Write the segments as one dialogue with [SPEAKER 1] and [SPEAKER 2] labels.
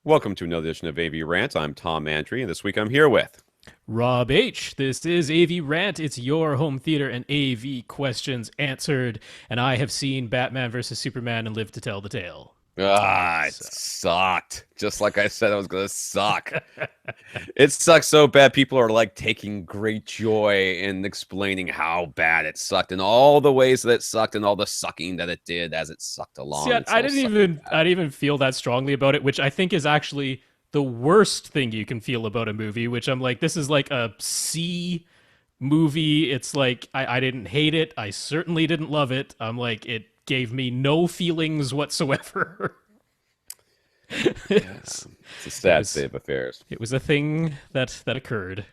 [SPEAKER 1] Welcome to another edition of AV Rant. I'm Tom Andry, and this week I'm here with
[SPEAKER 2] Rob H. This is AV Rant. It's your home theater and AV questions answered. And I have seen Batman vs. Superman and lived to tell the tale.
[SPEAKER 1] it sucked. Just like I said, it was gonna suck. It sucks so bad. People are like taking great joy in explaining how bad it sucked and all the ways that it sucked and all the sucking that it did as it sucked along.
[SPEAKER 2] See, I didn't even feel that strongly about it, which I think is actually the worst thing you can feel about a movie. Which I'm like, this is like a C movie. It's like I didn't hate it. I certainly didn't love it. I'm like, it gave me no feelings whatsoever.
[SPEAKER 1] It's a sad state of affairs.
[SPEAKER 2] It was a thing that occurred.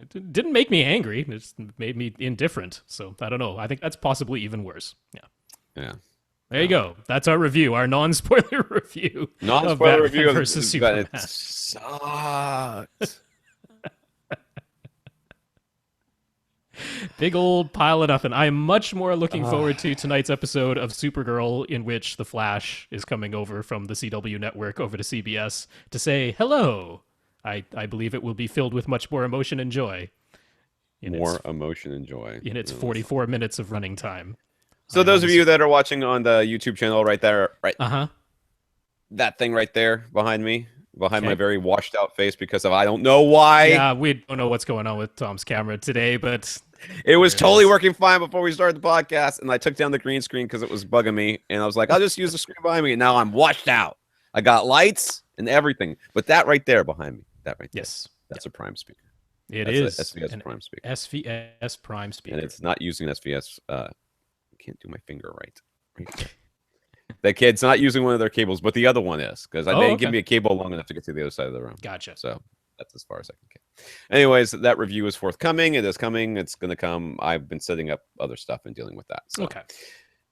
[SPEAKER 2] It didn't make me angry. It just made me indifferent. So I don't know. I think that's possibly even worse.
[SPEAKER 1] Yeah.
[SPEAKER 2] There you go. That's our review, our non-spoiler review.
[SPEAKER 1] Non-spoiler review
[SPEAKER 2] versus Superman.
[SPEAKER 1] It sucked.
[SPEAKER 2] Big old pile of nothing. I am much more looking forward to tonight's episode of Supergirl, in which the Flash is coming over from the CW network over to CBS to say hello. I believe it will be filled with much more emotion and joy.
[SPEAKER 1] Emotion and joy.
[SPEAKER 2] In its 44 minutes of running time.
[SPEAKER 1] So those of you that are watching on the YouTube channel right there, right? That thing right there behind me, behind my very washed out face because of I don't know why.
[SPEAKER 2] Yeah, we don't know what's going on with Tom's camera today, but
[SPEAKER 1] it was totally working fine before we started the podcast, and I took down the green screen because it was bugging me, and I was like, I'll just use the screen behind me, and now I'm washed out. I got lights and everything, but that right there behind me, that right there, that's a prime speaker.
[SPEAKER 2] That's
[SPEAKER 1] a SVS prime speaker.
[SPEAKER 2] SVS prime speaker.
[SPEAKER 1] And it's not using SVS. Can't do my finger right. That kid's not using one of their cables, but the other one is, because they didn't give me a cable long enough to get to the other side of the room.
[SPEAKER 2] Gotcha.
[SPEAKER 1] So that's as far as I can get. Anyways, that review is forthcoming. It is coming. It's going to come. I've been setting up other stuff and dealing with that. So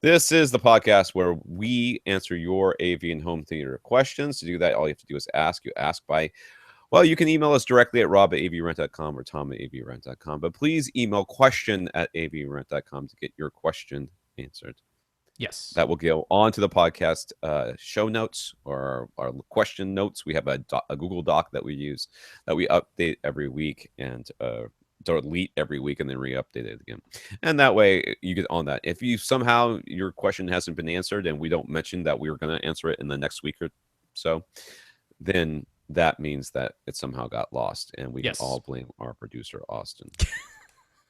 [SPEAKER 1] this is the podcast where we answer your AV and home theater questions. To do that, all you have to do is ask. You ask by, well, you can email us directly at rob@avrent.com or tom@avrent.com. But please email question@avrent.com to get your question answered.
[SPEAKER 2] Yes.
[SPEAKER 1] That will go on to the podcast show notes or our question notes. We have a Google Doc that we use that we update every week and delete every week and then re-update it again. And that way you get on that. If you somehow your question hasn't been answered and we don't mention that we were going to answer it in the next week or so, then that means that it somehow got lost, and we can all blame our producer, Austin,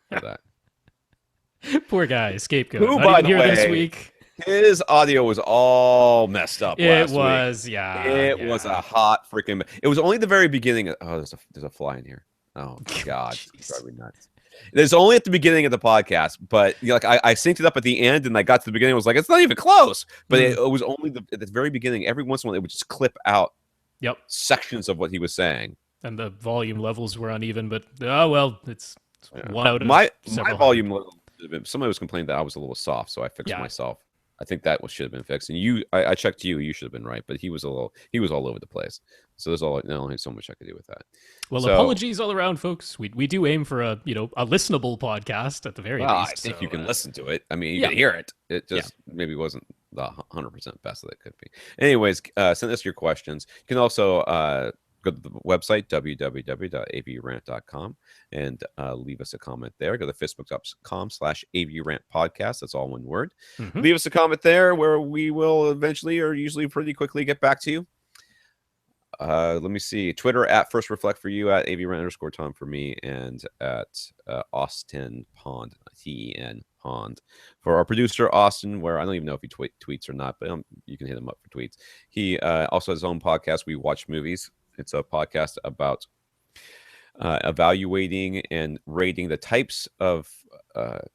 [SPEAKER 1] for that.
[SPEAKER 2] Poor guy, scapegoat.
[SPEAKER 1] Who,
[SPEAKER 2] Not
[SPEAKER 1] by
[SPEAKER 2] even
[SPEAKER 1] the
[SPEAKER 2] here
[SPEAKER 1] way,
[SPEAKER 2] this week.
[SPEAKER 1] His audio was all messed up last week. It was a hot freaking... It was only the very beginning. Oh, there's a fly in here. Oh, God. It's driving me nuts. There's only at the beginning of the podcast, but like I synced it up at the end, and I got to the beginning. I was like, it's not even close. But it was only at the very beginning. Every once in a while, it would just clip out sections of what he was saying.
[SPEAKER 2] And the volume levels were uneven, but it's one out of
[SPEAKER 1] my volume level. Somebody was complaining that I was a little soft, so I fixed myself. I think that should have been fixed. And I checked you. You should have been right, but he was all over the place. So there's only so much I could do with that.
[SPEAKER 2] Well, apologies all around, folks. We do aim for a listenable podcast at the very least.
[SPEAKER 1] I think you can listen to it. I mean, you can hear it. It just maybe wasn't the 100% best that it could be. Anyways, send us your questions. You can also go to the website, www.avrant.com, and leave us a comment there. Go to facebook.com/avrantpodcast. That's all one word. Leave us a comment there where we will eventually or usually pretty quickly get back to you. Let me see. Twitter at First Reflect for you, at avrant_Tom for me, and at Austin Pond, TEN Pond for our producer Austin, where I don't even know if he tweets or not, but you can hit him up for tweets. He also has his own podcast, We Watch Movies. It's a podcast about evaluating and rating the types of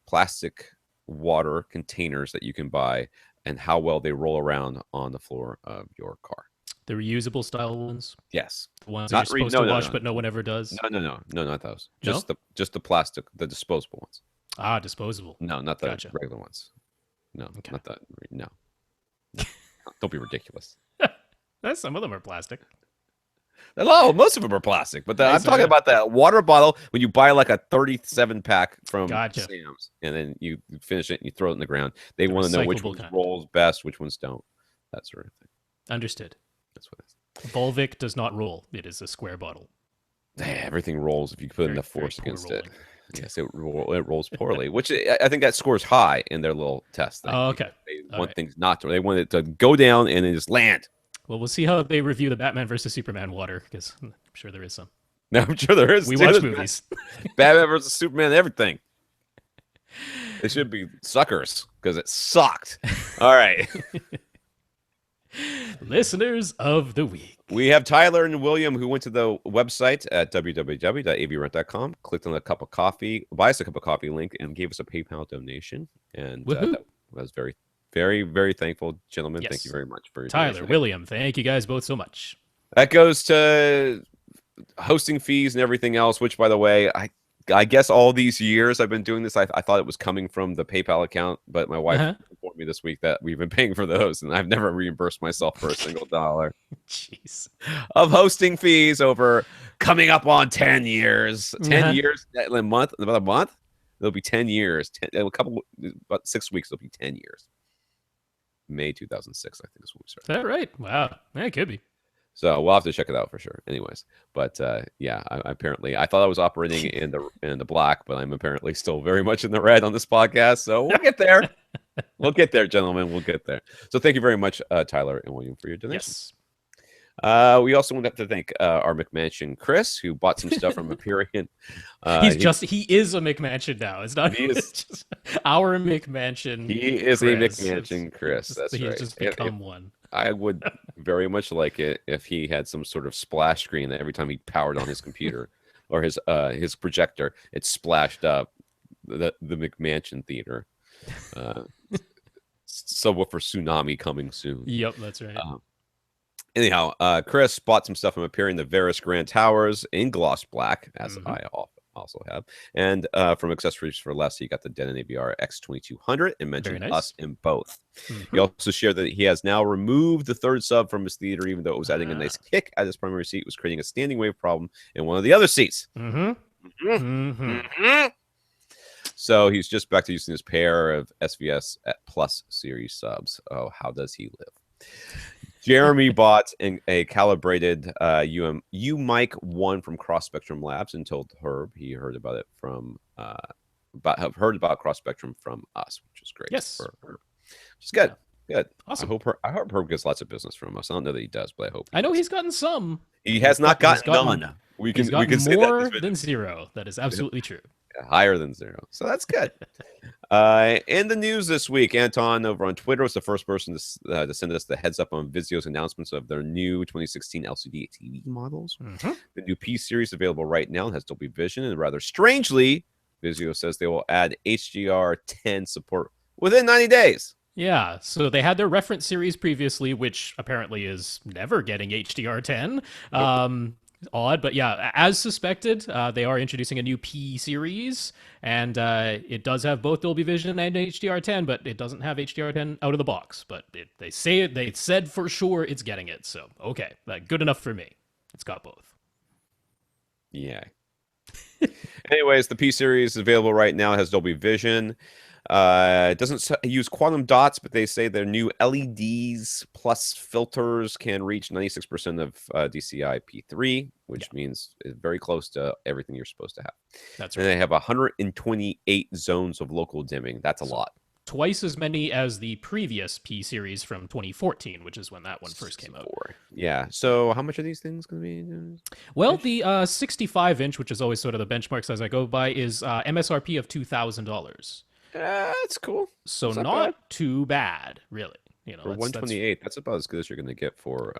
[SPEAKER 1] plastic water containers that you can buy and how well they roll around on the floor of your car.
[SPEAKER 2] The reusable style ones?
[SPEAKER 1] Yes.
[SPEAKER 2] The ones that you're supposed to wash, but no one ever does?
[SPEAKER 1] No, not those. Just the plastic, the disposable ones.
[SPEAKER 2] Ah, disposable.
[SPEAKER 1] No, not the regular ones. No, not that. No. Don't be ridiculous.
[SPEAKER 2] Some of them are plastic.
[SPEAKER 1] Hello, most of them are plastic, but I'm talking about that water bottle when you buy like a 37-pack from Sam's, and then you finish it and you throw it in the ground. They want to know which ones rolls best, which ones don't. That sort of thing.
[SPEAKER 2] Understood.
[SPEAKER 1] That's what it is.
[SPEAKER 2] Volvic does not roll. It is a square bottle.
[SPEAKER 1] Everything rolls if you put
[SPEAKER 2] Very,
[SPEAKER 1] enough
[SPEAKER 2] very
[SPEAKER 1] force
[SPEAKER 2] poor
[SPEAKER 1] against it.
[SPEAKER 2] rolling.
[SPEAKER 1] Yes, it rolls poorly, which I think that scores high in their little test thing
[SPEAKER 2] Oh, okay.
[SPEAKER 1] because they
[SPEAKER 2] All
[SPEAKER 1] want
[SPEAKER 2] right.
[SPEAKER 1] things not to. They want it to go down and then just land.
[SPEAKER 2] Well, we'll see how they review the Batman versus Superman water, because I'm sure there is some.
[SPEAKER 1] Now I'm sure there is.
[SPEAKER 2] We
[SPEAKER 1] Too.
[SPEAKER 2] watch movies.
[SPEAKER 1] Batman versus Superman, everything. They should be suckers because it sucked. All right.
[SPEAKER 2] Listeners of the week.
[SPEAKER 1] We have Tyler and William who went to the website at www.avrent.com, clicked on the cup of coffee, buy us a cup of coffee link, and gave us a PayPal donation. And that was very, very, very thankful, gentlemen.
[SPEAKER 2] Yes.
[SPEAKER 1] Thank you very much for your
[SPEAKER 2] Tyler,
[SPEAKER 1] donation.
[SPEAKER 2] William, thank you guys both so much.
[SPEAKER 1] That goes to hosting fees and everything else, which, by the way, I guess all these years I've been doing this, I thought it was coming from the PayPal account, but my wife informed me this week that we've been paying for those, and I've never reimbursed myself for a single dollar.
[SPEAKER 2] Jeez.
[SPEAKER 1] Of hosting fees over coming up on 10 years. 10 years in a month, about a month, it'll be 10 years. About 6 weeks, it'll be 10 years. May 2006, I think is when we started.
[SPEAKER 2] Is that right? Wow. Yeah, it could be.
[SPEAKER 1] So we'll have to check it out for sure. Anyways, but yeah, apparently I thought I was operating in the black, but I'm apparently still very much in the red on this podcast. So we'll get there. We'll get there, gentlemen. We'll get there. So thank you very much, Tyler and William, for your donation.
[SPEAKER 2] Yes.
[SPEAKER 1] We also want to thank our McMansion Chris, who bought some stuff from Hyperion.
[SPEAKER 2] He is a McMansion now. It's not just our McMansion.
[SPEAKER 1] He is Chris. A McMansion Chris. That's
[SPEAKER 2] he
[SPEAKER 1] right.
[SPEAKER 2] He's just become one.
[SPEAKER 1] I would very much like it if he had some sort of splash screen that every time he powered on his computer or his projector, it splashed up the McMansion theater. Subwoofer tsunami coming soon.
[SPEAKER 2] Yep, that's right.
[SPEAKER 1] Anyhow, Chris bought some stuff from Hyperion, the Varus Grand Towers in gloss black, as I also have. And from Accessories for Less, he got the Denon AVR X2200 and mentioned us in both. He also shared that he has now removed the third sub from his theater, even though it was adding a nice kick at his primary seat, was creating a standing wave problem in one of the other seats. So he's just back to using his pair of SVS at Plus series subs. Oh, how does he live? Jeremy bought a calibrated U mic 1 from Cross Spectrum Labs and told Herb he heard about it from heard about Cross Spectrum from us, which is great.
[SPEAKER 2] Yes,
[SPEAKER 1] for Herb. Which is good. Good.
[SPEAKER 2] Awesome.
[SPEAKER 1] I hope Herb gets lots of business from us. I don't know that he does, but I hope.
[SPEAKER 2] I know he's gotten some.
[SPEAKER 1] He has not gotten none. We can say
[SPEAKER 2] more than zero. That is absolutely true.
[SPEAKER 1] Higher than zero. So that's good. In the news this week, Anton over on Twitter was the first person to send us the heads up on Vizio's announcements of their new 2016 LCD TV models. The new P series available right now has Dolby Vision, and rather strangely, Vizio says they will add HDR10 support within 90 days.
[SPEAKER 2] Yeah, so they had their reference series previously, which apparently is never getting HDR10. Odd, but yeah, as suspected, they are introducing a new P series, and it does have both Dolby Vision and HDR10, but it doesn't have HDR10 out of the box. But they said for sure it's getting it, so okay, good enough for me. It's got both.
[SPEAKER 1] Yeah. Anyways, the P series is available right now. It has Dolby Vision. It doesn't use quantum dots, but they say their new LEDs plus filters can reach 96% of DCI P3, which means it's very close to everything you're supposed to have.
[SPEAKER 2] That's right.
[SPEAKER 1] And they have 128 zones of local dimming. That's a lot.
[SPEAKER 2] Twice as many as the previous P series from 2014, which is when that one first came out.
[SPEAKER 1] Yeah. So how much are these things going to be?
[SPEAKER 2] Well, the 65-inch, which is always sort of the benchmark size I go by, is MSRP of $2,000.
[SPEAKER 1] That's cool.
[SPEAKER 2] So not too bad, really. You know,
[SPEAKER 1] for 128, that's about as good as you're going to get for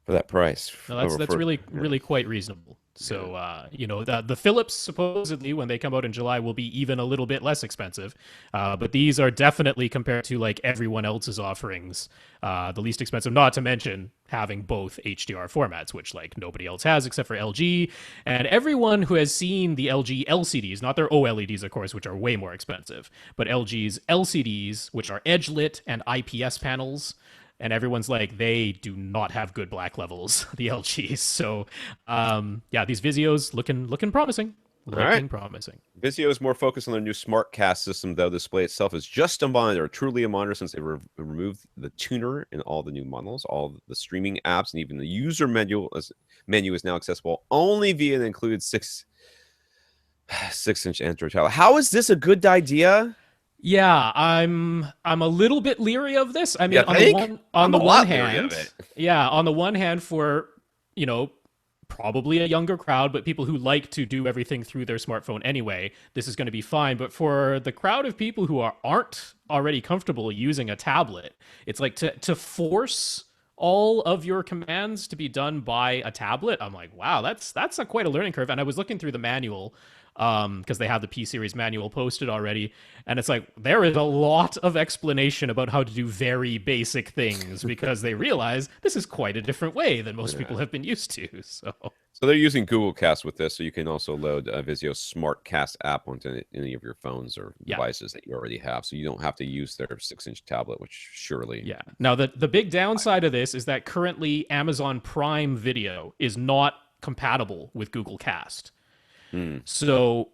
[SPEAKER 1] for that price.
[SPEAKER 2] No, that's really quite reasonable. So you know, the Philips supposedly when they come out in July will be even a little bit less expensive, but these are definitely compared to like everyone else's offerings the least expensive. Not to mention having both HDR formats, which like nobody else has except for LG, and everyone who has seen the LG LCDs, not their OLEDs of course, which are way more expensive, but LG's LCDs, which are edge lit and IPS panels. And everyone's like, they do not have good black levels, the LGs. So, yeah, these Vizios looking promising. Looking promising.
[SPEAKER 1] Vizio is more focused on their new SmartCast system, though. The display itself is just a monitor, truly a monitor, since they removed the tuner in all the new models. All the streaming apps and even the user menu is now accessible only via an included 6-inch Android tablet. How is this a good idea?
[SPEAKER 2] Yeah, I'm a little bit leery of this. I mean,
[SPEAKER 1] on the one hand,
[SPEAKER 2] for, you know, probably a younger crowd, but people who like to do everything through their smartphone anyway, this is going to be fine. But for the crowd of people who aren't already comfortable using a tablet, it's like to force all of your commands to be done by a tablet. I'm like, wow, that's quite a learning curve. And I was looking through the manual, because they have the P series manual posted already, and it's like there is a lot of explanation about how to do very basic things because they realize this is quite a different way than most people have been used to. So
[SPEAKER 1] they're using Google Cast with this, so you can also load a Vizio SmartCast app onto any of your phones or devices that you already have, so you don't have to use their 6-inch tablet, which surely
[SPEAKER 2] Now the big downside of this is that currently Amazon Prime Video is not compatible with Google Cast. So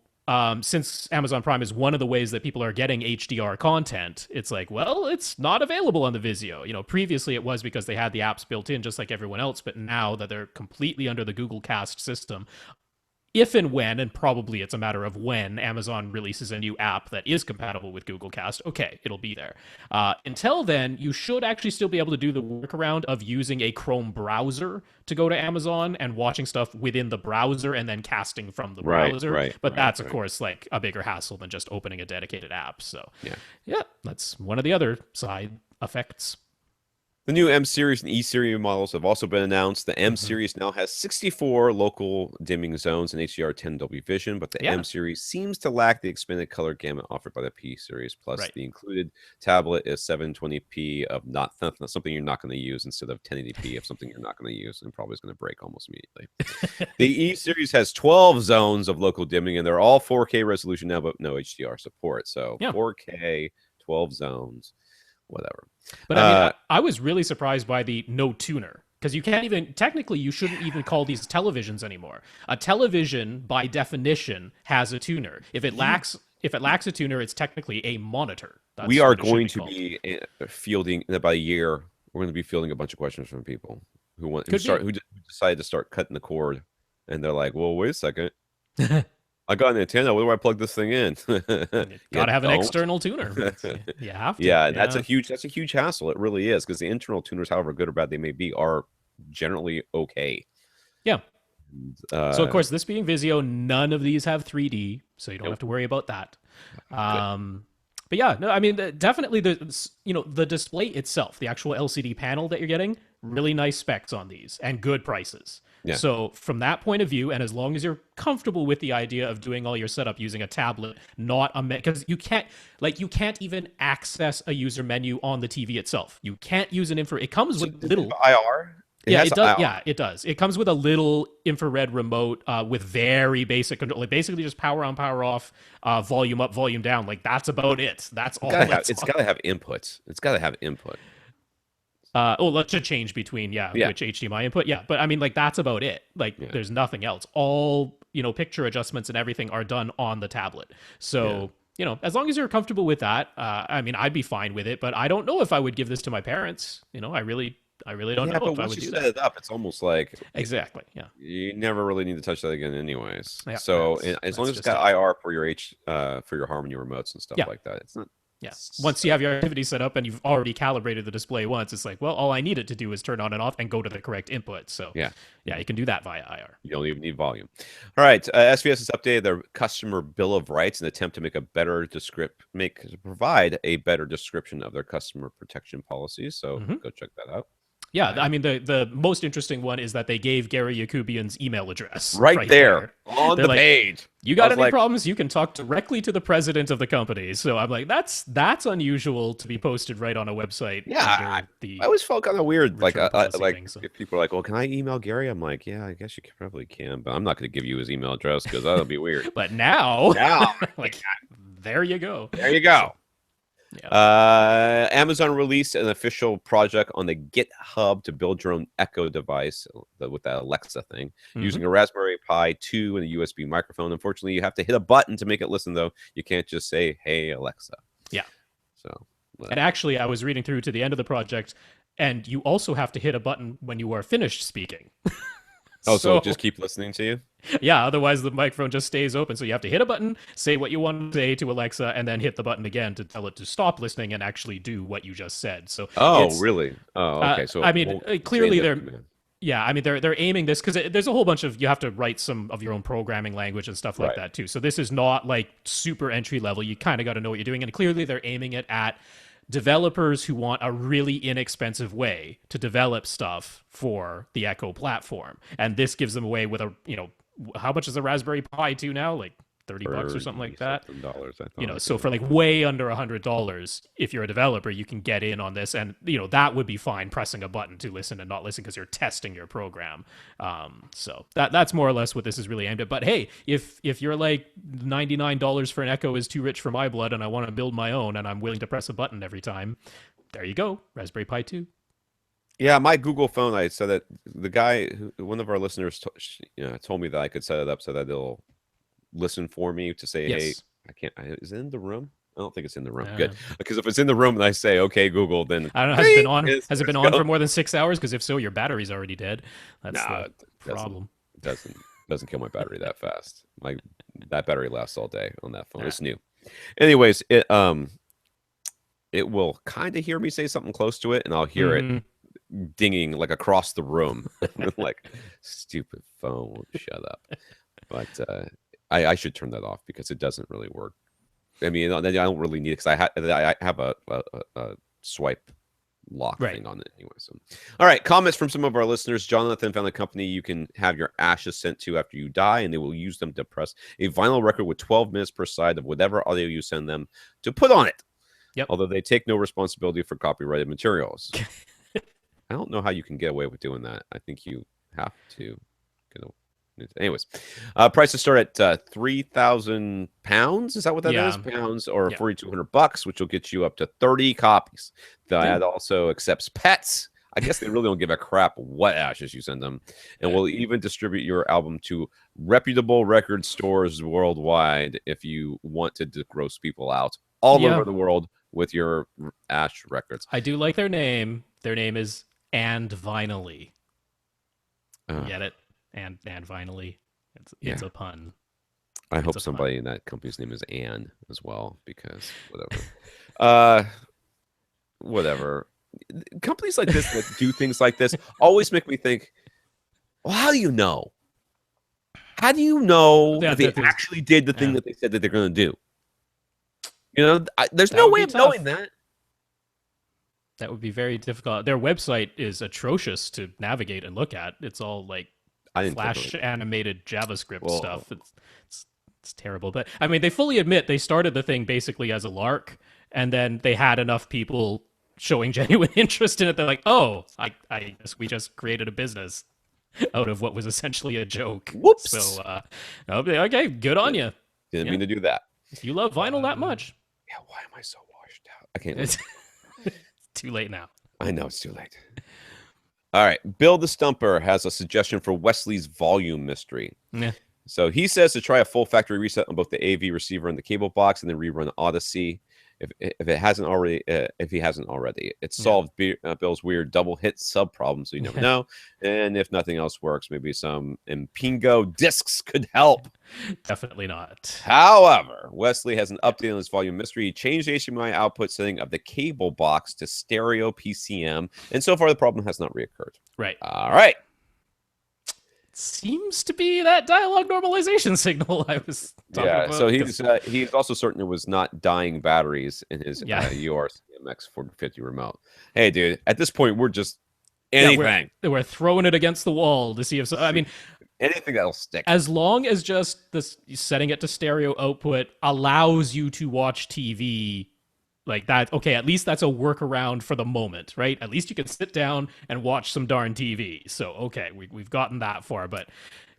[SPEAKER 2] since Amazon Prime is one of the ways that people are getting HDR content, it's like, well, it's not available on the Vizio. You know, previously it was because they had the apps built in just like everyone else, but now that they're completely under the Google Cast system, if and when, and probably it's a matter of when, Amazon releases a new app that is compatible with Google Cast, okay, it'll be there. Until then, you should actually still be able to do the workaround of using a Chrome browser to go to Amazon and watching stuff within the browser and then casting from the browser. But that's, of course, like a bigger hassle than just opening a dedicated app. So, yeah, that's one of the other side effects.
[SPEAKER 1] The new M series and E series models have also been announced. The M series now has 64 local dimming zones and HDR 10 Dolby Vision, but the M series seems to lack the expanded color gamut offered by the P series. Plus, the included tablet is 720p of not something you're not going to use instead of 1080p of something you're not going to use and probably is going to break almost immediately. The E series has 12 zones of local dimming, and they're all 4K resolution now, but no HDR support. So 4K, 12 zones. Whatever.
[SPEAKER 2] But I mean, I was really surprised by the no tuner, because you can't even, technically you shouldn't even call these televisions anymore. A television by definition has a tuner. If it lacks a tuner, it's technically a monitor. That's
[SPEAKER 1] we are going to be fielding in about a year. We're going to be fielding a bunch of questions from people who decided to start cutting the cord, and they're like, "Well, wait a second. I got an antenna. Where do I plug this thing in?"
[SPEAKER 2] Gotta have an external tuner. You have to.
[SPEAKER 1] Yeah, that's a huge hassle. It really is, because the internal tuners, however good or bad they may be, are generally okay.
[SPEAKER 2] Yeah. So of course, this being Vizio, none of these have 3D, so you don't have to worry about that. But yeah, no, I mean, definitely the display itself, the actual LCD panel that you're getting, really nice specs on these and good prices. Yeah. So from that point of view, and as long as you're comfortable with the idea of doing all your setup using a tablet, not a because you can't even access a user menu on the TV itself. You can't use an infrared. It comes with little
[SPEAKER 1] IR.
[SPEAKER 2] It does. Yeah, it does. It comes with a little infrared remote with very basic control. Like basically just power on, power off, volume up, volume down. Like that's about it. That's all.
[SPEAKER 1] It's got to have inputs. It's got to have input.
[SPEAKER 2] Let's just change between which HDMI input. Yeah, but I mean, like that's about it. Like there's nothing else. All picture adjustments and everything are done on the tablet. So as long as you're comfortable with that, I mean, I'd be fine with it. But I don't know if I would give this to my parents. I really don't know if I would do that. But once you set it
[SPEAKER 1] up, it's almost like
[SPEAKER 2] exactly. Yeah,
[SPEAKER 1] you never really need to touch that again, anyways.
[SPEAKER 2] Yeah,
[SPEAKER 1] so as long as it's got IR for your for your Harmony remotes and stuff like that, it's not.
[SPEAKER 2] Yeah. Once you have your activity set up and you've already calibrated the display once, it's like, well, all I needed to do is turn on and off and go to the correct input. So you can do that via IR.
[SPEAKER 1] You don't even need volume. All right. SVS has updated their customer bill of rights in an attempt to make provide a better description of their customer protection policies. So go check that out.
[SPEAKER 2] Yeah, I mean, the most interesting one is that they gave Gary Yakubian's email address.
[SPEAKER 1] Right there on the page.
[SPEAKER 2] You got any problems, you can talk directly to the president of the company. So I'm like, that's unusual to be posted right on a website.
[SPEAKER 1] Yeah, I always felt kind of weird. Like if people are like, well, can I email Gary? I'm like, yeah, I guess you probably can, but I'm not going to give you his email address because that'll be weird.
[SPEAKER 2] But now, like, there you go.
[SPEAKER 1] There you go. Yeah. Amazon released an official project on the GitHub to build your own Echo device with that Alexa thing using a Raspberry Pi 2 and a USB microphone. Unfortunately, you have to hit a button to make it listen, though. You can't just say, "Hey Alexa."
[SPEAKER 2] Yeah.
[SPEAKER 1] So,
[SPEAKER 2] and actually, I was reading through to the end of the project, and you also have to hit a button when you are finished speaking.
[SPEAKER 1] so just keep listening to you?
[SPEAKER 2] Yeah, otherwise the microphone just stays open. So you have to hit a button, say what you want to say to Alexa, and then hit the button again to tell it to stop listening and actually do what you just said. So
[SPEAKER 1] really? Oh, okay. So
[SPEAKER 2] I mean, clearly they're aiming this because there's a whole bunch of, you have to write some of your own programming language and stuff like that too. So this is not like super entry level. You kind of got to know what you're doing, and clearly they're aiming it at developers who want a really inexpensive way to develop stuff for the Echo platform. And this gives them a way with a, how much is a Raspberry Pi 2 now? Like $30 or something like that.
[SPEAKER 1] Dollars, I thought.
[SPEAKER 2] So for like way under $100, if you're a developer, you can get in on this, and that would be fine pressing a button to listen and not listen because you're testing your program. So that's more or less what this is really aimed at. But hey, if you're like $99 for an Echo is too rich for my blood, and I want to build my own, and I'm willing to press a button every time, there you go, Raspberry Pi 2.
[SPEAKER 1] Yeah, my Google phone, I said that the guy, one of our listeners, told me that I could set it up so that it'll listen for me to say, "Hey, I can't." Is it in the room? I don't think it's in the room. Good, because if it's in the room and I say, "Okay, Google," then
[SPEAKER 2] I don't know. Has it been on for more than 6 hours? Because if so, your battery's already dead. That's the problem.
[SPEAKER 1] Doesn't kill my battery that fast. That battery lasts all day on that phone. It's new. Anyways, it will kind of hear me say something close to it, and I'll hear it dinging like across the room. Like, stupid phone, won't shut up. But I should turn that off because it doesn't really work. I mean, I don't really need it because I have a swipe lock thing on it anyway. So, all right, comments from some of our listeners. Jonathan found a company you can have your ashes sent to after you die, and they will use them to press a vinyl record with 12 minutes per side of whatever audio you send them to put on it.
[SPEAKER 2] Yep.
[SPEAKER 1] Although they take no responsibility for copyrighted materials. I don't know how you can get away with doing that. I think you have to. Anyways, prices start at £3,000. Is that what that is? Pounds, or $4,200, which will get you up to 30 copies. The ad also accepts pets. I guess they really don't give a crap what ashes you send them, and will even distribute your album to reputable record stores worldwide if you want to gross people out all over the world with your ash records.
[SPEAKER 2] I do like their name. Their name is And Vinyly. Get it? And Vinyly. It's a pun.
[SPEAKER 1] I hope somebody in that company's name is Anne as well, because whatever. Whatever. Companies like this that do things like this always make me think, well, how do you know? How do you know that they actually did the thing that they said that they're going to do? There's no way of knowing that.
[SPEAKER 2] That would be very difficult. Their website is atrocious to navigate and look at. It's all like Flash animated JavaScript stuff. It's terrible. But I mean, they fully admit they started the thing basically as a lark, and then they had enough people showing genuine interest in it. They're like, oh, I guess we just created a business out of what was essentially a joke.
[SPEAKER 1] Whoops.
[SPEAKER 2] So, okay, good on you.
[SPEAKER 1] Didn't mean to do that.
[SPEAKER 2] If you love vinyl that much.
[SPEAKER 1] Yeah, why am I so washed out? I can't.
[SPEAKER 2] It's too late now.
[SPEAKER 1] I know it's too late. All right. Bill the Stumper has a suggestion for Wesley's volume mystery.
[SPEAKER 2] Yeah.
[SPEAKER 1] So he says to try a full factory reset on both the AV receiver and the cable box, and then rerun Audyssey. If he hasn't already, it solved Bill's weird double hit sub problem. So you never know. And if nothing else works, maybe some Impingo discs could help.
[SPEAKER 2] Definitely not.
[SPEAKER 1] However, Wesley has an update on this volume mystery. He changed the HDMI output setting of the cable box to stereo PCM, and so far the problem has not reoccurred.
[SPEAKER 2] Right.
[SPEAKER 1] All right.
[SPEAKER 2] Seems to be that dialogue normalization signal I was talking about.
[SPEAKER 1] So he's also certain it was not dying batteries in his URCMX 450 remote. Hey, dude, at this point we're just anything.
[SPEAKER 2] We're throwing it against the wall to see if. I mean,
[SPEAKER 1] anything that'll stick.
[SPEAKER 2] As long as just this setting it to stereo output allows you to watch TV. Like that, okay, at least that's a workaround for the moment, right? At least you can sit down and watch some darn TV. So, okay, we've gotten that far. But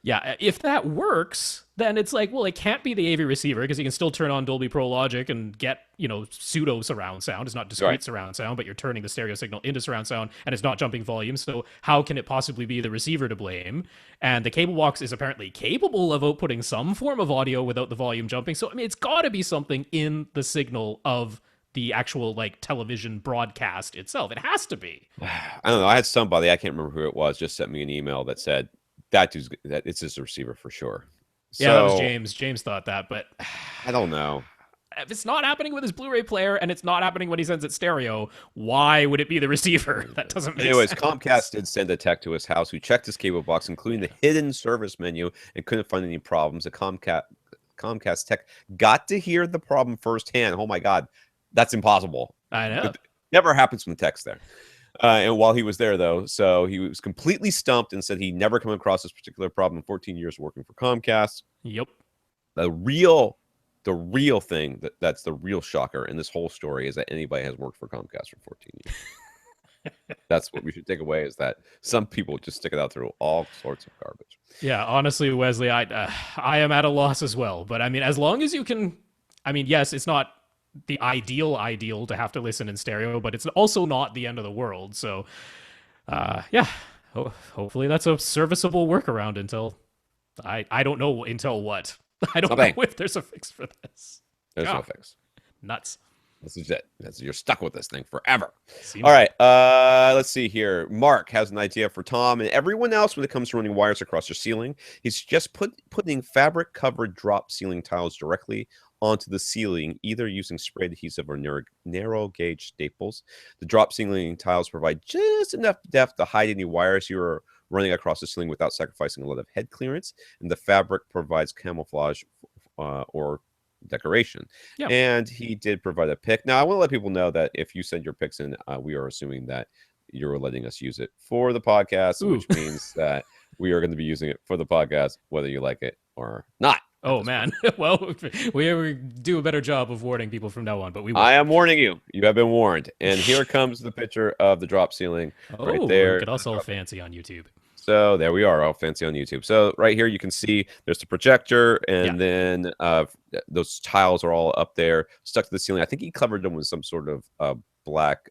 [SPEAKER 2] Yeah, if that works, then it's like, well, it can't be the AV receiver because you can still turn on Dolby Pro Logic and get, pseudo surround sound. It's not
[SPEAKER 1] Right.
[SPEAKER 2] discrete surround sound, but you're turning the stereo signal into surround sound and it's not jumping volume. So how can it possibly be the receiver to blame? And the cable box is apparently capable of outputting some form of audio without the volume jumping. So, I mean, it's got to be something in the signal of the actual like television broadcast itself. It has to be.
[SPEAKER 1] I don't know. I had somebody, I can't remember who it was, just sent me an email that said that it's just a receiver for sure.
[SPEAKER 2] Yeah, that was
[SPEAKER 1] So
[SPEAKER 2] James. James thought that, but
[SPEAKER 1] I don't know.
[SPEAKER 2] if it's not happening with his Blu-ray player and it's not happening when he sends it stereo, why would it be the receiver? That doesn't make
[SPEAKER 1] Anyways,
[SPEAKER 2] sense.
[SPEAKER 1] Comcast did send a tech to his house who checked his cable box, including the hidden service menu, and couldn't find any problems. The Comcast tech got to hear the problem firsthand. Oh my God, that's impossible.
[SPEAKER 2] I know.
[SPEAKER 1] It never happens when the tech's there. And while he was there, though, so he was completely stumped and said he'd never come across this particular problem in 14 years working for Comcast.
[SPEAKER 2] Yep.
[SPEAKER 1] The real thing that's the real shocker in this whole story is that anybody has worked for Comcast for 14 years. That's what we should take away, is that some people just stick it out through all sorts of garbage.
[SPEAKER 2] Yeah, honestly, Wesley, I am at a loss as well. But I mean, as long as you can, I mean, yes, it's not the ideal to have to listen in stereo, but it's also not the end of the world. So, yeah, hopefully that's a serviceable workaround until I don't know until what. I don't know if there's a fix for this.
[SPEAKER 1] There's no fix.
[SPEAKER 2] Nuts.
[SPEAKER 1] This is it. You're stuck with this thing forever.
[SPEAKER 2] Seems
[SPEAKER 1] all right. Let's see here. Mark has an idea for Tom and everyone else when it comes to running wires across your ceiling. He's just putting fabric-covered drop ceiling tiles directly onto the ceiling, either using spray adhesive or narrow gauge staples. The drop ceiling tiles provide just enough depth to hide any wires you are running across the ceiling without sacrificing a lot of head clearance. And the fabric provides camouflage or decoration.
[SPEAKER 2] Yep.
[SPEAKER 1] And he did provide a pic. Now, I want to let people know that if you send your pics in, we are assuming that you're letting us use it for the podcast, which means that we are going to be using it for the podcast, whether you like it or not.
[SPEAKER 2] Oh, man. Well, we do a better job of warning people from now on, but we will.
[SPEAKER 1] I am warning you. You have been warned. And here comes the picture of the drop ceiling right there.
[SPEAKER 2] Look at us all fancy on YouTube.
[SPEAKER 1] So there we are, all fancy on YouTube. So right here, you can see there's the projector, and then those tiles are all up there, stuck to the ceiling. I think he covered them with some sort of black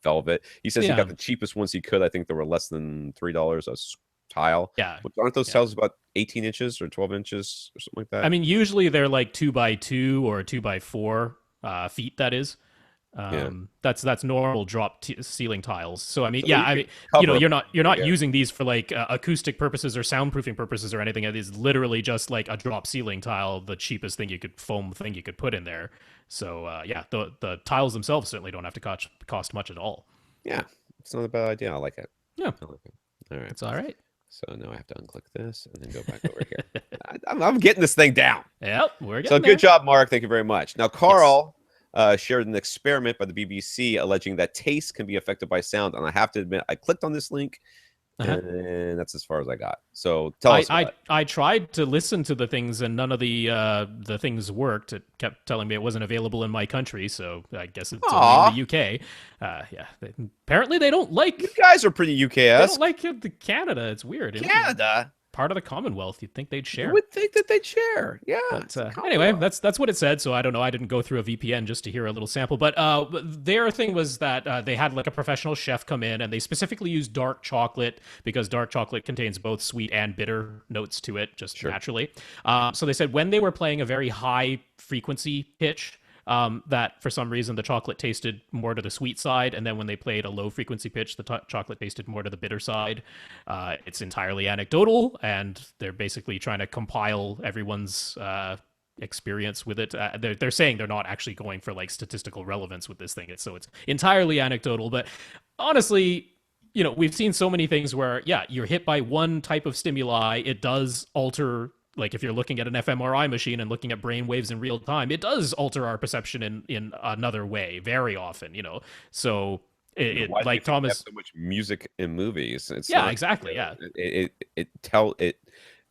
[SPEAKER 1] velvet. He says he got the cheapest ones he could. I think they were less than $3 a tile.
[SPEAKER 2] Yeah.
[SPEAKER 1] Aren't those tiles about 18 inches or 12 inches or something like that?
[SPEAKER 2] I mean, usually they're like 2x2 or 2x4 feet, that is. That's normal drop ceiling tiles. So I mean, you're not using these for like acoustic purposes or soundproofing purposes or anything. It is literally just like a drop ceiling tile, the cheapest foam thing you could put in there. So the tiles themselves certainly don't have to cost much at all.
[SPEAKER 1] Yeah, it's not a bad idea. I like it.
[SPEAKER 2] Yeah,
[SPEAKER 1] I like it. All right,
[SPEAKER 2] it's all right.
[SPEAKER 1] So now I have to unclick this and then go back over here. I'm getting this thing down.
[SPEAKER 2] Yep, we're getting
[SPEAKER 1] so
[SPEAKER 2] there.
[SPEAKER 1] Good job, Mark. Thank you very much. Now, Karl shared an experiment by the BBC alleging that taste can be affected by sound. And I have to admit, I clicked on this link, and that's as far as I got. So tell us.
[SPEAKER 2] I tried to listen to the things, and none of the things worked. It kept telling me it wasn't available in my country, so I guess it's only in the UK. Apparently they don't like.
[SPEAKER 1] You guys are pretty UK-esque.
[SPEAKER 2] They don't like Canada. It's weird.
[SPEAKER 1] Canada.
[SPEAKER 2] Part of the Commonwealth. You'd think they'd share.
[SPEAKER 1] You would think that they'd share. Yeah.
[SPEAKER 2] But anyway, that's what it said. So I don't know. I didn't go through a VPN just to hear a little sample. But their thing was that they had like a professional chef come in, and they specifically used dark chocolate because dark chocolate contains both sweet and bitter notes to it, just naturally. So they said when they were playing a very high frequency pitch, that for some reason the chocolate tasted more to the sweet side, and then when they played a low frequency pitch, the chocolate tasted more to the bitter side. It's entirely anecdotal, and they're basically trying to compile everyone's experience with it. They're saying they're not actually going for like statistical relevance with this thing. So it's entirely anecdotal, but honestly, we've seen so many things where, you're hit by one type of stimuli, it does alter. Like if you're looking at an fMRI machine and looking at brain waves in real time, it does alter our perception in another way very often, So
[SPEAKER 1] why
[SPEAKER 2] like Thomas,
[SPEAKER 1] so much music in movies. It's
[SPEAKER 2] exactly.
[SPEAKER 1] It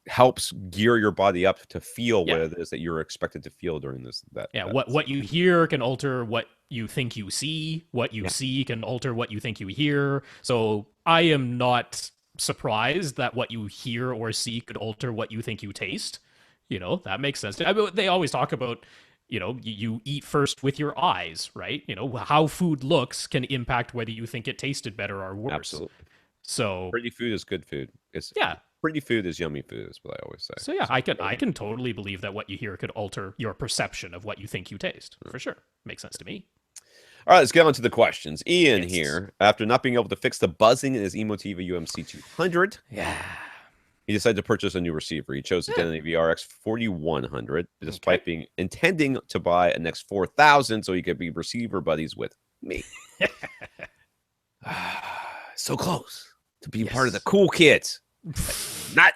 [SPEAKER 1] helps gear your body up to feel what it is that you're expected to feel during this. What
[SPEAKER 2] you hear can alter what you think you see. What you see can alter what you think you hear. So I am not surprised that what you hear or see could alter what you think you taste. That makes sense. I mean, they always talk about, you eat first with your eyes, right? How food looks can impact whether you think it tasted better or worse.
[SPEAKER 1] Absolutely.
[SPEAKER 2] So
[SPEAKER 1] Pretty food is good food. It's
[SPEAKER 2] yeah.
[SPEAKER 1] pretty food is yummy food is what I always say.
[SPEAKER 2] So yeah, I can totally believe that what you hear could alter your perception of what you think you taste. For sure. Makes sense to me.
[SPEAKER 1] All right, let's get on to the questions. Ian
[SPEAKER 2] Yes.
[SPEAKER 1] here, after not being able to fix the buzzing in his Emotiva UMC 200,
[SPEAKER 2] Yeah.
[SPEAKER 1] he decided to purchase a new receiver. He chose the Denny VRX 4100, despite being intending to buy an X4000 so he could be receiver buddies with me. So close to being part of the cool kids. Not.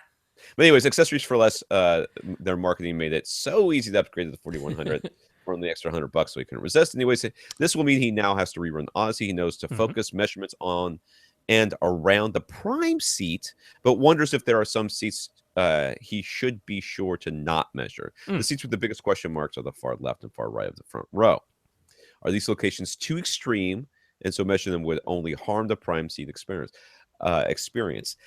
[SPEAKER 1] But anyways, accessories for less. Their marketing made it so easy to upgrade to the 4100 for only the extra $100, so he couldn't resist. Anyways, this will mean he now has to rerun Audyssey. He knows to focus measurements on and around the prime seat, but wonders if there are some seats he should be sure to not measure. The seats with the biggest question marks are the far left and far right of the front row. Are these locations too extreme, and so measuring them would only harm the prime seat experience?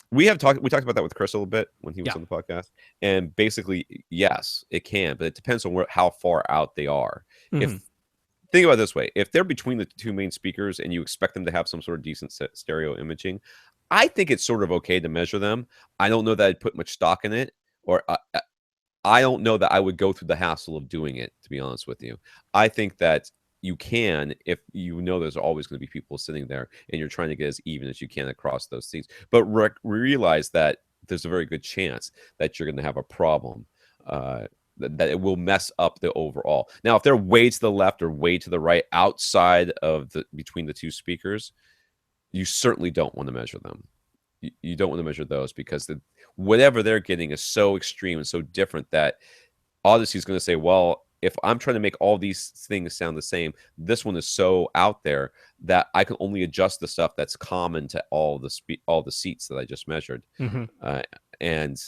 [SPEAKER 1] We talked about that with Chris a little bit when he was on the podcast, and basically, yes, it can, but it depends on how far out they are. Think about it this way: if they're between the two main speakers and you expect them to have some sort of decent stereo imaging, I think it's sort of okay to measure them. I don't know that I'd put much stock in it, or I don't know that I would go through the hassle of doing it, to be honest with you. I think that you can if you know there's always going to be people sitting there and you're trying to get as even as you can across those seats. But realize that there's a very good chance that you're going to have a problem, that it will mess up the overall. Now, if they're way to the left or way to the right outside of between the two speakers, you certainly don't want to measure them. You don't want to measure those because whatever they're getting is so extreme and so different that Audyssey is going to say, well, if I'm trying to make all these things sound the same, this one is so out there that I can only adjust the stuff that's common to all the seats that I just measured, and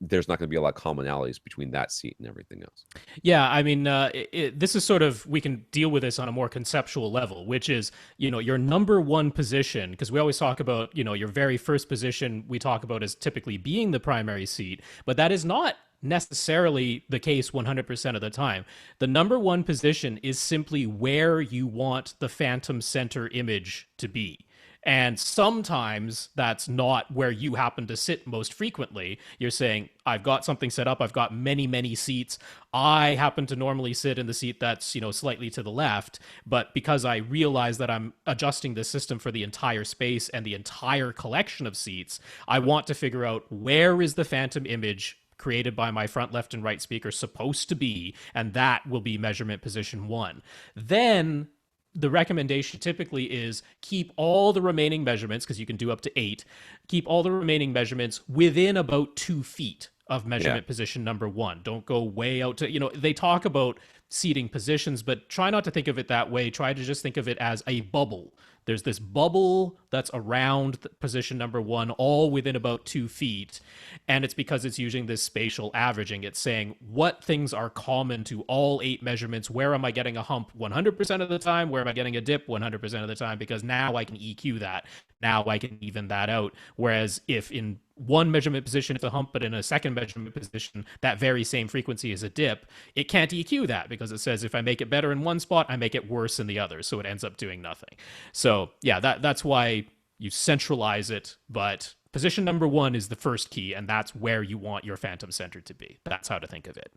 [SPEAKER 1] there's not going to be a lot of commonalities between that seat and everything else.
[SPEAKER 2] Yeah, I mean, this is sort of, we can deal with this on a more conceptual level, which is, your number one position, because we always talk about, your very first position we talk about as typically being the primary seat, but that is not necessarily the case 100% of the time. The number one position is simply where you want the phantom center image to be. And sometimes that's not where you happen to sit most frequently. You're saying, I've got something set up. I've got many, many seats. I happen to normally sit in the seat that's, slightly to the left. But because I realize that I'm adjusting the system for the entire space and the entire collection of seats, I want to figure out where is the phantom image created by my front, left, and right speaker supposed to be, and that will be measurement position 1. Then the recommendation typically is keep all the remaining measurements, because you can do up to 8, keep all the remaining measurements within about 2 feet of measurement position number 1. Don't go way out to, they talk about seating positions, but try not to think of it that way. Try to just think of it as a bubble. There's this bubble that's around position number 1, all within about 2 feet. And it's because it's using this spatial averaging. It's saying what things are common to all 8 measurements. Where am I getting a hump 100% of the time? Where am I getting a dip 100% of the time? Because now I can EQ that. Now I can even that out. Whereas if in one measurement position it's a hump, but in a second measurement position, that very same frequency is a dip, it can't EQ that because it says if I make it better in one spot, I make it worse in the other. So it ends up doing nothing. So yeah, that's why you centralize it. But position number 1 is the first key, and that's where you want your phantom center to be. That's how to think of it.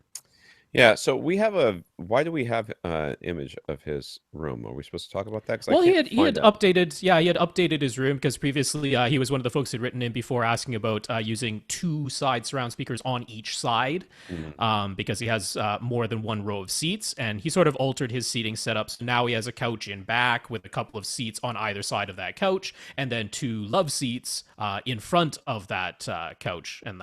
[SPEAKER 1] Yeah, so why do we have an image of his room? Are we supposed to talk about that?
[SPEAKER 2] Well, he had updated his room because previously he was one of the folks who'd written in before asking about using 2 side surround speakers on each side because he has more than 1 row of seats, and he sort of altered his seating setup. So now he has a couch in back with a couple of seats on either side of that couch, and then 2 love seats in front of that couch, and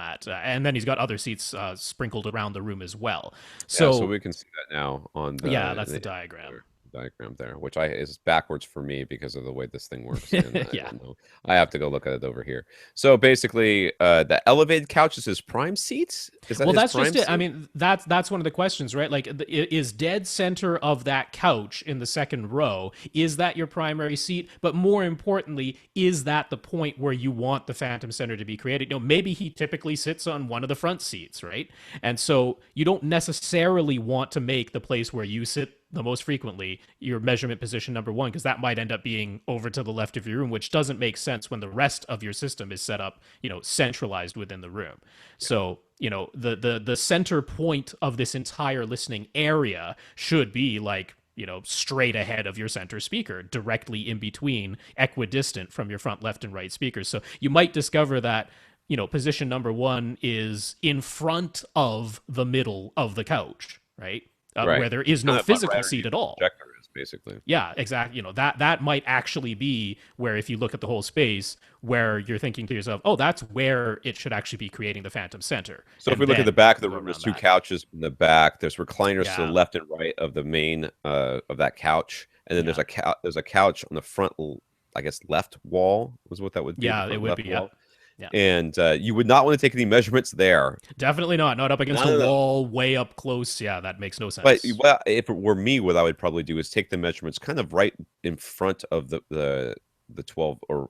[SPEAKER 2] then he's got other seats sprinkled around the room as well.
[SPEAKER 1] So we can see that now on the
[SPEAKER 2] that's the diagram.
[SPEAKER 1] diagram there, which is backwards for me because of the way this thing works. And I
[SPEAKER 2] Yeah.
[SPEAKER 1] don't know. I have to go look at it over here. So basically, the elevated couch is his prime seat. Is that
[SPEAKER 2] Well,
[SPEAKER 1] his
[SPEAKER 2] that's just
[SPEAKER 1] prime
[SPEAKER 2] it. I
[SPEAKER 1] seat?
[SPEAKER 2] mean, that's one of the questions, right? Like, is dead center of that couch in the second row, is that your primary seat? But more importantly, is that the point where you want the phantom center to be created? You know, maybe he typically sits on one of the front seats, right? And so you don't necessarily want to make the place where you sit the most frequently your measurement position number one, because that might end up being over to the left of your room, which doesn't make sense when the rest of your system is set up, you know, centralized within the room. So, you know, the center point of this entire listening area should be like, you know, straight ahead of your center speaker, directly in between, equidistant from your front left and right speakers. So you might discover that, you know, position number one is in front of the middle of the couch, right?
[SPEAKER 1] Right.
[SPEAKER 2] Where there is no
[SPEAKER 1] Kind of
[SPEAKER 2] physical
[SPEAKER 1] right
[SPEAKER 2] seat
[SPEAKER 1] underneath
[SPEAKER 2] at
[SPEAKER 1] the
[SPEAKER 2] all.
[SPEAKER 1] projector is basically.
[SPEAKER 2] Yeah, exactly. You know, that might actually be where, if you look at the whole space, where you're thinking to yourself, oh, that's where it should actually be creating the phantom center.
[SPEAKER 1] So if
[SPEAKER 2] And
[SPEAKER 1] we look at the
[SPEAKER 2] then
[SPEAKER 1] back of the
[SPEAKER 2] go
[SPEAKER 1] room, there's
[SPEAKER 2] around
[SPEAKER 1] two
[SPEAKER 2] that.
[SPEAKER 1] couches in the back. There's recliners to the
[SPEAKER 2] Yeah.
[SPEAKER 1] left and right of the main of that couch, and then
[SPEAKER 2] Yeah.
[SPEAKER 1] there's a couch on the front, I guess, left wall was what that would be. The
[SPEAKER 2] Yeah, it
[SPEAKER 1] front
[SPEAKER 2] would
[SPEAKER 1] left
[SPEAKER 2] be. Yeah.
[SPEAKER 1] wall.
[SPEAKER 2] Yeah.
[SPEAKER 1] And you would not want to take any measurements there.
[SPEAKER 2] Definitely not. Not up against
[SPEAKER 1] None
[SPEAKER 2] a
[SPEAKER 1] of them.
[SPEAKER 2] wall, way up close. Yeah, that makes no
[SPEAKER 1] But
[SPEAKER 2] sense.
[SPEAKER 1] well, if it were me, what I would probably do is take the measurements kind of right in front of the 12, or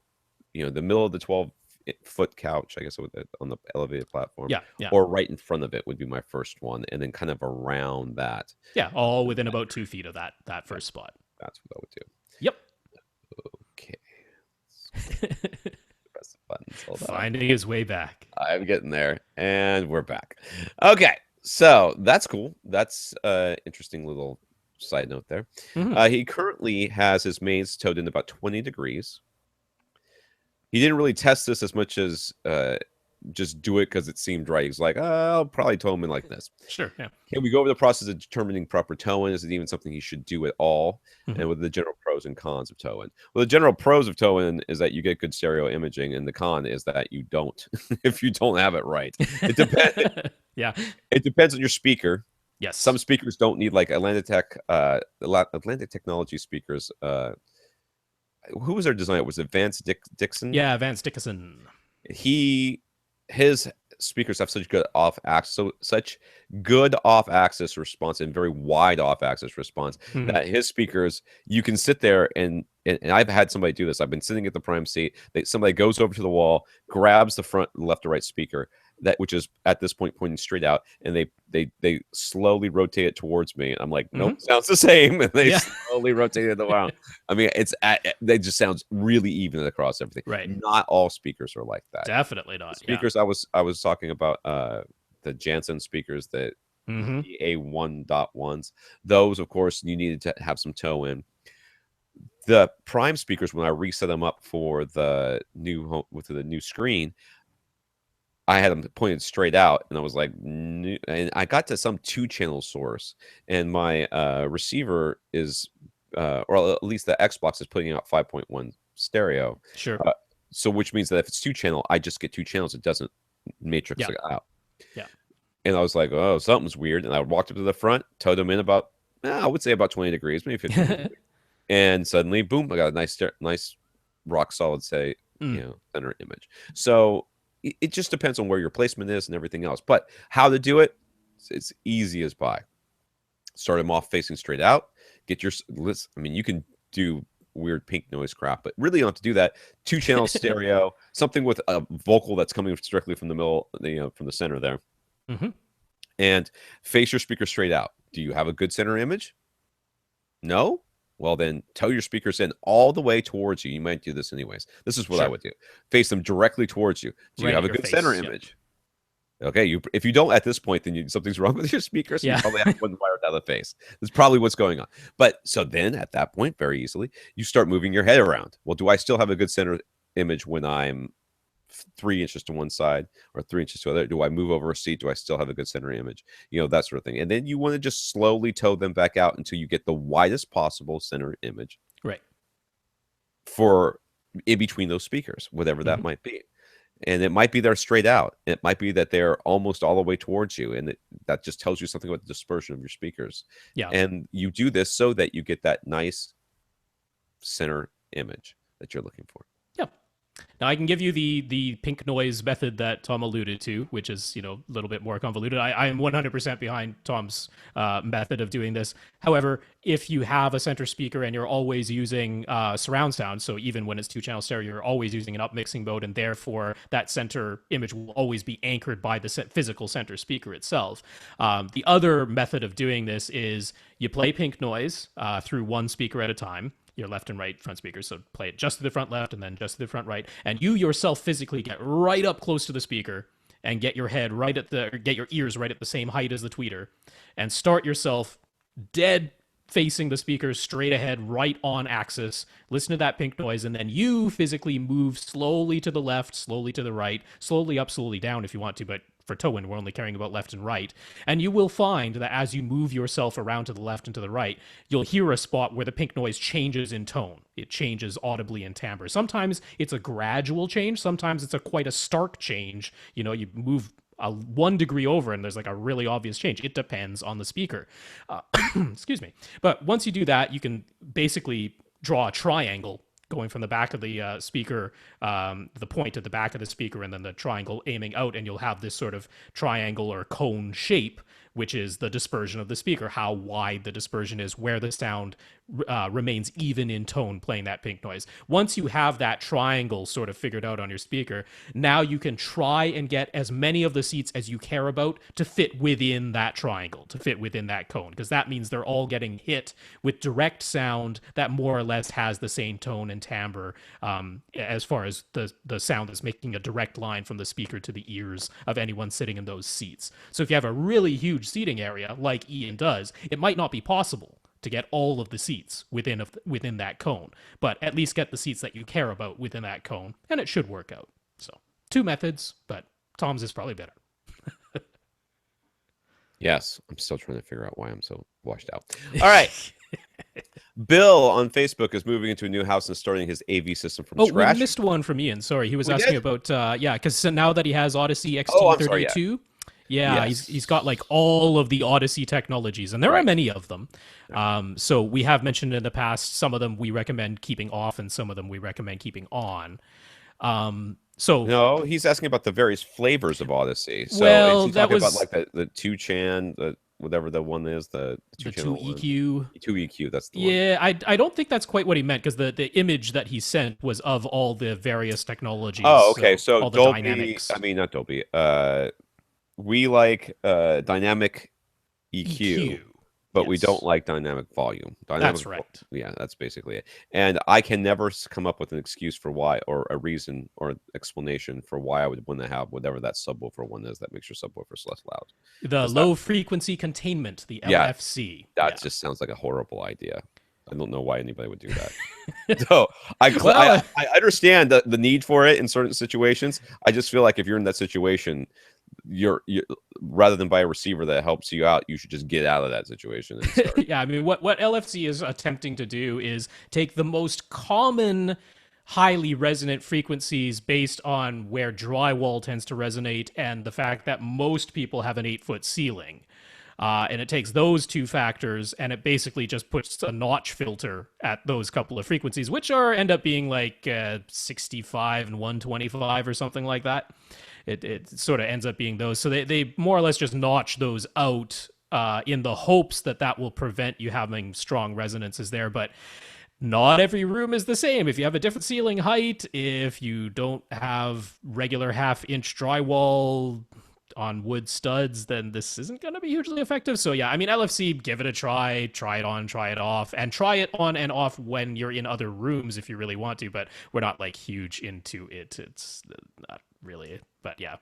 [SPEAKER 1] you know, the middle of the 12-foot couch, I guess, on the elevated platform.
[SPEAKER 2] Yeah. Yeah.
[SPEAKER 1] Or right in front of it would be my first one, and then kind of around that.
[SPEAKER 2] Yeah. All within about 2 feet of that first spot.
[SPEAKER 1] That's what I would do.
[SPEAKER 2] Yep.
[SPEAKER 1] Okay. Press the buttons. Hold on.
[SPEAKER 2] Finding his way back.
[SPEAKER 1] I'm getting there, and we're back. Okay, so that's cool. That's interesting little side note there.
[SPEAKER 2] Mhm.
[SPEAKER 1] He currently has his mains towed in about 20 degrees. He didn't really test this as much as just do it because it seemed right. He's like, I'll probably tow him in like this.
[SPEAKER 2] Sure. Yeah.
[SPEAKER 1] Can we go over the process of determining proper towing? Is it even something he should do at all?
[SPEAKER 2] Mhm.
[SPEAKER 1] And with the general pros and cons of towing. Well, the general pros of towing is that you get good stereo imaging, and the con is that you don't if you don't have it right. It depends.
[SPEAKER 2] Yeah.
[SPEAKER 1] It depends on your speaker.
[SPEAKER 2] Yes.
[SPEAKER 1] Some speakers don't need, like Atlantic Technology speakers. Who was their designer? Was it Vance Dixon?
[SPEAKER 2] Yeah, Vance Dickinson.
[SPEAKER 1] His speakers have such good off-axis response and very wide off-axis response
[SPEAKER 2] Mhm.
[SPEAKER 1] that his speakers, you can sit there and I've had somebody do this. I've been sitting at the prime seat. Somebody goes over to the wall, grabs the front left or right speaker, which is at this point pointing straight out, and they slowly rotate it towards me. I'm like, nope, sounds the same, and they slowly rotate it around. I mean, they just sounds really even across everything.
[SPEAKER 2] Right.
[SPEAKER 1] Not all speakers are like that.
[SPEAKER 2] Definitely not.
[SPEAKER 1] The speakers I was talking about, the Jansen speakers, the A1.1s. Those, of course, you needed to have some toe in. The prime speakers, when I reset them up for the new screen, I had them pointed straight out, and I was like, and I got to some 2-channel source, and my receiver is, or at least the Xbox is putting out 5.1 stereo.
[SPEAKER 2] Sure.
[SPEAKER 1] So which means that if it's 2-channel, I just get 2 channels. It doesn't matrix it out.
[SPEAKER 2] Yeah.
[SPEAKER 1] And I was like, oh, something's weird. And I walked up to the front, towed them in about, I would say about 20 degrees, maybe 15 degrees. And suddenly, boom, I got a nice rock solid, center image. So it just depends on where your placement is and everything else. But how to do it, it's easy as pie. Start them off facing straight out. Get your list. I mean, you can do weird pink noise crap, but really you don't have to do that. 2-channel stereo, something with a vocal that's coming directly from the middle, from the center there. And face your speaker straight out. Do you have a good center image? No? Well, then tow your speakers in all the way towards you. You might do this anyways. This is what I would do. Face them directly towards you. Do you have a good center image? Okay, if you don't at this point, then something's wrong with your speakers. You probably have one wired out of the face. That's probably what's going on. But so then at that point, very easily, you start moving your head around. Well, do I still have a good center image when I'm 3 inches to one side or 3 inches to the other? Do I move over a seat? Do I still have a good center image? That sort of thing. And then you want to just slowly tow them back out until you get the widest possible center image.
[SPEAKER 2] Right.
[SPEAKER 1] For in between those speakers, whatever that might be. And it might be they're straight out. It might be that they're almost all the way towards you, and that just tells you something about the dispersion of your speakers.
[SPEAKER 2] Yeah.
[SPEAKER 1] And you do this so that you get that nice center image that you're looking for.
[SPEAKER 2] Yeah. Now I can give you the pink noise method that Tom alluded to, which is a little bit more convoluted. I am 100% behind Tom's method of doing this. However, if you have a center speaker and you're always using surround sound, so even when it's 2-channel stereo, you're always using an upmixing mode, and therefore that center image will always be anchored by the physical center speaker itself. The other method of doing this is you play pink noise through one speaker at a time, your left and right front speakers. So play it just to the front left and then just to the front right. And you yourself physically get right up close to the speaker and get your ears right at the same height as the tweeter, and start yourself dead facing the speaker straight ahead, right on axis. Listen to that pink noise, and then you physically move slowly to the left, slowly to the right, slowly up, slowly down if you want to, but for Towin, we're only caring about left and right. And you will find that as you move yourself around to the left and to the right, you'll hear a spot where the pink noise changes in tone. It changes audibly in timbre. Sometimes it's a gradual change. Sometimes it's quite a stark change. You move 1 degree over and there's like a really obvious change. It depends on the speaker. Excuse me. But once you do that, you can basically draw a triangle going from the back of the speaker, the point at the back of the speaker, and then the triangle aiming out, and you'll have this sort of triangle or cone shape, which is the dispersion of the speaker, how wide the dispersion is, where the sound remains even in tone playing that pink noise. Once you have that triangle sort of figured out on your speaker, now you can try and get as many of the seats as you care about to fit within that triangle, to fit within that cone, because that means they're all getting hit with direct sound that more or less has the same tone and timbre, as far as the sound that's making a direct line from the speaker to the ears of anyone sitting in those seats. So if you have a really huge seating area like Ian does, it might not be possible to get all of the seats within that cone, but at least get the seats that you care about within that cone, and it should work out. So 2 methods, but Tom's is probably better.
[SPEAKER 1] Yes, I'm still trying to figure out why I'm so washed out. All right. Bill on Facebook is moving into a new house and starting his AV system from scratch.
[SPEAKER 2] We missed one from Ian. Sorry, he was asking about because now that he has Audyssey
[SPEAKER 1] Oh,
[SPEAKER 2] XT32,
[SPEAKER 1] yes.
[SPEAKER 2] he's got like all of the Audyssey technologies, and there are many of them. So we have mentioned in the past, some of them we recommend keeping off, and some of them we recommend keeping on. So
[SPEAKER 1] no, he's asking about the various flavors of Audyssey. So
[SPEAKER 2] well,
[SPEAKER 1] he's
[SPEAKER 2] that
[SPEAKER 1] talking
[SPEAKER 2] was
[SPEAKER 1] about like the 2-chan, whatever the one is, the
[SPEAKER 2] 2EQ.
[SPEAKER 1] 2EQ, that's the one.
[SPEAKER 2] Yeah, I don't think that's quite what he meant, because the image that he sent was of all the various technologies.
[SPEAKER 1] Oh, okay. So
[SPEAKER 2] all the
[SPEAKER 1] Dolby,
[SPEAKER 2] dynamics.
[SPEAKER 1] I mean, not Dolby. We like dynamic EQ, but we don't like dynamic volume.
[SPEAKER 2] That's right.
[SPEAKER 1] Yeah, that's basically it. And I can never come up with an excuse for why, or a reason or explanation for why I would want to have whatever that subwoofer one is that makes your subwoofers less loud.
[SPEAKER 2] The low frequency containment, the LFC.
[SPEAKER 1] That just sounds like a horrible idea. I don't know why anybody would do that. So I understand the need for it in certain situations. I just feel like if you're in that situation, you're rather than buy a receiver that helps you out, you should just get out of that situation and start.
[SPEAKER 2] Yeah, I mean, what LFC is attempting to do is take the most common highly resonant frequencies based on where drywall tends to resonate and the fact that most people have an 8-foot ceiling. And it takes those 2 factors and it basically just puts a notch filter at those couple of frequencies, which end up being like 65 and 125 or something like that. It sort of ends up being those. So they more or less just notch those out in the hopes that will prevent you having strong resonances there. But not every room is the same. If you have a different ceiling height, if you don't have regular 1/2-inch drywall on wood studs, then this isn't going to be hugely effective. So yeah, I mean, LFC, give it a try it on, try it off, and try it on and off when you're in other rooms if you really want to, but we're not like huge into it. It's not really, but yeah.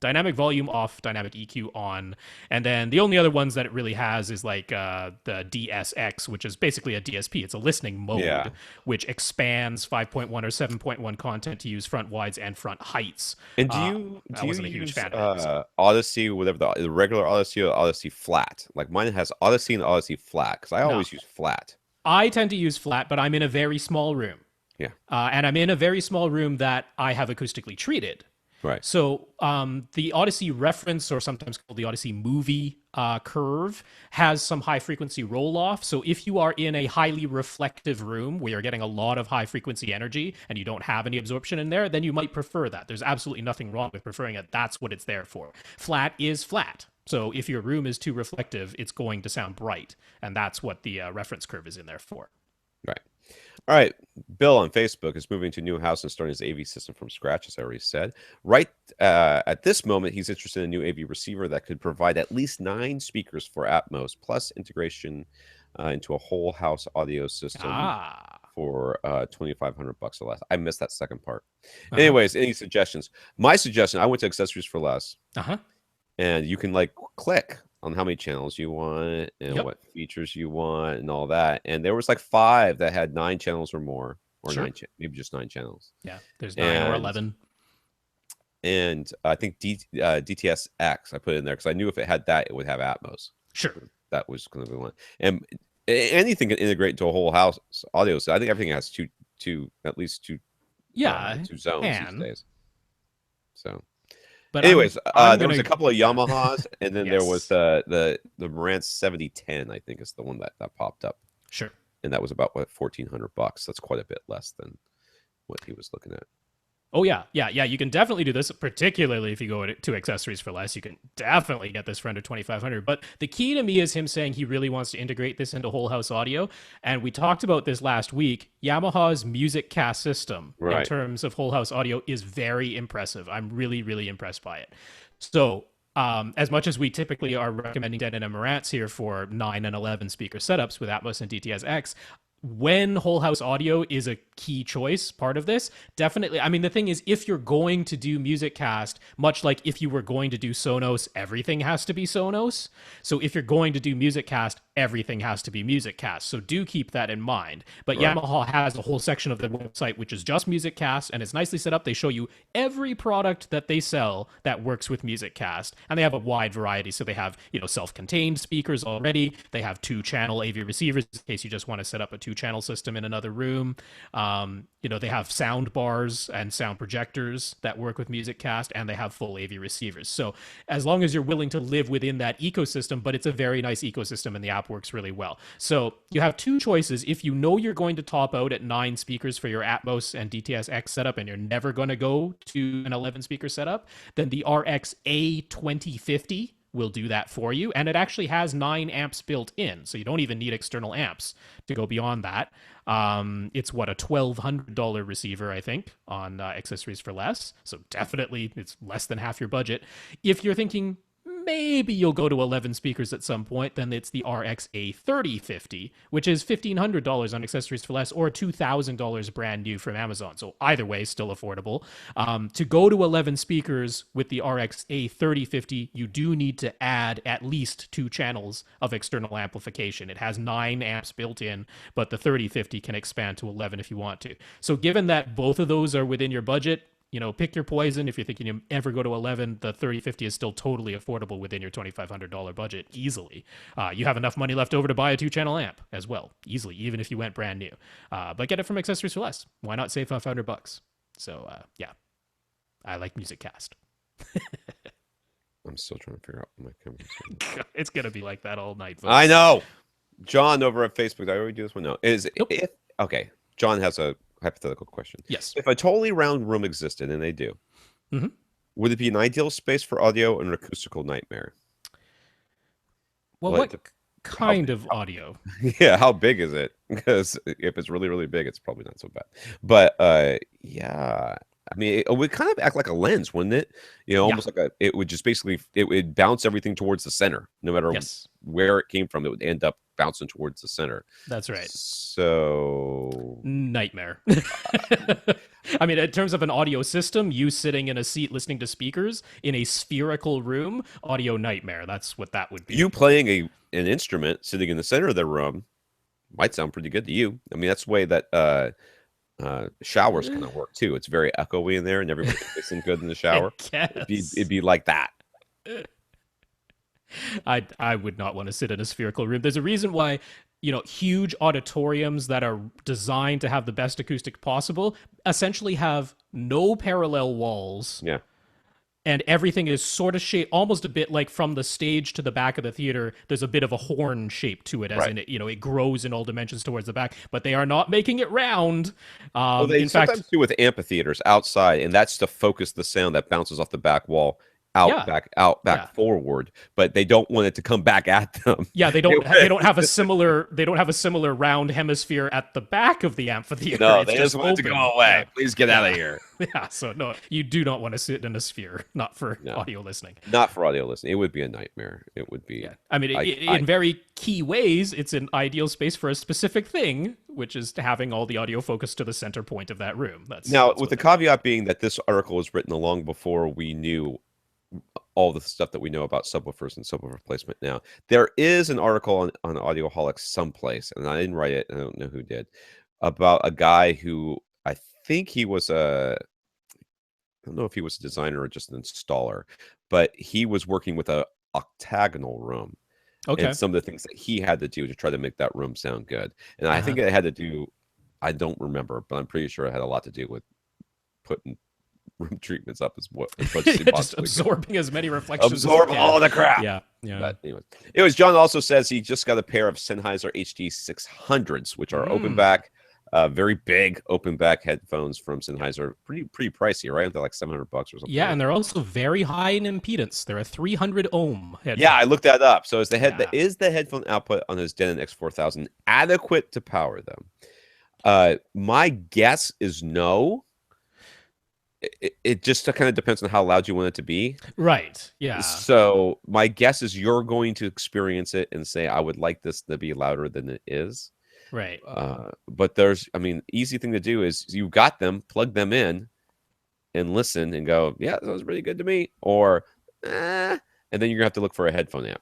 [SPEAKER 2] Dynamic volume off, dynamic EQ on, and then the only other ones that it really has is like the DSX, which is basically a DSP. It's a listening mode, which expands 5.1 or 7.1 content to use front wides and front heights.
[SPEAKER 1] And do you
[SPEAKER 2] wasn't a huge fan of it,
[SPEAKER 1] Audyssey, whatever the regular Audyssey or Audyssey flat? Like mine has Audyssey and Audyssey flat because I always use flat.
[SPEAKER 2] I tend to use flat, but I'm in a very small room.
[SPEAKER 1] Yeah,
[SPEAKER 2] and I'm in a very small room that I have acoustically treated.
[SPEAKER 1] Right.
[SPEAKER 2] So the Audyssey reference, or sometimes called the Audyssey movie curve, has some high frequency roll off. So if you are in a highly reflective room where you're getting a lot of high frequency energy and you don't have any absorption in there, then you might prefer that. There's absolutely nothing wrong with preferring it. That's what it's there for. Flat is flat. So if your room is too reflective, it's going to sound bright. And that's what the reference curve is in there for.
[SPEAKER 1] Right. All right. Bill on Facebook is moving to a new house and starting his AV system from scratch, as I already said. Right at this moment, he's interested in a new AV receiver that could provide at least 9 speakers for Atmos, plus integration into a whole house audio system for $2,500 or less. I missed that second part. Anyways, any suggestions? My suggestion, I went to Accessories for Less. And you can like click on how many channels you want and what features you want and all that. And there was like 5 that had 9 channels or more, or maybe just 9 channels.
[SPEAKER 2] Yeah, there's 9 or 11.
[SPEAKER 1] And I think DTS-X I put in there because I knew if it had that, it would have Atmos.
[SPEAKER 2] Sure.
[SPEAKER 1] That was going to be one. And anything can integrate into a whole house audio. So I think everything has at least two zones these days. So. But anyways, there was a couple of Yamahas, and then there was the Rant 7010, I think is the one that popped up.
[SPEAKER 2] Sure.
[SPEAKER 1] And that was about $1,400. That's quite a bit less than what he was looking at.
[SPEAKER 2] Oh yeah. You can definitely do this, particularly if you go to Accessories for Less. You can definitely get this for under $2,500. But the key to me is him saying he really wants to integrate this into whole house audio. And we talked about this last week. Yamaha's MusicCast system in terms of whole house audio is very impressive. I'm really, really impressed by it. So as much as we typically are recommending Denon and Marantz here for 9 and 11 speaker setups with Atmos and DTS-X, when whole house audio is a key choice part of this, definitely. I mean, the thing is, if you're going to do MusicCast, much like if you were going to do Sonos, everything has to be Sonos. So if you're going to do MusicCast, everything has to be MusicCast. So do keep that in mind. But Yamaha has a whole section of their website which is just MusicCast, and it's nicely set up. They show you every product that they sell that works with MusicCast, and they have a wide variety. So they have, self-contained speakers already. They have 2-channel AV receivers in case you just want to set up a 2-channel system in another room. They have sound bars and sound projectors that work with MusicCast, and they have full AV receivers. So as long as you're willing to live within that ecosystem, but it's a very nice ecosystem and the app works really well. So you have 2 choices. If you know you're going to top out at 9 speakers for your Atmos and DTS-X setup and you're never going to go to an 11 speaker setup, then the RX-A 2050 will do that for you. And it actually has 9 amps built in, so you don't even need external amps to go beyond that. It's a $1,200 receiver, I think, on Accessories for Less. So definitely it's less than half your budget. If you're thinking maybe you'll go to 11 speakers at some point, then it's the RX-A 3050, which is $1,500 on Accessories for Less, or $2,000 brand new from Amazon. So either way, still affordable. To go to 11 speakers with the RX-A 3050, you do need to add at least 2 channels of external amplification. It has 9 amps built in, but the 3050 can expand to 11 if you want to. So given that both of those are within your budget, pick your poison. If you're thinking you ever go to 11, the 3050 is still totally affordable within your $2,500 budget, easily. You have enough money left over to buy a 2-channel amp as well, easily, even if you went brand new. But get it from Accessories for Less. Why not save $500? So, I like MusicCast.
[SPEAKER 1] I'm still trying to figure out my camera.
[SPEAKER 2] It's going to be like that all night, folks.
[SPEAKER 1] I know. John over at Facebook, did I already do this one? No. Okay, John has a hypothetical question.
[SPEAKER 2] Yes.
[SPEAKER 1] If a totally round room existed, and they do, would it be an ideal space for audio or an acoustical nightmare?
[SPEAKER 2] Well, what kind of audio?
[SPEAKER 1] Yeah, how big is it? Because if it's really, really big, it's probably not so bad. But I mean, it would kind of act like a lens, wouldn't it? Almost like it would just basically, it would bounce everything towards the center. No matter where it came from, it would end up bouncing towards the center.
[SPEAKER 2] That's right.
[SPEAKER 1] So
[SPEAKER 2] nightmare. I mean, in terms of an audio system, you sitting in a seat listening to speakers in a spherical room, audio nightmare. That's what that would be.
[SPEAKER 1] You playing an instrument sitting in the center of the room might sound pretty good to you. I mean, that's the way that showers kind of work too. It's very echoey in there, and everybody listen good in the shower. It'd be like that.
[SPEAKER 2] I would not want to sit in a spherical room. There's a reason why, huge auditoriums that are designed to have the best acoustic possible essentially have no parallel walls.
[SPEAKER 1] Yeah.
[SPEAKER 2] and everything is sort of shaped almost a bit like from the stage to the back of the theater. There's a bit of a horn shape to it, as
[SPEAKER 1] Right.
[SPEAKER 2] in it, it grows in all dimensions towards the back, but they are not making it round.
[SPEAKER 1] Well, they
[SPEAKER 2] In fact,
[SPEAKER 1] sometimes do with amphitheaters outside, and that's to focus the sound that bounces off the back wall
[SPEAKER 2] yeah,
[SPEAKER 1] out,
[SPEAKER 2] yeah.
[SPEAKER 1] back, forward. But they don't want it to come back at them.
[SPEAKER 2] Yeah, they don't have a similar round hemisphere at the back of the amphitheater.
[SPEAKER 1] No,
[SPEAKER 2] It's
[SPEAKER 1] they
[SPEAKER 2] just
[SPEAKER 1] just want it to
[SPEAKER 2] open.
[SPEAKER 1] go away.
[SPEAKER 2] Yeah.
[SPEAKER 1] Please get out of here.
[SPEAKER 2] Yeah, so no, you do not want to sit in a sphere, not for
[SPEAKER 1] No,
[SPEAKER 2] audio listening.
[SPEAKER 1] not for audio listening. It would be a nightmare. It would be.
[SPEAKER 2] Yeah, I mean, in very key ways, it's an ideal space for a specific thing, which is having all the audio focused to the center point of that room. That's
[SPEAKER 1] with the
[SPEAKER 2] what
[SPEAKER 1] caveat being that this article was written long before we knew all the stuff that we know about subwoofers and subwoofer placement now. There is an article on Audioholics someplace, and I didn't write it, and I don't know who did, about a guy who I think he was I don't know if he was a designer or just an installer, but he was working with a octagonal room
[SPEAKER 2] Okay.
[SPEAKER 1] and some of the things that he had to do to try to make that room sound good. And I
[SPEAKER 2] Uh-huh.
[SPEAKER 1] think it had to do, I don't remember, but I'm pretty sure it had a lot to do with putting room treatments up as much as he
[SPEAKER 2] Just
[SPEAKER 1] possibly could.
[SPEAKER 2] absorbing as many reflections
[SPEAKER 1] Absorb
[SPEAKER 2] as you
[SPEAKER 1] all
[SPEAKER 2] can.
[SPEAKER 1] the crap.
[SPEAKER 2] Yeah, yeah.
[SPEAKER 1] But anyways, John also says he just got a pair of Sennheiser HD600s, which are open back, very big open back headphones from Sennheiser. Pretty pricey, right? They're like $700 or something.
[SPEAKER 2] Yeah, and they're also very high in impedance. They're a 300 ohm headphone.
[SPEAKER 1] Yeah, I looked that up. So is the
[SPEAKER 2] Yeah.
[SPEAKER 1] headphone output on his Denon X4000 adequate to power them? My guess is no. It just kind of depends on how loud you want it to be.
[SPEAKER 2] Right. Yeah.
[SPEAKER 1] So my guess is you're going to experience it and say, I would like this to be louder than it is.
[SPEAKER 2] Right.
[SPEAKER 1] But easy thing to do is you got them, plug them in and listen and go, yeah, that was really good to me. Or, and then you're gonna have to look for a headphone amp.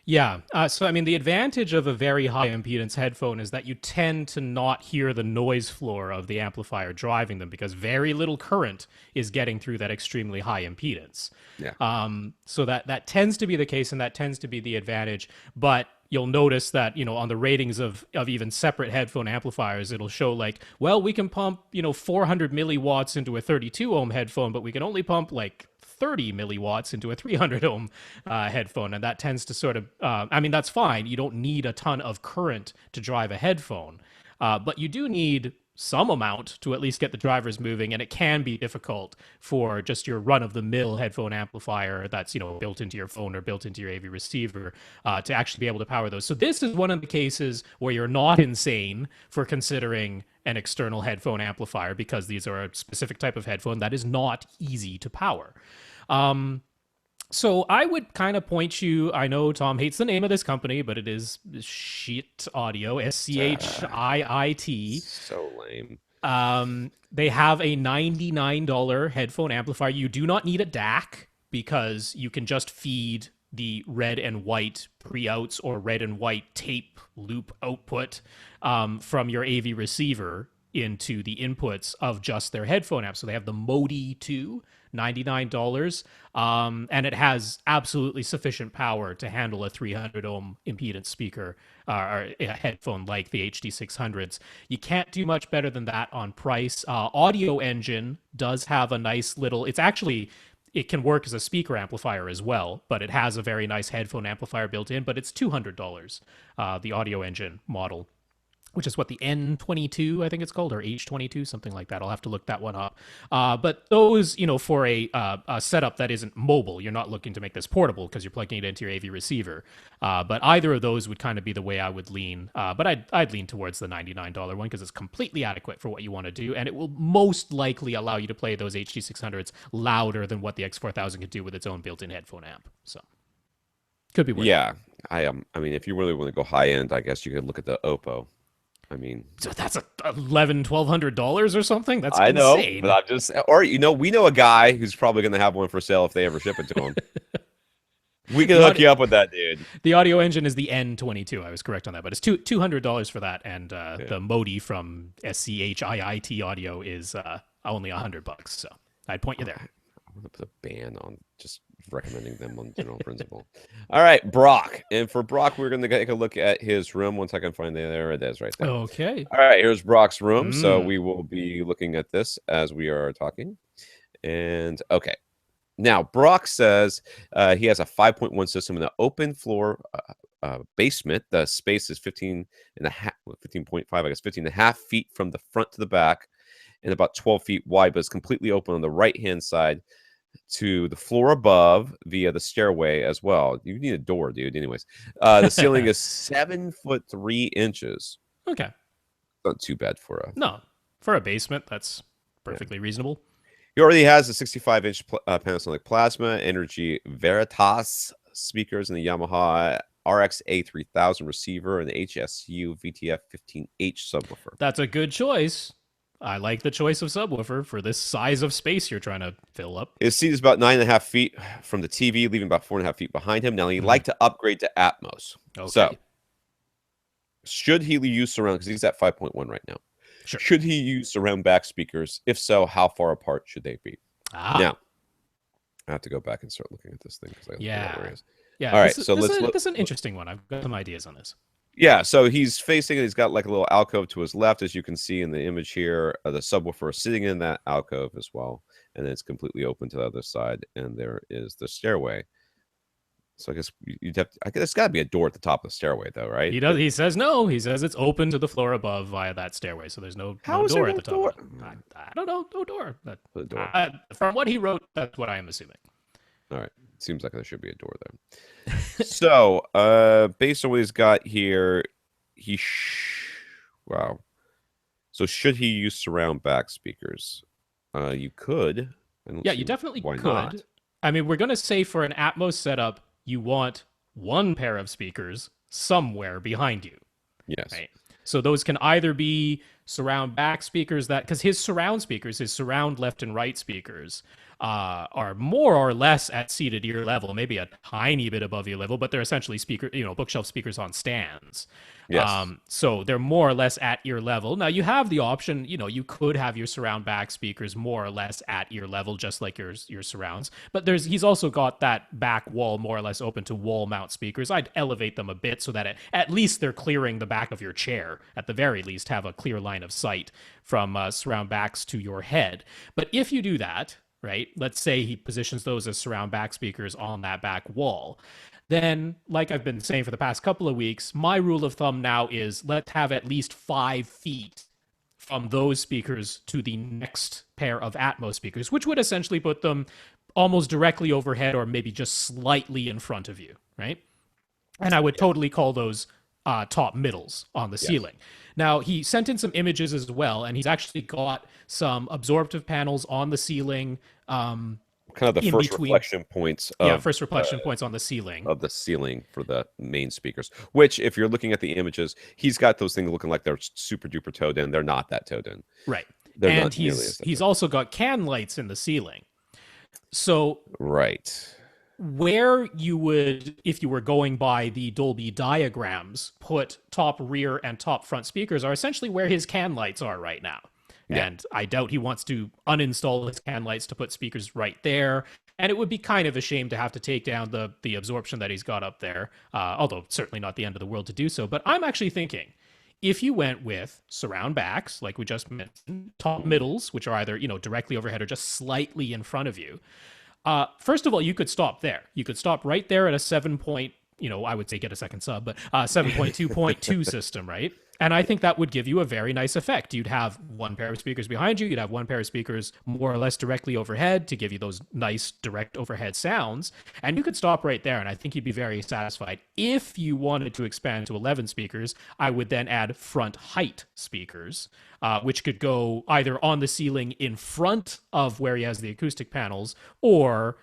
[SPEAKER 2] Yeah. So, I mean, the advantage of a very high impedance headphone is that you tend to not hear the noise floor of the amplifier driving them because very little current is getting through that extremely high impedance.
[SPEAKER 1] Yeah.
[SPEAKER 2] So that tends to be the case, and that tends to be the advantage. But you'll notice that, on the ratings of even separate headphone amplifiers, it'll show like, well, we can pump, 400 milliwatts into a 32 ohm headphone, but we can only pump like 30 milliwatts into a 300 ohm headphone. And that tends to sort of, that's fine. You don't need a ton of current to drive a headphone, but you do need some amount to at least get the drivers moving, and it can be difficult for just your run-of-the-mill headphone amplifier that's built into your phone or built into your AV receiver to actually be able to power those. So this is one of the cases where you're not insane for considering an external headphone amplifier, because these are a specific type of headphone that is not easy to power. So I would kind of point you. I know Tom hates the name of this company, but it is Schiit Audio, Schiit.
[SPEAKER 1] So lame.
[SPEAKER 2] They have a $99 headphone amplifier. You do not need a DAC because you can just feed the red and white pre-outs or red and white tape loop output from your AV receiver into the inputs of just their headphone amp. So they have the Modi 2, $99, and it has absolutely sufficient power to handle a 300 ohm impedance speaker or a headphone like the HD600s. You can't do much better than that on price. Audio Engine does have a nice little, it can work as a speaker amplifier as well, but it has a very nice headphone amplifier built in, but it's $200, the Audio Engine model, which is what, the N22, I think it's called, or H22, something like that. I'll have to look that one up. But those, for a setup that isn't mobile, you're not looking to make this portable because you're plugging it into your AV receiver. But either of those would kind of be the way I would lean. But I'd lean towards the $99 one because it's completely adequate for what you want to do, and it will most likely allow you to play those HD600s louder than what the X4000 could do with its own built-in headphone amp. So could be worth it.
[SPEAKER 1] Yeah. If you really want to go high end, I guess you could look at the Oppo.
[SPEAKER 2] So that's $1,100 or something. That's
[SPEAKER 1] I know,
[SPEAKER 2] insane.
[SPEAKER 1] but I'm just, or we know a guy who's probably going to have one for sale if they ever ship it to him. We can hook you up with that, dude.
[SPEAKER 2] The Audio Engine is the N22. I was correct on that, but it's $200 for that, and the Modi from Schiit Audio is only $100. So I'd point you there.
[SPEAKER 1] I'm going to put a ban on just recommending them on general principle. All right, Brock. And for Brock, we're going to take a look at his room. Once I can find it, there it is right there.
[SPEAKER 2] Okay.
[SPEAKER 1] All right, here's Brock's room. So we will be looking at this as we are talking. And okay. Now, Brock says he has a 5.1 system in an open floor basement. The space is 15 and a half, 15.5, I guess, 15 and a half feet from the front to the back and about 12 feet wide, but it's completely open on the right-hand side to the floor above via the stairway as well. You need a door, dude. Anyways, the ceiling is 7'3".
[SPEAKER 2] Okay.
[SPEAKER 1] Not too bad for a...
[SPEAKER 2] No, for a basement, that's perfectly reasonable.
[SPEAKER 1] He already has a 65-inch Panasonic Plasma Energy Veritas speakers and the Yamaha RX-A3000 receiver and the HSU VTF-15H subwoofer.
[SPEAKER 2] That's a good choice. I like the choice of subwoofer for this size of space you're trying to fill up.
[SPEAKER 1] His seat is about 9.5 feet from the TV, leaving about 4.5 feet behind him. Now, he'd like to upgrade to Atmos.
[SPEAKER 2] Okay.
[SPEAKER 1] So, should he use surround? Because he's at 5.1 right now.
[SPEAKER 2] Sure.
[SPEAKER 1] Should he use surround back speakers? If so, how far apart should they be? Now, I have to go back and start looking at this thing because I don't know where it is.
[SPEAKER 2] Yeah.
[SPEAKER 1] All right.
[SPEAKER 2] This
[SPEAKER 1] So
[SPEAKER 2] this is an interesting one. I've got some ideas on this.
[SPEAKER 1] Yeah, so he's facing it. He's got like a little alcove to his left, as you can see in the image here. The subwoofer is sitting in that alcove as well, and then it's completely open to the other side. And there is the stairway. So I guess you'd have to, there's got to be a door at the top of the stairway, though, right?
[SPEAKER 2] He does. He says no. He says it's open to the floor above via that stairway. So there's no door at the top. I don't know. No door. From what he wrote, that's what I am assuming.
[SPEAKER 1] All right. Seems like there should be a door there. So, based on what he's got here, wow. So should he use surround back speakers? You could.
[SPEAKER 2] Yeah, you definitely could.
[SPEAKER 1] Not.
[SPEAKER 2] I mean, we're going to say for an Atmos setup, you want one pair of speakers somewhere behind you.
[SPEAKER 1] Yes.
[SPEAKER 2] Right? So those can either be surround back speakers because his surround speakers, his surround left and right speakers, are more or less at seated ear level, maybe a tiny bit above ear level, but they're essentially bookshelf speakers on stands.
[SPEAKER 1] Yes.
[SPEAKER 2] So they're more or less at ear level. Now you have the option, you could have your surround back speakers more or less at ear level, just like your surrounds. But he's also got that back wall more or less open to wall mount speakers. I'd elevate them a bit so that at least they're clearing the back of your chair. At the very least, have a clear line of sight from surround backs to your head. But if you do that, right, let's say he positions those as surround back speakers on that back wall, then, like I've been saying for the past couple of weeks, my rule of thumb now is let's have at least 5 feet from those speakers to the next pair of Atmos speakers, which would essentially put them almost directly overhead or maybe just slightly in front of you, right? And I would totally call those top middles on the ceiling. Now, he sent in some images as well, and he's actually got some absorptive panels on the ceiling.
[SPEAKER 1] Kind of the first reflection points.
[SPEAKER 2] First reflection points on the ceiling.
[SPEAKER 1] Of the ceiling for the main speakers, which, if you're looking at the images, he's got those things looking like they're super duper towed in. They're not that towed in.
[SPEAKER 2] Right. And he's also got can lights in the ceiling. So
[SPEAKER 1] right.
[SPEAKER 2] Where you would, if you were going by the Dolby diagrams, put top rear and top front speakers are essentially where his can lights are right now. Yeah. And I doubt he wants to uninstall his can lights to put speakers right there. And it would be kind of a shame to have to take down the absorption that he's got up there, although certainly not the end of the world to do so. But I'm actually thinking, if you went with surround backs, like we just mentioned, top middles, which are either directly overhead or just slightly in front of you, first of all, you could stop there. You could stop right there at a 7 point, I would say get a second sub, but 7.2.2 system, right? And I think that would give you a very nice effect. You'd have one pair of speakers behind you. You'd have one pair of speakers more or less directly overhead to give you those nice direct overhead sounds. And you could stop right there, and I think you'd be very satisfied. If you wanted to expand to 11 speakers, I would then add front height speakers, which could go either on the ceiling in front of where he has the acoustic panels, or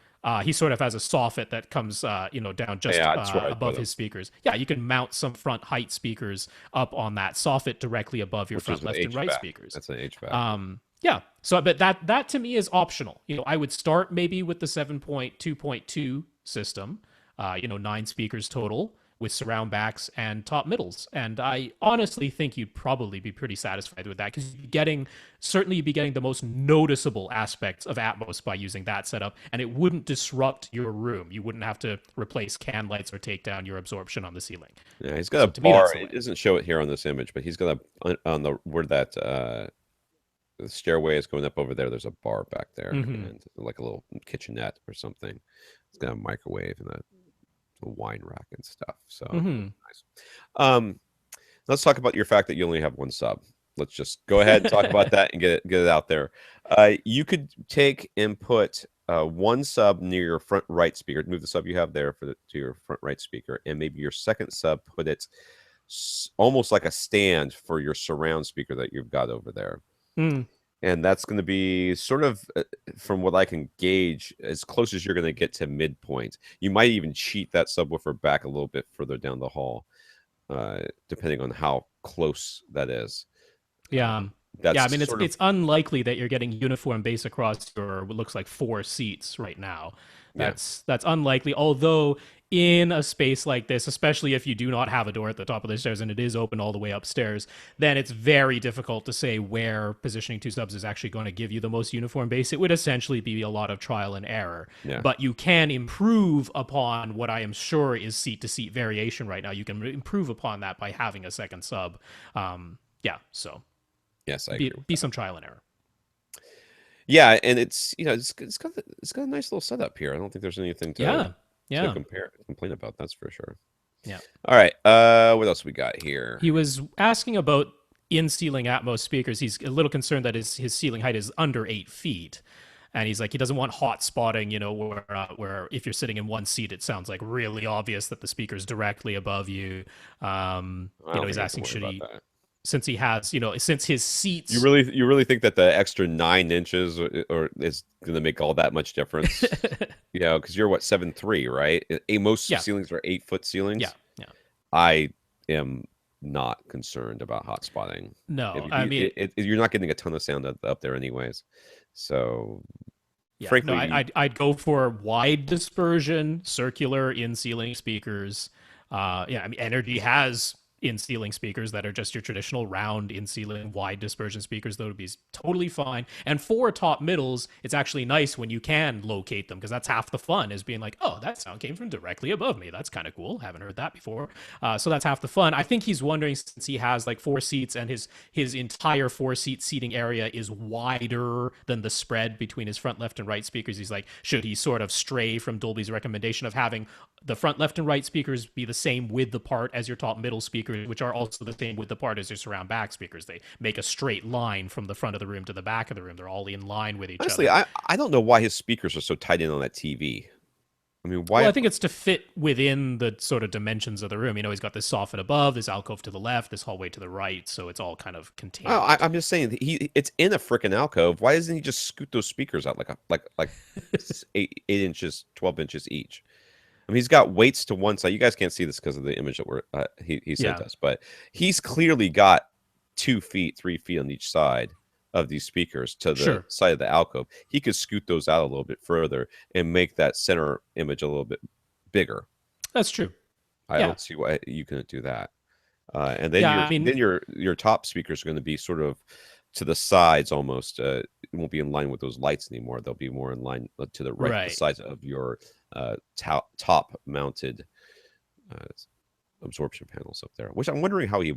[SPEAKER 2] he sort of has a soffit that comes, down just above his speakers. Yeah, you can mount some front height speakers up on that soffit directly above your front left and right speakers.
[SPEAKER 1] That's an HVAC.
[SPEAKER 2] Yeah. So, but that to me is optional. I would start maybe with the 7.2.2 system, 9 speakers total with surround backs and top middles. And I honestly think you'd probably be pretty satisfied with that, because you'd be getting the most noticeable aspects of Atmos by using that setup, and it wouldn't disrupt your room. You wouldn't have to replace can lights or take down your absorption on the ceiling.
[SPEAKER 1] Yeah, he's got a bar. It doesn't show it here on this image, but he's got on the where that the stairway is going up over there. There's a bar back there
[SPEAKER 2] Mm-hmm.
[SPEAKER 1] and like a little kitchenette or something. It's got a microwave and a wine rack and stuff. So
[SPEAKER 2] Mm-hmm.
[SPEAKER 1] nice. Um, let's talk about your fact that you only have one sub. Let's just go ahead and talk about that and get it out there. You could take and put one sub near your front right speaker. Move the sub you have there to your front right speaker, and maybe your second sub, put it almost like a stand for your surround speaker that you've got over there.
[SPEAKER 2] Mm.
[SPEAKER 1] And that's going to be sort of, from what I can gauge, as close as you're going to get to midpoint. You might even cheat that subwoofer back a little bit further down the hall, depending on how close that is.
[SPEAKER 2] Yeah. Yeah, I
[SPEAKER 1] That's
[SPEAKER 2] mean
[SPEAKER 1] sort of,
[SPEAKER 2] it's unlikely that you're getting uniform bass across your what looks like four seats right now.
[SPEAKER 1] yeah,
[SPEAKER 2] That's unlikely. Although in a space like this, especially if you do not have a door at the top of the stairs and it is open all the way upstairs, then it's very difficult to say where positioning two subs is actually going to give you the most uniform bass. It would essentially be a lot of trial and error.
[SPEAKER 1] yeah.
[SPEAKER 2] But you can improve upon what I am sure is seat to seat variation right now. You can improve upon that by having a second sub. Yeah, so
[SPEAKER 1] Yes, I agree with
[SPEAKER 2] be
[SPEAKER 1] that.
[SPEAKER 2] some trial and error.
[SPEAKER 1] Yeah, and it's got a nice little setup here. I don't think there's anything
[SPEAKER 2] Yeah,
[SPEAKER 1] to
[SPEAKER 2] yeah,
[SPEAKER 1] complain about. That's for sure.
[SPEAKER 2] yeah.
[SPEAKER 1] All right, what else we got here?
[SPEAKER 2] He was asking about in ceiling Atmos speakers. He's a little concerned that his ceiling height is under 8 feet. And he's like, he doesn't want hot spotting, where if you're sitting in one seat, it sounds like really obvious that the speaker's directly above you.
[SPEAKER 1] I don't
[SPEAKER 2] He's
[SPEAKER 1] think I have to
[SPEAKER 2] asking,
[SPEAKER 1] worry
[SPEAKER 2] should
[SPEAKER 1] about
[SPEAKER 2] he,
[SPEAKER 1] that.
[SPEAKER 2] since he has, since his
[SPEAKER 1] You
[SPEAKER 2] seats,
[SPEAKER 1] really think that the extra 9 inches or is going to make all that much difference? Yeah, because you're what, 7'3", right? Most
[SPEAKER 2] yeah,
[SPEAKER 1] ceilings are 8-foot
[SPEAKER 2] yeah,
[SPEAKER 1] ceilings.
[SPEAKER 2] yeah.
[SPEAKER 1] I am not concerned about hot spotting.
[SPEAKER 2] No, I mean,
[SPEAKER 1] You're not getting a ton of sound up there anyways. So,
[SPEAKER 2] yeah, no,
[SPEAKER 1] frankly,
[SPEAKER 2] I'd go for wide dispersion, circular in ceiling speakers. Yeah, I mean, Energy has in ceiling speakers that are just your traditional round in ceiling wide dispersion speakers. That would be totally fine. And for top middles, it's actually nice when you can locate them because that's half the fun is being like, oh, that sound came from directly above me. That's kind of cool. Haven't heard that before. So that's half the fun. I think he's wondering since he has like four seats and his entire four-seat seating area is wider than the spread between his front left and right speakers. He's like, should he sort of stray from Dolby's recommendation of having the front left and right speakers be the same width apart as your top middle speakers, which are also the same width apart as your surround back speakers? They make a straight line from the front of the room to the back of the room. They're all in line with each
[SPEAKER 1] honestly,
[SPEAKER 2] other.
[SPEAKER 1] I don't know why his speakers are so tight in on that TV. I mean,
[SPEAKER 2] Well,
[SPEAKER 1] why?
[SPEAKER 2] I think it's to fit within the sort of dimensions of the room. He's got this soffit above, this alcove to the left, this hallway to the right, so it's all kind of
[SPEAKER 1] Oh,
[SPEAKER 2] contained.
[SPEAKER 1] I'm just saying it's in a freaking alcove. Why doesn't he just scoot those speakers out like 8 inches, 12 inches each? I mean, he's got weights to one side. You guys can't see this because of the image that he sent
[SPEAKER 2] Yeah,
[SPEAKER 1] us, but he's clearly got 2 feet, 3 feet on each side of these speakers to the
[SPEAKER 2] sure.
[SPEAKER 1] side of the alcove. He could scoot those out a little bit further and make that center image a little bit bigger.
[SPEAKER 2] That's true.
[SPEAKER 1] I
[SPEAKER 2] Yeah.
[SPEAKER 1] don't see why you couldn't do that. And then
[SPEAKER 2] Yeah, I mean,
[SPEAKER 1] your top speakers are going to be sort of to the sides almost. It won't be in line with those lights anymore. They'll be more in line to the right, the
[SPEAKER 2] right.
[SPEAKER 1] sides of your top mounted uh, absorption panels up there. Which I'm wondering how he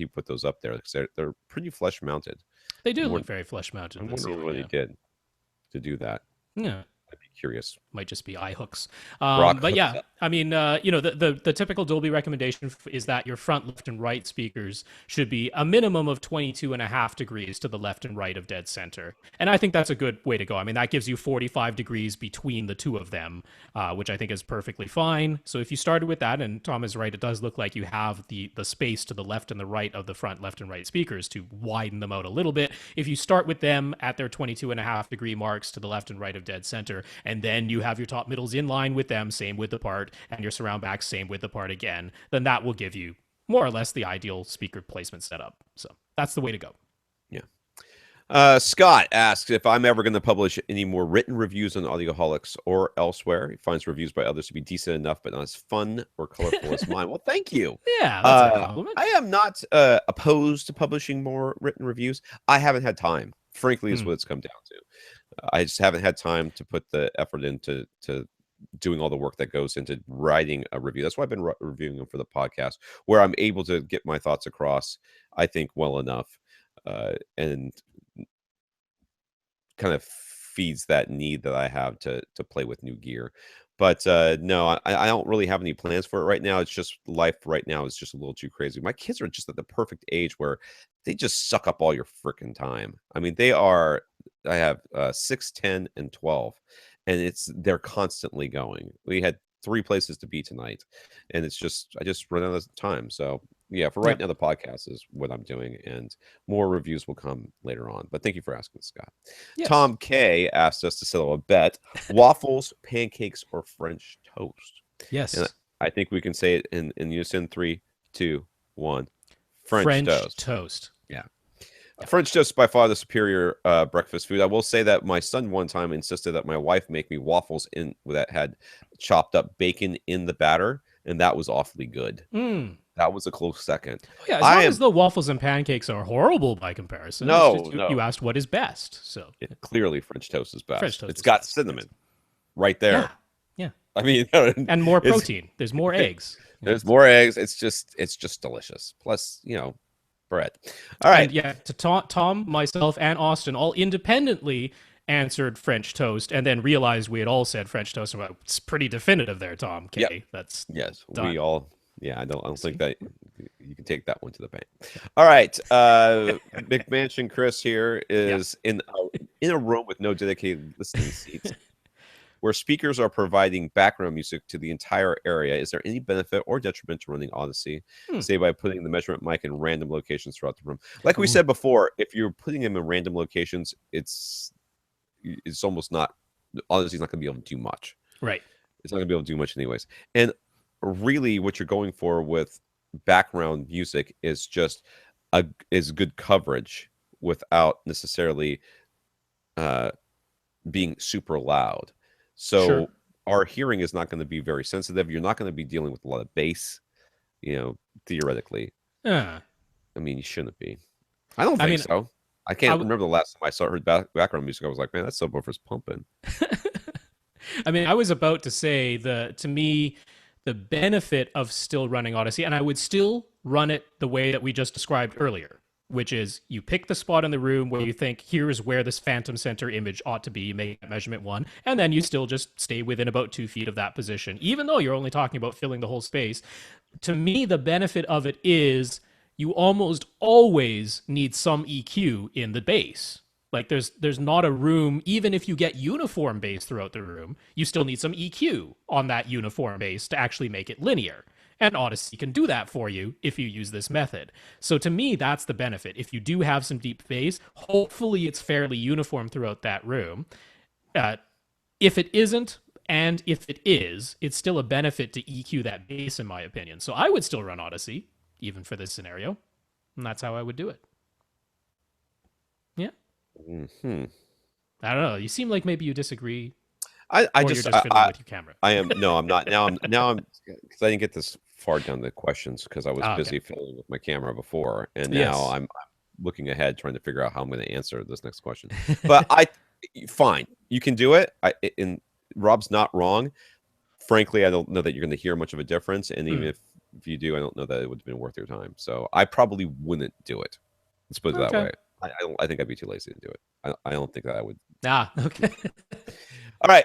[SPEAKER 1] put those up there because they're pretty flush mounted.
[SPEAKER 2] They do look very flush mounted
[SPEAKER 1] I'm
[SPEAKER 2] in the
[SPEAKER 1] wondering
[SPEAKER 2] ceiling,
[SPEAKER 1] what he
[SPEAKER 2] yeah.
[SPEAKER 1] did to do that.
[SPEAKER 2] Yeah.
[SPEAKER 1] I'd be curious.
[SPEAKER 2] Might just be eye hooks.
[SPEAKER 1] Rock
[SPEAKER 2] But
[SPEAKER 1] hooks
[SPEAKER 2] yeah,
[SPEAKER 1] up.
[SPEAKER 2] I mean, the typical Dolby recommendation is that your front, left, and right speakers should be a minimum of 22.5 degrees to the left and right of dead center. And I think that's a good way to go. I mean, that gives you 45 degrees between the two of them, which I think is perfectly fine. So if you started with that, and Tom is right, it does look like you have the space to the left and the right of the front, left, and right speakers to widen them out a little bit. If you start with them at their 22.5 degree marks to the left and right of dead center, and then you have your top middles in line with them, same width apart, and your surround back, same width apart again, then that will give you more or less the ideal speaker placement setup. So that's the way to go.
[SPEAKER 1] Yeah. Scott asks if I'm ever going to publish any more written reviews on Audioholics or elsewhere. He finds reviews by others to be decent enough, but not as fun or colorful as mine. Well, thank you.
[SPEAKER 2] Yeah, that's a compliment.
[SPEAKER 1] I am not opposed to publishing more written reviews. I haven't had time, frankly, is
[SPEAKER 2] Hmm.
[SPEAKER 1] what it's come down to. I just haven't had time to put the effort into doing all the work that goes into writing a review. That's why I've been reviewing them for the podcast, where I'm able to get my thoughts across, I think, well enough. And kind of feeds that need that I have to play with new gear. But no, I don't really have any plans for it right now. It's just life right now is just a little too crazy. My kids are just at the perfect age where they just suck up all your freaking time. I mean, they are. I have 6, 10, and 12, and they're constantly going. We had 3 places to be tonight, and it's just I just run out of time. So yeah, for right
[SPEAKER 2] Yep.
[SPEAKER 1] now, the podcast is what I'm doing, and more reviews will come later on. But thank you for asking, Scott.
[SPEAKER 2] Yes.
[SPEAKER 1] Tom K asked us to settle a bet: waffles, pancakes, or French toast. And
[SPEAKER 2] Yes.
[SPEAKER 1] I think we can say it in unison: 3, 2, 1. French
[SPEAKER 2] French
[SPEAKER 1] toast.
[SPEAKER 2] toast.
[SPEAKER 1] Yeah.
[SPEAKER 2] Yep.
[SPEAKER 1] French toast is by far the superior breakfast food. I will say that my son one time insisted that my wife make me waffles in that had chopped up bacon in the batter, and that was awfully good.
[SPEAKER 2] Mm.
[SPEAKER 1] That was a close second.
[SPEAKER 2] Oh, yeah, it's
[SPEAKER 1] I
[SPEAKER 2] not as
[SPEAKER 1] am
[SPEAKER 2] though waffles and pancakes are horrible by comparison. It's just
[SPEAKER 1] no,
[SPEAKER 2] you
[SPEAKER 1] no.
[SPEAKER 2] asked what is best. So
[SPEAKER 1] Clearly, French toast is
[SPEAKER 2] French
[SPEAKER 1] best.
[SPEAKER 2] toast
[SPEAKER 1] It's
[SPEAKER 2] is
[SPEAKER 1] got
[SPEAKER 2] best. Yes.
[SPEAKER 1] cinnamon right
[SPEAKER 2] Yeah.
[SPEAKER 1] there.
[SPEAKER 2] Yeah.
[SPEAKER 1] I mean,
[SPEAKER 2] And more
[SPEAKER 1] it's
[SPEAKER 2] protein. There's more eggs.
[SPEAKER 1] there's more eggs. It's just delicious. Plus, bread. All right.
[SPEAKER 2] And yeah, to Tom, myself, and Austin all independently answered French toast, and then realized we had all said French toast. Well, it's pretty definitive there, Tom.
[SPEAKER 1] Yep.
[SPEAKER 2] Okay, that's
[SPEAKER 1] Yes.
[SPEAKER 2] done.
[SPEAKER 1] We all. Yeah. I don't think
[SPEAKER 2] See?
[SPEAKER 1] that you can take that one to the bank. All right. McMansion Chris here
[SPEAKER 2] Yeah.
[SPEAKER 1] is in a room with no dedicated listening seats, where speakers are providing background music to the entire area. Is there any benefit or detriment to running Audyssey,
[SPEAKER 2] Hmm.
[SPEAKER 1] say by putting the measurement mic in random locations throughout the room? Like we
[SPEAKER 2] Ooh.
[SPEAKER 1] said before, if you're putting them in random locations, it's almost not Audyssey's not going to be able to do much.
[SPEAKER 2] Right.
[SPEAKER 1] It's not going to be able to do much anyways. And really, what you're going for with background music is just is good coverage without necessarily being super loud.
[SPEAKER 2] Sure.
[SPEAKER 1] So our hearing is not going to be very sensitive. You're not going to be dealing with a lot of bass, theoretically.
[SPEAKER 2] Yeah.
[SPEAKER 1] I mean, you shouldn't be. I don't
[SPEAKER 2] I
[SPEAKER 1] think
[SPEAKER 2] mean,
[SPEAKER 1] so. I
[SPEAKER 2] I
[SPEAKER 1] can't
[SPEAKER 2] w-
[SPEAKER 1] remember the last time I heard background music. I was like, man, that subwoofer's pumping.
[SPEAKER 2] I mean, I was about to say to me, the benefit of still running Odyssey, and I would still run it the way that we just described earlier, which is you pick the spot in the room where you think here is where this phantom center image ought to be, you make that measurement 1, and then you still just stay within about 2 feet of that position, even though you're only talking about filling the whole space. To me, the benefit of it is you almost always need some EQ in the bass. Like there's not a room, even if you get uniform bass throughout the room, you still need some EQ on that uniform bass to actually make it linear. And Odyssey can do that for you if you use this method. So to me, that's the benefit. If you do have some deep bass, hopefully it's fairly uniform throughout that room. If it isn't, and if it is, it's still a benefit to EQ that bass, in my opinion. So I would still run Odyssey, even for this scenario. And that's how I would do it. Yeah.
[SPEAKER 1] Hmm.
[SPEAKER 2] I don't know. You seem like maybe you disagree,
[SPEAKER 1] I
[SPEAKER 2] or you're
[SPEAKER 1] just
[SPEAKER 2] just fiddling with your camera.
[SPEAKER 1] I am no, I'm not. Now I'm because I didn't get this far down the questions because I was
[SPEAKER 2] Ah, okay.
[SPEAKER 1] busy fiddling with my camera before, and now
[SPEAKER 2] Yes.
[SPEAKER 1] I'm looking ahead trying to figure out how I'm going to answer this next question. But fine, you can do it. And Rob's not wrong. Frankly, I don't know that you're going to hear much of a difference, and even
[SPEAKER 2] Hmm.
[SPEAKER 1] if you do, I don't know that it would have been worth your time. So I probably wouldn't do it. Let's put it that
[SPEAKER 2] Okay.
[SPEAKER 1] way. I think I'd be too lazy to do it. I don't think that I would.
[SPEAKER 2] Ah, okay.
[SPEAKER 1] All right,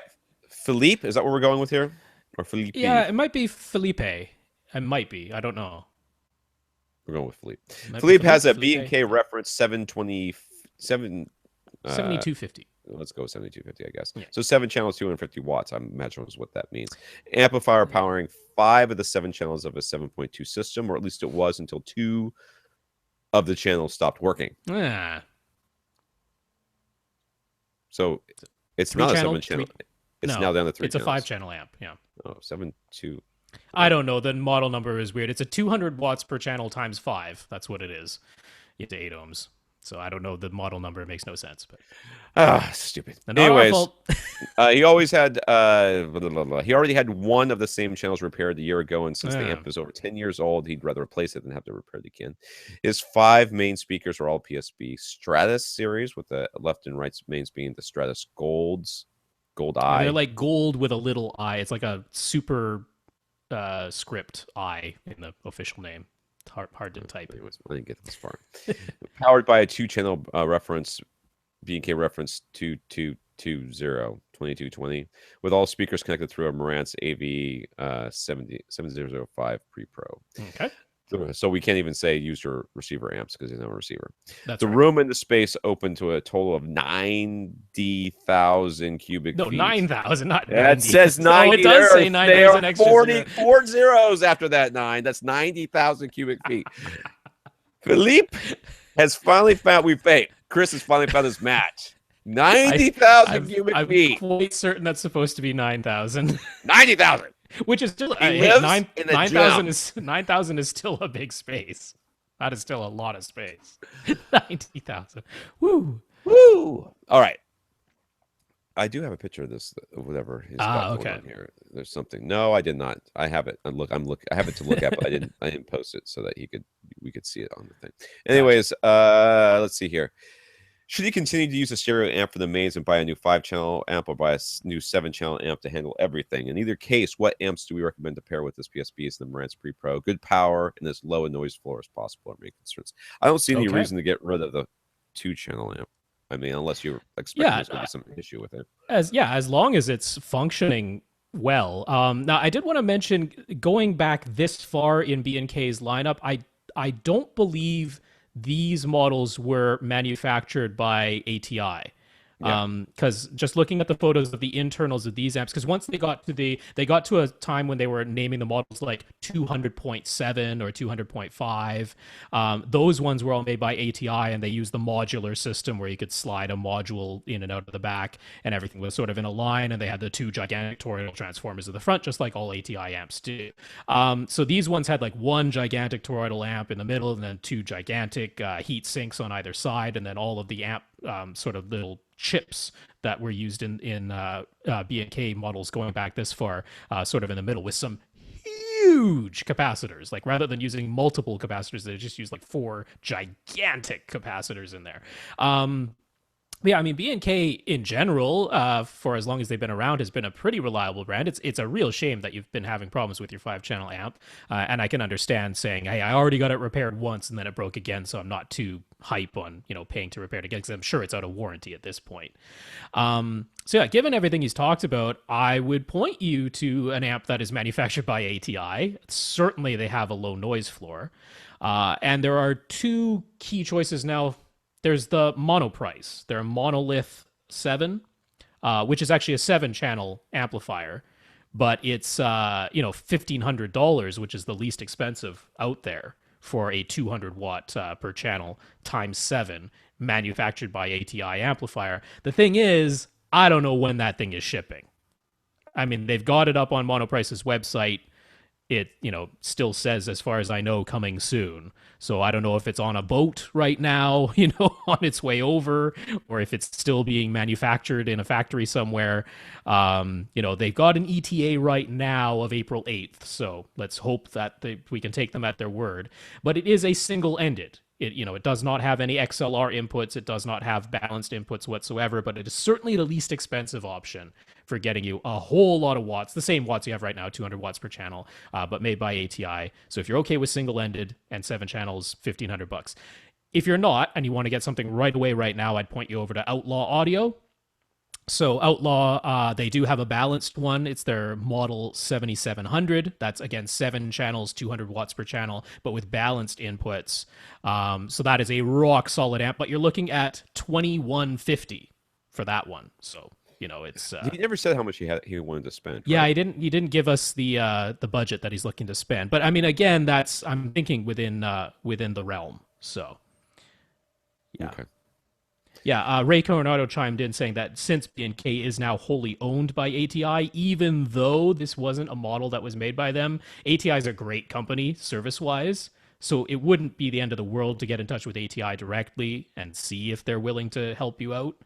[SPEAKER 1] Philippe, is that what we're going with here, or
[SPEAKER 2] Yeah,
[SPEAKER 1] Philippe?
[SPEAKER 2] it might be Felipe. It might be. I don't know.
[SPEAKER 1] We're going with Philippe.
[SPEAKER 2] It might be
[SPEAKER 1] Philippe
[SPEAKER 2] Felipe.
[SPEAKER 1] has a B and
[SPEAKER 2] Felipe.
[SPEAKER 1] K reference 727.
[SPEAKER 2] 7250.
[SPEAKER 1] Let's go with 7250, I guess.
[SPEAKER 2] Yeah.
[SPEAKER 1] So 7 channels, 250 watts. I imagine is what that means. Amplifier powering 5 of the 7 channels of a 7.2 system, or at least it was until 2 of the channels stopped working.
[SPEAKER 2] Ah.
[SPEAKER 1] So it's
[SPEAKER 2] Three
[SPEAKER 1] not a
[SPEAKER 2] channel.
[SPEAKER 1] 7 channel. It's
[SPEAKER 2] No,
[SPEAKER 1] now down to 3
[SPEAKER 2] it's a
[SPEAKER 1] channels.
[SPEAKER 2] 5-channel amp. Yeah.
[SPEAKER 1] Oh, 7 2.
[SPEAKER 2] I don't know. The model number is weird. It's a 200 watts per channel times 5. That's what it is. Into 8 ohms. So I don't know. The model number makes no sense. But
[SPEAKER 1] Stupid.
[SPEAKER 2] not our
[SPEAKER 1] Anyways,
[SPEAKER 2] fault.
[SPEAKER 1] he always had he already had one of the same channels repaired a year ago, and since the
[SPEAKER 2] Yeah.
[SPEAKER 1] amp is over 10 years old, he'd rather replace it than have to repair it again. His 5 main speakers are all PSB Stratus series, with the left and right mains being the Stratus Gold
[SPEAKER 2] Yeah, they're
[SPEAKER 1] Eye.
[SPEAKER 2] like gold with a little eye. It's like a super script eye in the official name. It's hard to type.
[SPEAKER 1] Anyways, I didn't get this far. Powered by a 2-channel reference B&K reference 2220 with all speakers connected through a Marantz AV 7005 Pre-Pro.
[SPEAKER 2] Okay.
[SPEAKER 1] So we can't even say use your receiver amps because there's no receiver.
[SPEAKER 2] That's
[SPEAKER 1] the
[SPEAKER 2] right.
[SPEAKER 1] room and the space open to a total of 90,000 cubic
[SPEAKER 2] No,
[SPEAKER 1] feet.
[SPEAKER 2] 9,000, not 90.
[SPEAKER 1] That says 90.
[SPEAKER 2] Oh, it does say 9.
[SPEAKER 1] There
[SPEAKER 2] There's
[SPEAKER 1] are
[SPEAKER 2] an extra
[SPEAKER 1] 4 zeros after that 9. That's 90,000 cubic feet. Philippe has finally found. Chris has finally found this match. 90,000 cubic feet.
[SPEAKER 2] I'm quite certain that's supposed to be 9,000.
[SPEAKER 1] 90,000.
[SPEAKER 2] Which is still 9,000 is still a big space. That is still a lot of space. 90,000. Woo.
[SPEAKER 1] Woo. All right. I do have a picture of this. Whatever he's got going on here. There's something. No, I did not. I have it. I have it to look at, but I didn't post it so that we could see it on the thing. Anyways, let's see here. Should he continue to use a stereo amp for the mains and buy a new 5-channel amp or buy a new 7-channel amp to handle everything? In either case, what amps do we recommend to pair with this PSP? Is the Marantz Pre-Pro good power and as low a noise floor as possible? Are main concerns. I don't see any reason to get rid of the 2-channel amp. I mean, unless you expect there's going to be some issue with it.
[SPEAKER 2] As long as it's functioning well. Now, I did want to mention, going back this far in B&K's lineup, I don't believe these models were manufactured by ATI. Because just looking at the photos of the internals of these amps, because once they got to a time when they were naming the models like 200.7 or 200.5, those ones were all made by ATI, and they used the modular system where you could slide a module in and out of the back, and everything was sort of in a line, and they had the 2 gigantic toroidal transformers at the front, just like all ATI amps do. So these ones had like 1 gigantic toroidal amp in the middle, and then 2 gigantic heat sinks on either side, and then all of the amp sort of little chips that were used in B&K models going back this far, sort of in the middle with some huge capacitors. Like rather than using multiple capacitors, they just used like 4 gigantic capacitors in there. Yeah, I mean, B&K in general, for as long as they've been around, has been a pretty reliable brand. It's a real shame that you've been having problems with your 5-channel amp, and I can understand saying, hey, I already got it repaired once and then it broke again, so I'm not too hype on paying to repair it again, because I'm sure it's out of warranty at this point. So yeah, given everything he's talked about, I would point you to an amp that is manufactured by ATI. Certainly, they have a low noise floor, and there are 2 key choices now. There's the Monoprice. They're a Monolith 7, which is actually a 7-channel amplifier, but it's $1,500, which is the least expensive out there for a 200 watt per channel times 7 manufactured by ATI amplifier. The thing is, I don't know when that thing is shipping. I mean, they've got it up on Monoprice's website. It still says, as far as I know, coming soon. So I don't know if it's on a boat right now, on its way over, or if it's still being manufactured in a factory somewhere. They've got an ETA right now of April 8th. So let's hope that we can take them at their word. But it is a single-ended. It does not have any XLR inputs. It does not have balanced inputs whatsoever, but it is certainly the least expensive option for getting you a whole lot of watts, the same watts you have right now, 200 watts per channel, but made by ATI. So if you're okay with single-ended and 7 channels, $1,500. If you're not, and you want to get something right away right now, I'd point you over to Outlaw Audio. So Outlaw, they do have a balanced one. It's their model 7700. That's, again, 7 channels, 200 watts per channel, but with balanced inputs. So that is a rock-solid amp, but you're looking at $2,150 for that one. So, it's...
[SPEAKER 1] he never said how much he wanted to spend. Right?
[SPEAKER 2] Yeah, he didn't give us the budget that he's looking to spend. But, I mean, again, I'm thinking within the realm. So, yeah. Okay. Yeah, Ray Coronado chimed in saying that since B&K is now wholly owned by ATI, even though this wasn't a model that was made by them, ATI is a great company service-wise, so it wouldn't be the end of the world to get in touch with ATI directly and see if they're willing to help you out.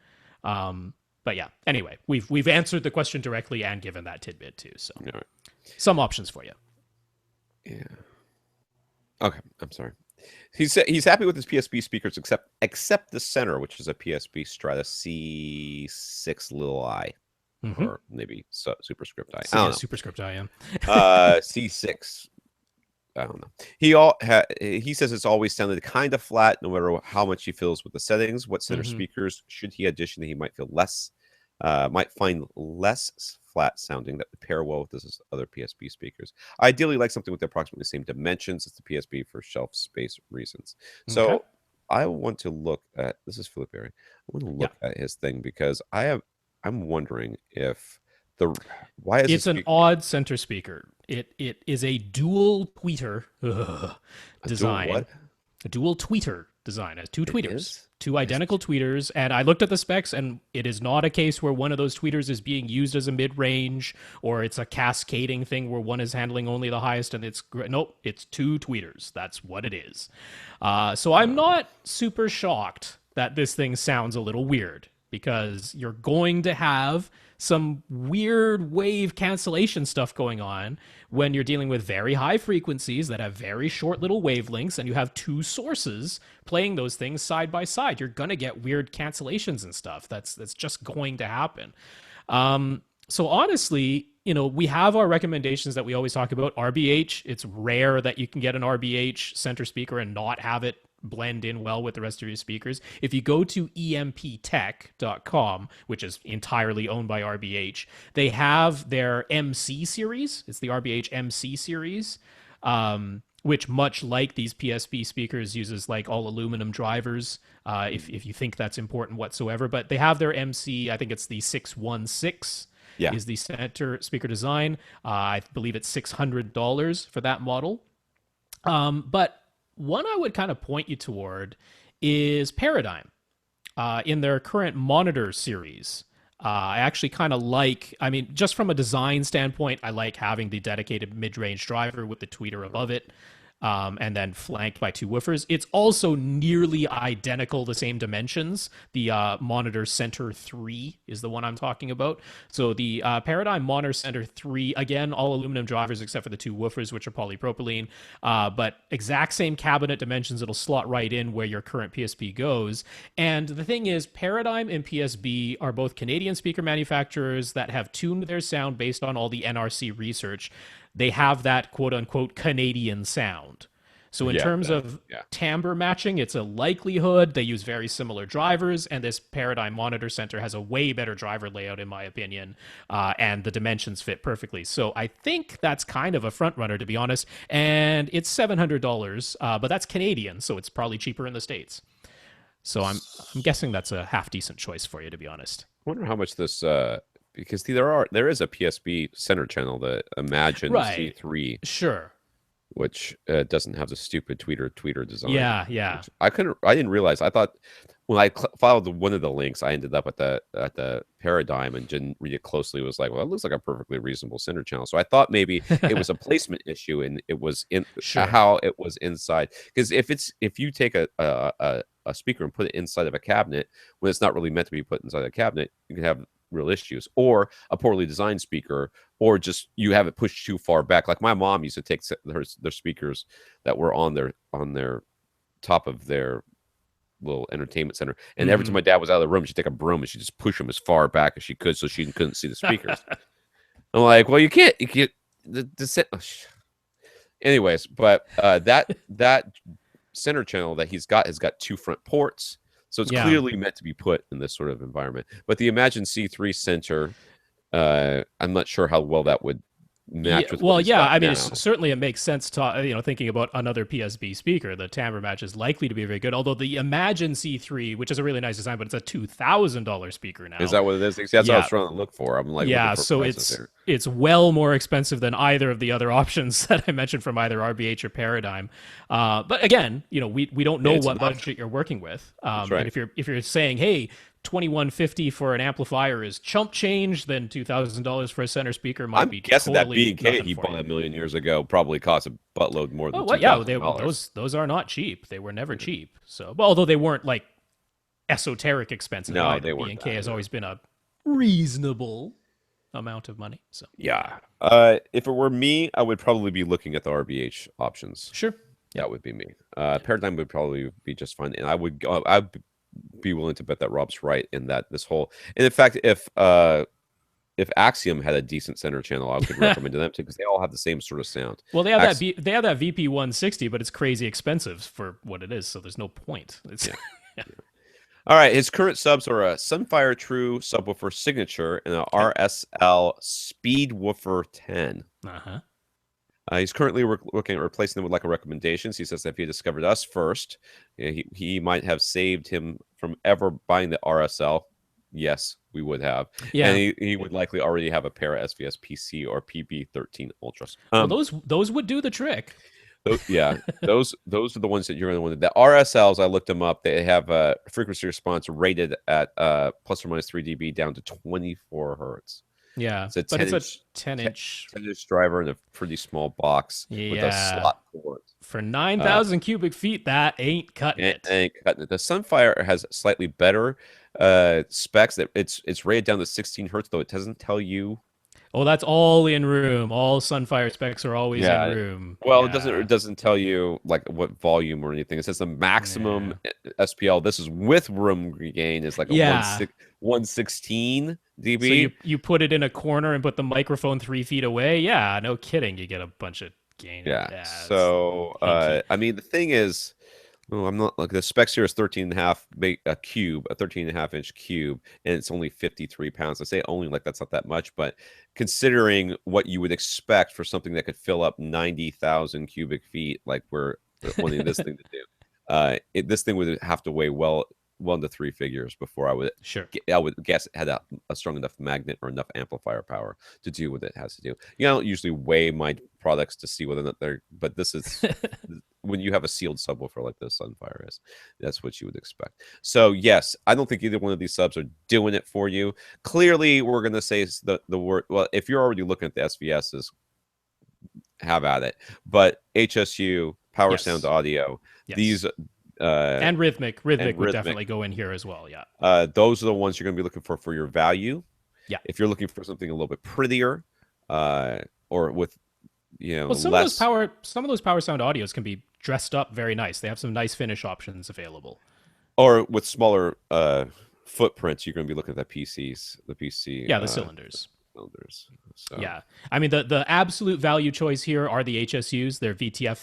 [SPEAKER 2] But yeah, anyway, we've answered the question directly and given that tidbit too, so
[SPEAKER 1] all right.
[SPEAKER 2] Some options for you.
[SPEAKER 1] Yeah. Okay, I'm sorry. He's happy with his PSP speakers except the center, which is a PSP Strata C6 little I, or maybe superscript I. I don't know.
[SPEAKER 2] Superscript I am.
[SPEAKER 1] C6. I don't know. He says it's always sounded kind of flat, no matter how much he feels with the settings. What center
[SPEAKER 2] Mm-hmm.
[SPEAKER 1] speakers should he audition that he might find less flat sounding that would pair well with his other PSP speakers? I ideally like something with approximately the same dimensions as the PSP for shelf space reasons.
[SPEAKER 2] Okay.
[SPEAKER 1] So I want to look at this is Philip Berry. I want to
[SPEAKER 2] Yeah.
[SPEAKER 1] look at his thing because I'm wondering if the why is
[SPEAKER 2] It's
[SPEAKER 1] his
[SPEAKER 2] an
[SPEAKER 1] speaker
[SPEAKER 2] odd center speaker. It is a dual tweeter
[SPEAKER 1] a dual
[SPEAKER 2] design.
[SPEAKER 1] what?
[SPEAKER 2] A dual tweeter design. It has two
[SPEAKER 1] It
[SPEAKER 2] tweeters,
[SPEAKER 1] is?
[SPEAKER 2] two
[SPEAKER 1] It has
[SPEAKER 2] identical tweeters. And I looked at the specs, and it is not a case where one of those tweeters is being used as a mid-range, or it's a cascading thing where one is handling only the highest. And nope, it's two tweeters. That's what it is. So I'm not super shocked that this thing sounds a little weird, because you're going to have some weird wave cancellation stuff going on when you're dealing with very high frequencies that have very short little wavelengths, and you have two sources playing those things side by side. You're going to get weird cancellations and stuff. That's just going to happen. So honestly, we have our recommendations that we always talk about. RBH, it's rare that you can get an RBH center speaker and not have it blend in well with the rest of your speakers. If you go to emptech.com, which is entirely owned by RBH, they have their MC series. It's the RBH MC series, which, much like these PSP speakers, uses like all aluminum drivers, if you think that's important whatsoever. But they have their MC, I think it's the 616
[SPEAKER 1] Yeah.
[SPEAKER 2] is the center speaker design. I believe it's $600 for that model. But one I would kind of point you toward is Paradigm in their current monitor series. I actually kind of just from a design standpoint, I like having the dedicated mid-range driver with the tweeter above it. And then flanked by two woofers. It's also nearly identical, the same dimensions. The Monitor Center 3 is the one I'm talking about. So the Paradigm Monitor Center 3, again, all aluminum drivers except for the two woofers, which are polypropylene, but exact same cabinet dimensions. It'll slot right in where your current PSP goes. And the thing is, Paradigm and PSB are both Canadian speaker manufacturers that have tuned their sound based on all the NRC research. They have that quote-unquote Canadian sound. So in terms of timbre matching, it's a likelihood. They use very similar drivers, and this Paradigm Monitor Center has a way better driver layout, in my opinion, and the dimensions fit perfectly. So I think that's kind of a front runner, to be honest. And it's $700, but that's Canadian, so it's probably cheaper in the States. So I'm guessing that's a half-decent choice for you, to be honest.
[SPEAKER 1] I wonder how much this because there is a PSP center channel, the Imagine C3,
[SPEAKER 2] sure,
[SPEAKER 1] which doesn't have the stupid tweeter design.
[SPEAKER 2] Yeah.
[SPEAKER 1] I didn't realize. I thought when I followed one of the links, I ended up at the Paradigm and didn't read it closely. It was like, well, it looks like a perfectly reasonable center channel. So I thought maybe it was a placement issue, and it was how it was inside. Because if you take a speaker and put it inside of a cabinet when it's not really meant to be put inside a cabinet, you can have real issues, or a poorly designed speaker, or just you have it pushed too far back. Like my mom used to take their speakers that were on their top of their little entertainment center, and every time my dad was out of the room, she'd take a broom and she'd just push them as far back as she could so she couldn't see the speakers. I'm like, well, you can't anyways, but that center channel that he's got has got two front ports. So it's clearly meant to be put in this sort of environment. But the Imagine C3 center, I'm not sure how well that would match with what he's got
[SPEAKER 2] I mean,
[SPEAKER 1] now.
[SPEAKER 2] certainly it makes sense to thinking about another PSB speaker. The timbre match is likely to be very good. Although the Imagine C3, which is a really nice design, but it's a $2,000 speaker now.
[SPEAKER 1] Is that what it is? That's what I was trying to look for. I'm like,
[SPEAKER 2] so it's well more expensive than either of the other options that I mentioned from either RBH or Paradigm. But again, we don't know what budget you're working with.
[SPEAKER 1] That's right.
[SPEAKER 2] And if you're saying, hey, $2,150 for an amplifier is chump change, then $2,000 for a center speaker might be
[SPEAKER 1] guessing
[SPEAKER 2] totally
[SPEAKER 1] that B&K he bought a million years ago probably cost a buttload more than $2,000.
[SPEAKER 2] Those are not cheap. They were never cheap. So, although they weren't like esoteric expensive.
[SPEAKER 1] No, they weren't.
[SPEAKER 2] B&K has always been a reasonable amount of money. So
[SPEAKER 1] yeah, if it were me, I would probably be looking at the RBH options.
[SPEAKER 2] Sure,
[SPEAKER 1] that would be me. Paradigm would probably be just fine, and I'd be willing to bet that Rob's right in that this whole. And in fact, if if Axiom had a decent center channel, I could recommend them too, because they all have the same sort of sound.
[SPEAKER 2] Well, they have
[SPEAKER 1] Ax-
[SPEAKER 2] they have that VP 160, but it's crazy expensive for what it is, so there's no point. It's
[SPEAKER 1] yeah. All right, his current subs are a Sunfire True subwoofer Signature and a RSL Speedwoofer 10.
[SPEAKER 2] Uh-huh.
[SPEAKER 1] He's currently looking at replacing them with Leica recommendations. He says that if he had discovered us first, he might have saved him from ever buying the RSL. Yes, we would have.
[SPEAKER 2] Yeah.
[SPEAKER 1] And he would likely already have a pair of SVS PC or PB13 Ultras.
[SPEAKER 2] Well, those would do the trick.
[SPEAKER 1] Yeah, those are the ones that you're going to want. The RSLs, I looked them up. They have a frequency response rated at plus or minus 3 dB down to 24 hertz.
[SPEAKER 2] Yeah,
[SPEAKER 1] it's a 10
[SPEAKER 2] but it's
[SPEAKER 1] inch,
[SPEAKER 2] a 10-inch
[SPEAKER 1] 10-inch driver in a pretty small box with a slot port.
[SPEAKER 2] For 9,000 cubic feet, that ain't cutting it.
[SPEAKER 1] Ain't cutting it. The Sunfire has slightly better specs. That it's rated down to 16 hertz, though it doesn't tell you.
[SPEAKER 2] Oh, that's all in room. All Sunfire specs are always in room.
[SPEAKER 1] Well, it doesn't tell you like what volume or anything. It says the maximum SPL. This is with room gain is like a 116 dB.
[SPEAKER 2] So you put it in a corner and put the microphone 3 feet away. Yeah, no kidding. You get a bunch of gain.
[SPEAKER 1] Yeah. So I mean, the thing is, I'm not like the specs here is 13.5 a cube, a 13.5-inch cube, and it's only 53 pounds. I say only like that's not that much, but considering what you would expect for something that could fill up 90,000 cubic feet, like we're wanting this thing to do, this thing would have to weigh well into 3 figures before I would guess it had a strong enough magnet or enough amplifier power to do what it has to do. I don't usually weigh my products to see whether or not they're, but this is when you have a sealed subwoofer like this Sunfire is, that's what you would expect. So yes, I don't think either one of these subs are doing it for you. Clearly, we're going to say the word. Well, if you're already looking at the SVSs, have at it. But HSU, Power Sound Audio, these.
[SPEAKER 2] And rhythmic would definitely go in here as well.
[SPEAKER 1] Yeah. Those are the ones you're going to be looking for your value.
[SPEAKER 2] Yeah.
[SPEAKER 1] If you're looking for something a little bit prettier, or with,
[SPEAKER 2] some of those power sound audios can be dressed up very nice. They have some nice finish options available.
[SPEAKER 1] Or with smaller footprints, you're going to be looking at the PC.
[SPEAKER 2] Yeah, the cylinders.
[SPEAKER 1] So.
[SPEAKER 2] Yeah, I mean the absolute value choice here are the HSUs. They're VTF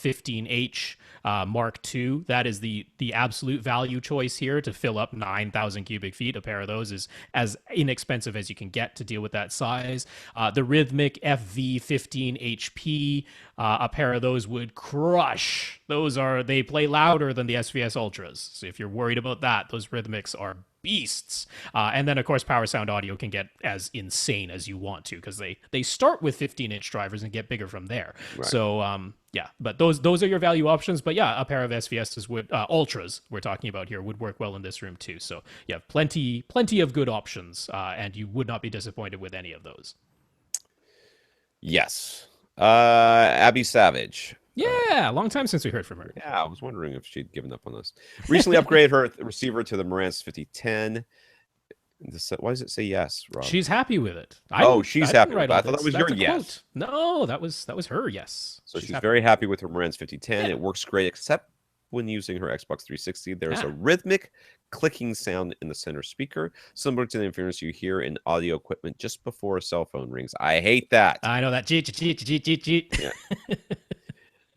[SPEAKER 2] 15H Mark II. That is the absolute value choice here to fill up 9,000 cubic feet. A pair of those is as inexpensive as you can get to deal with that size. The Rhythmic FV 15HP, a pair of those would crush. They play louder than the SVS Ultras. So if you're worried about that, those Rhythmics are beasts. And then of course Power Sound Audio can get as insane as you want to, because they start with 15-inch drivers and get bigger from there. Right. So but those are your value options. But yeah, a pair of SVSs would Ultras we're talking about here would work well in this room too. So you have plenty of good options, and you would not be disappointed with any of those.
[SPEAKER 1] Yes. Abby Savage.
[SPEAKER 2] Yeah, long time since we heard from her.
[SPEAKER 1] Yeah, I was wondering if she'd given up on us. Recently upgraded her receiver to the Marantz 5010. Why does it say yes, Rob?
[SPEAKER 2] She's happy with it.
[SPEAKER 1] She's happy with it. I thought that was your yes.
[SPEAKER 2] No, that was her yes.
[SPEAKER 1] So she's very happy with her Marantz 5010. Yeah. It works great, except when using her Xbox 360. There's a rhythmic clicking sound in the center speaker, similar to the interference you hear in audio equipment just before a cell phone rings. I hate that.
[SPEAKER 2] I know that.
[SPEAKER 1] Yeah.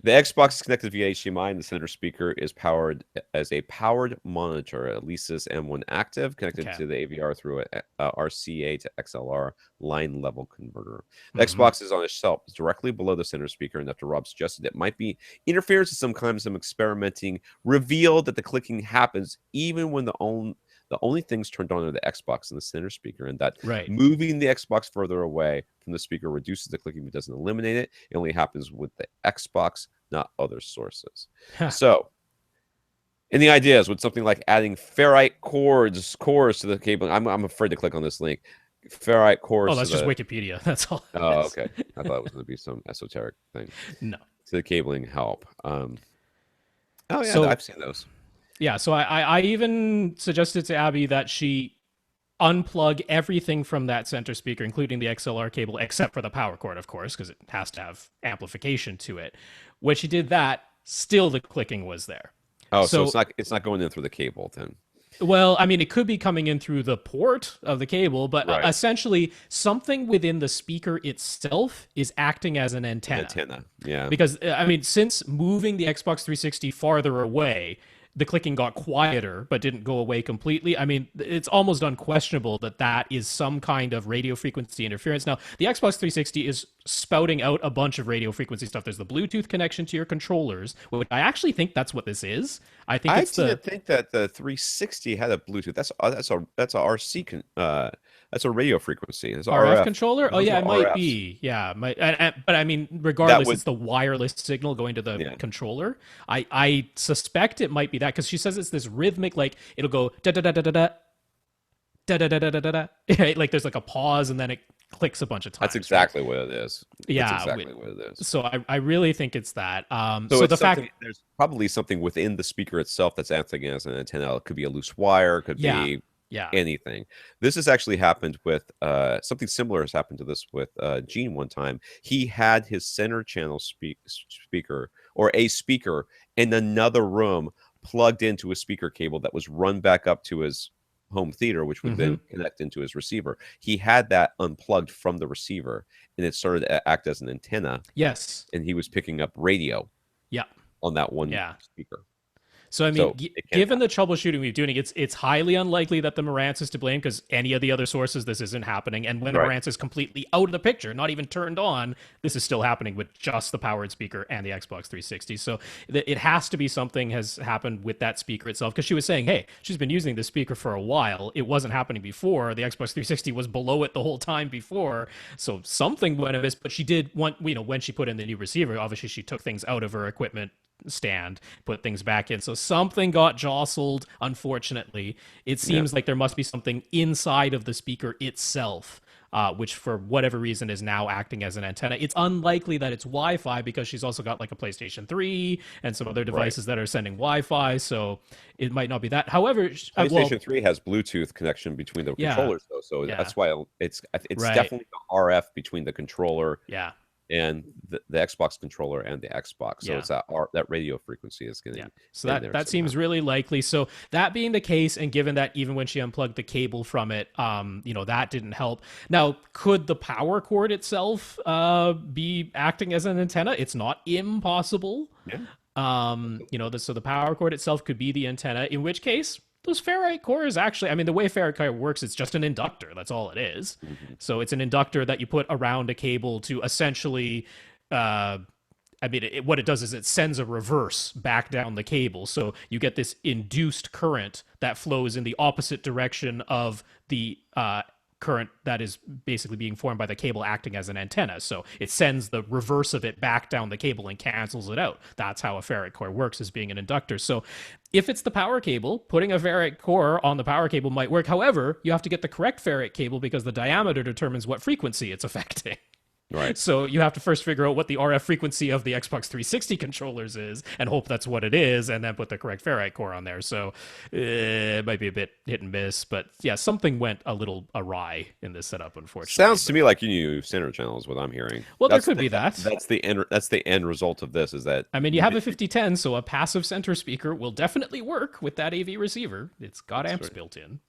[SPEAKER 1] The Xbox is connected via HDMI, and the center speaker is powered as a powered monitor, a Alesis M1 Active, connected to the AVR through a RCA to XLR line level converter. The Xbox is on a shelf directly below the center speaker, and after Rob suggested it might be interference of some kind, some experimenting revealed that the clicking happens even when the only things turned on are the Xbox and the center speaker, and that moving the Xbox further away from the speaker reduces the clicking but doesn't eliminate it. It only happens with the Xbox, not other sources. So, and the idea is with something like adding ferrite cores to the cable. I'm afraid to click on this link. Ferrite cores.
[SPEAKER 2] Oh, that's just Wikipedia. That's all.
[SPEAKER 1] Oh, okay. I thought it was going to be some esoteric thing.
[SPEAKER 2] No.
[SPEAKER 1] To the cabling help. I've seen those.
[SPEAKER 2] Yeah, so I even suggested to Abby that she unplug everything from that center speaker, including the XLR cable, except for the power cord, of course, because it has to have amplification to it. When she did that, still the clicking was there.
[SPEAKER 1] Oh, so it's not going in through the cable then.
[SPEAKER 2] Well, I mean, it could be coming in through the port of the cable, but
[SPEAKER 1] Right.
[SPEAKER 2] essentially, something within the speaker itself is acting as an
[SPEAKER 1] An
[SPEAKER 2] antenna.
[SPEAKER 1] antenna. Yeah.
[SPEAKER 2] Because, I mean, since moving the Xbox 360 farther away, the clicking got quieter but didn't go away completely. I mean, it's almost unquestionable that that is some kind of radio frequency interference. Now, the Xbox 360 is spouting out a bunch of radio frequency stuff. There's the Bluetooth connection to your controllers, which I actually think that's what this is. I think
[SPEAKER 1] I
[SPEAKER 2] it's the
[SPEAKER 1] didn't think that the 360 had a Bluetooth. That's a RC that's a radio frequency. It's
[SPEAKER 2] RF
[SPEAKER 1] RF.
[SPEAKER 2] controller. Oh
[SPEAKER 1] Those
[SPEAKER 2] yeah,
[SPEAKER 1] are
[SPEAKER 2] it might
[SPEAKER 1] RFs.
[SPEAKER 2] be. Yeah, but I mean,
[SPEAKER 1] That
[SPEAKER 2] regardless,
[SPEAKER 1] would
[SPEAKER 2] it's the wireless signal going to the
[SPEAKER 1] yeah.
[SPEAKER 2] controller. I suspect it might be that because she says it's this rhythmic, like it'll go da da da da da da da da da da da da da. Right? Like there's like a pause and then it clicks a bunch of times.
[SPEAKER 1] That's exactly what it is. That's
[SPEAKER 2] Yeah.
[SPEAKER 1] exactly what it is.
[SPEAKER 2] So I really think it's that.
[SPEAKER 1] So
[SPEAKER 2] So
[SPEAKER 1] it's
[SPEAKER 2] the fact,
[SPEAKER 1] something. There's probably something within the speaker itself that's acting as an antenna. It could be a loose wire. It could
[SPEAKER 2] yeah,
[SPEAKER 1] be
[SPEAKER 2] yeah.
[SPEAKER 1] anything. This has actually happened with something similar has happened to this with Gene one time. He had his center channel speaker or a speaker in another room plugged into a speaker cable that was run back up to his home theater, which would
[SPEAKER 2] Hmm.
[SPEAKER 1] then connect into his receiver. He had that unplugged from the receiver and it started to act as an antenna,
[SPEAKER 2] Yes.
[SPEAKER 1] and he was picking up radio
[SPEAKER 2] Yeah.
[SPEAKER 1] on that one
[SPEAKER 2] Yeah.
[SPEAKER 1] speaker.
[SPEAKER 2] So I mean,
[SPEAKER 1] So it can
[SPEAKER 2] given
[SPEAKER 1] happen.
[SPEAKER 2] the troubleshooting we're doing, it's highly unlikely that the Marantz is to blame because any of the other sources, this isn't happening. And when the
[SPEAKER 1] Right.
[SPEAKER 2] Marantz is completely out of the picture, not even turned on, this is still happening with just the powered speaker and the Xbox 360. So it has to be something has happened with that speaker itself because she was saying, hey, she's been using this speaker for a while. It wasn't happening before. The Xbox 360 was below it the whole time before. So something went amiss. But she did want, when she put in the new receiver, obviously she took things out of her equipment stand, put things back in. So something got jostled, unfortunately. It
[SPEAKER 1] Yeah.
[SPEAKER 2] seems like there must be something inside of the speaker itself, which for whatever reason is now acting as an antenna. It's unlikely that it's Wi-Fi because she's also got like a PlayStation 3 and some other
[SPEAKER 1] Right.
[SPEAKER 2] devices that are sending Wi-Fi. So it might not be that. However,
[SPEAKER 1] PlayStation 3 has Bluetooth connection between the
[SPEAKER 2] yeah,
[SPEAKER 1] controllers, though, so
[SPEAKER 2] yeah,
[SPEAKER 1] that's why it's
[SPEAKER 2] right,
[SPEAKER 1] definitely the RF between the controller
[SPEAKER 2] yeah.
[SPEAKER 1] and the Xbox controller and the Xbox. So
[SPEAKER 2] Yeah.
[SPEAKER 1] it's that radio frequency is getting
[SPEAKER 2] Yeah. So
[SPEAKER 1] in
[SPEAKER 2] that
[SPEAKER 1] there
[SPEAKER 2] that
[SPEAKER 1] somehow.
[SPEAKER 2] seems really likely. So that being the case, and given that even when she unplugged the cable from it, that didn't help. Now, could the power cord itself be acting as an antenna? It's not impossible.
[SPEAKER 1] Yeah.
[SPEAKER 2] So the power cord itself could be the antenna, in which case those ferrite cores actually, I mean, the way ferrite core works, it's just an inductor. That's all it is.
[SPEAKER 1] Mhm.
[SPEAKER 2] So it's an inductor that you put around a cable to essentially, what it does is it sends a reverse back down the cable. So you get this induced current that flows in the opposite direction of the current that is basically being formed by the cable acting as an antenna. So it sends the reverse of it back down the cable and cancels it out. That's how a ferrite core works, as being an inductor. So if it's the power cable, putting a ferrite core on the power cable might work. However, you have to get the correct ferrite cable because the diameter determines what frequency it's affecting.
[SPEAKER 1] Right.
[SPEAKER 2] So you have to first figure out what the RF frequency of the Xbox 360 controllers is and hope that's what it is, and then put the correct ferrite core on there. So it might be a bit hit and miss, but yeah, something went a little awry in this setup, unfortunately.
[SPEAKER 1] Sounds to me like you knew center channel is what I'm hearing.
[SPEAKER 2] Well, there could be that.
[SPEAKER 1] That's the end. That's the end result of this. Is that
[SPEAKER 2] I mean, you have a 5010, so a passive center speaker will definitely work with that AV receiver. It's got amps
[SPEAKER 1] right.
[SPEAKER 2] built in.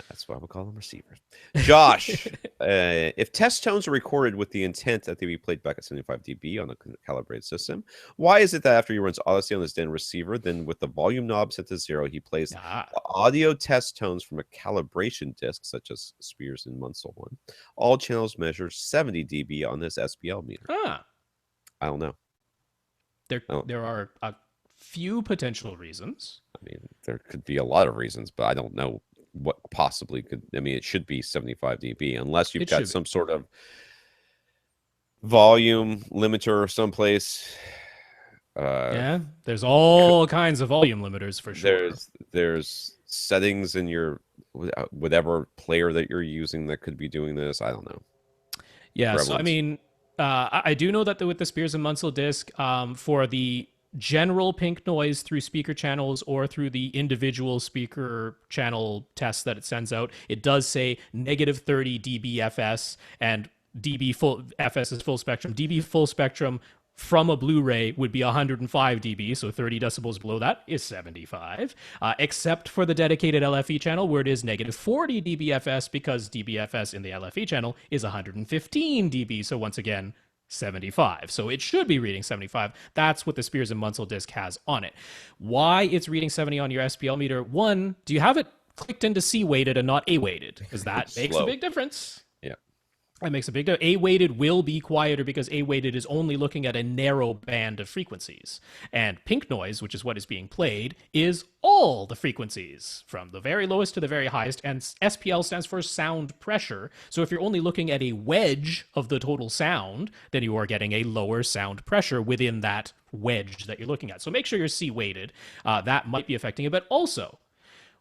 [SPEAKER 1] That's why we call them receivers. Josh, if test tones are recorded with the intent that they be played back at 75 dB on a calibrated system, why is it that after he runs Audyssey on his den receiver, then with the volume knob set to 0, he plays the audio test tones from a calibration disc, such as Spears and Munsell one? All channels measure 70 dB on this SPL meter. I don't know.
[SPEAKER 2] There are a few potential reasons.
[SPEAKER 1] I mean, there could be a lot of reasons, but I don't know what possibly could. I mean, it should be 75 dB unless you've got some sort of volume limiter someplace.
[SPEAKER 2] Yeah, there's all kinds of volume limiters for sure.
[SPEAKER 1] There's settings in your whatever player that you're using that could be doing this. I don't know.
[SPEAKER 2] Yeah, so I mean, I do know that with the Spears and Munsell disc, for the general pink noise through speaker channels or through the individual speaker channel tests that it sends out, it does say negative 30 dB FS and dB full FS is full spectrum. dB full spectrum from a Blu-ray would be 105 dB, so 30 decibels below that is 75, except for the dedicated LFE channel where it is negative 40 dBFS, because dBFS in the LFE channel is 115 dB, so once again, 75. So it should be reading 75. That's what the Spears and Munsell disc has on it. Why it's reading 70 on your SPL meter? One, do you have it clicked into C-weighted and not A-weighted? Because that makes a big difference. That makes a big difference. A-weighted will be quieter because A-weighted is only looking at a narrow band of frequencies. And pink noise, which is what is being played, is all the frequencies, from the very lowest to the very highest. And SPL stands for sound pressure. So if you're only looking at a wedge of the total sound, then you are getting a lower sound pressure within that wedge that you're looking at. So make sure you're C-weighted. That might be affecting it. But also,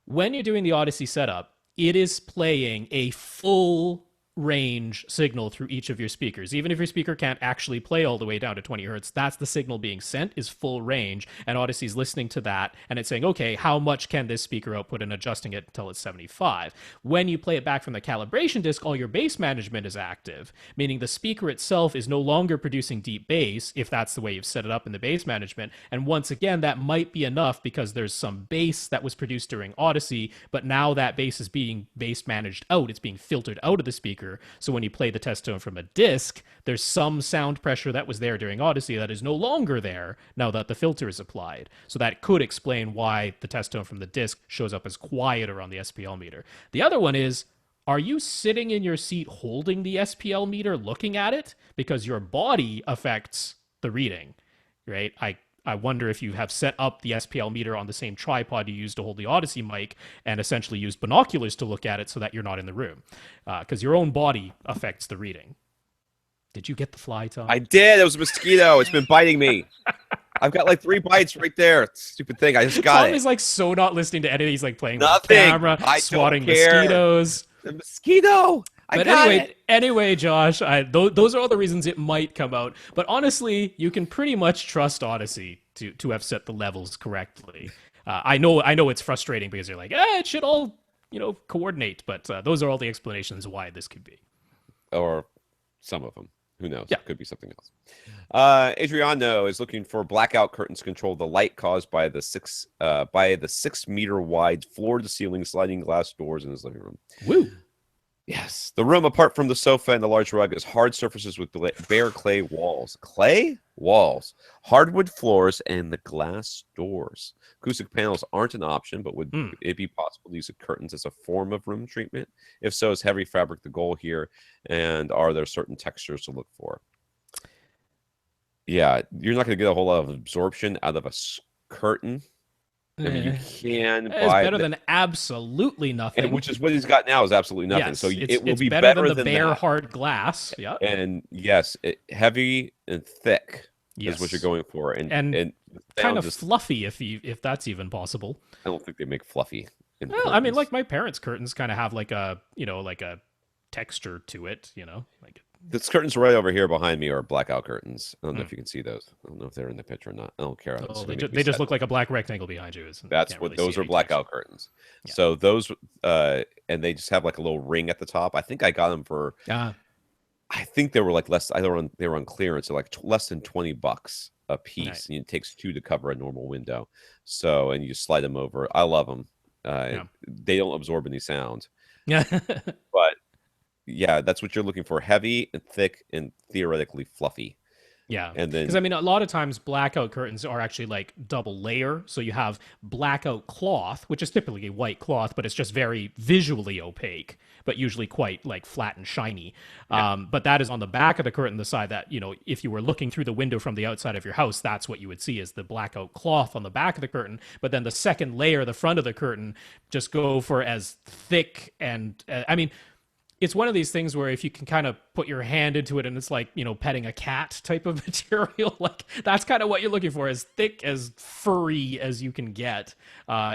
[SPEAKER 2] when you're doing the Audyssey setup, it is playing a full range signal through each of your speakers. Even if your speaker can't actually play all the way down to 20 hertz, that's the signal being sent, is full range, and Audyssey's listening to that, and it's saying, okay, how much can this speaker output, and adjusting it until it's 75. When you play it back from the calibration disc, all your bass management is active, meaning the speaker itself is no longer producing deep bass, if that's the way you've set it up in the bass management, and once again, that might be enough because there's some bass that was produced during Audyssey, but now that bass is being bass managed out, it's being filtered out of the speaker. So when you play the test tone from a disc, there's some sound pressure that was there during Audyssey that is no longer there now that the filter is applied. So that could explain why the test tone from the disc shows up as quieter on the SPL meter. The other one is, are you sitting in your seat holding the SPL meter looking at it? Because your body affects the reading, right? I wonder if you have set up the SPL meter on the same tripod you use to hold the Audyssey mic and essentially used binoculars to look at it so that you're not in the room. Because your own body affects the reading. Did you get the fly, Tom?
[SPEAKER 1] I did. It was a mosquito. It's been biting me. I've got like 3 bites right there. Stupid thing. I just got
[SPEAKER 2] Tom
[SPEAKER 1] it.
[SPEAKER 2] is like so not listening to anything. He's like playing with
[SPEAKER 1] Nothing.
[SPEAKER 2] the camera, swatting mosquitoes.
[SPEAKER 1] The mosquito.
[SPEAKER 2] But anyway, Josh, those are all the reasons it might come out. But honestly, you can pretty much trust Audyssey to have set the levels correctly. I know it's frustrating because you're like, it should all coordinate. But those are all the explanations why this could be.
[SPEAKER 1] Or some of them. Who knows?
[SPEAKER 2] Yeah.
[SPEAKER 1] It could be something else. Adriano is looking for blackout curtains to control the light caused by the 6 meter wide floor to ceiling sliding glass doors in his living room.
[SPEAKER 2] Woo!
[SPEAKER 1] Yes. The room, apart from the sofa and the large rug, is hard surfaces with bare clay walls. Clay walls, hardwood floors, and the glass doors. Acoustic panels aren't an option, but would it be possible to use the curtains as a form of room treatment? If so, is heavy fabric the goal here? And are there certain textures to look for? Yeah, you're not going to get a whole lot of absorption out of a curtain. I mean, you can
[SPEAKER 2] it's
[SPEAKER 1] buy
[SPEAKER 2] better than absolutely nothing.
[SPEAKER 1] which is what he's got now is absolutely nothing.
[SPEAKER 2] Yes,
[SPEAKER 1] so it will
[SPEAKER 2] it's
[SPEAKER 1] be
[SPEAKER 2] better than the bare
[SPEAKER 1] that.
[SPEAKER 2] hard glass. Yeah,
[SPEAKER 1] and yes, heavy and thick is what you're going for, and
[SPEAKER 2] kind of fluffy if that's even possible.
[SPEAKER 1] I don't think they make fluffy.
[SPEAKER 2] Well, I mean, like my parents' curtains kind of have like a texture to it. Like.
[SPEAKER 1] The curtains right over here behind me are blackout curtains. I don't know if you can see those. I don't know if they're in the picture or not. I don't care.
[SPEAKER 2] They just look like a black rectangle behind you.
[SPEAKER 1] That's what really those are, blackout curtains. Yeah. So those, and they just have like a little ring at the top. I think I got them for. I think they were like less. They were on clearance, so like less than $20 a piece. Right. And it takes 2 to cover a normal window. So and you slide them over. I love them. They don't absorb any sound.
[SPEAKER 2] Yeah,
[SPEAKER 1] but. Yeah, that's what you're looking for. Heavy and thick and theoretically fluffy.
[SPEAKER 2] Yeah.
[SPEAKER 1] And then,
[SPEAKER 2] because I mean, a lot of times blackout curtains are actually like double layer. So you have blackout cloth, which is typically white cloth, but it's just very visually opaque, but usually quite like flat and shiny. Yeah. But that is on the back of the curtain, the side that, if you were looking through the window from the outside of your house, that's what you would see is the blackout cloth on the back of the curtain. But then the second layer, the front of the curtain, just go for as thick and, I mean, it's one of these things where if you can kind of put your hand into it and it's like, petting a cat type of material, like that's kind of what you're looking for. As thick, as furry as you can get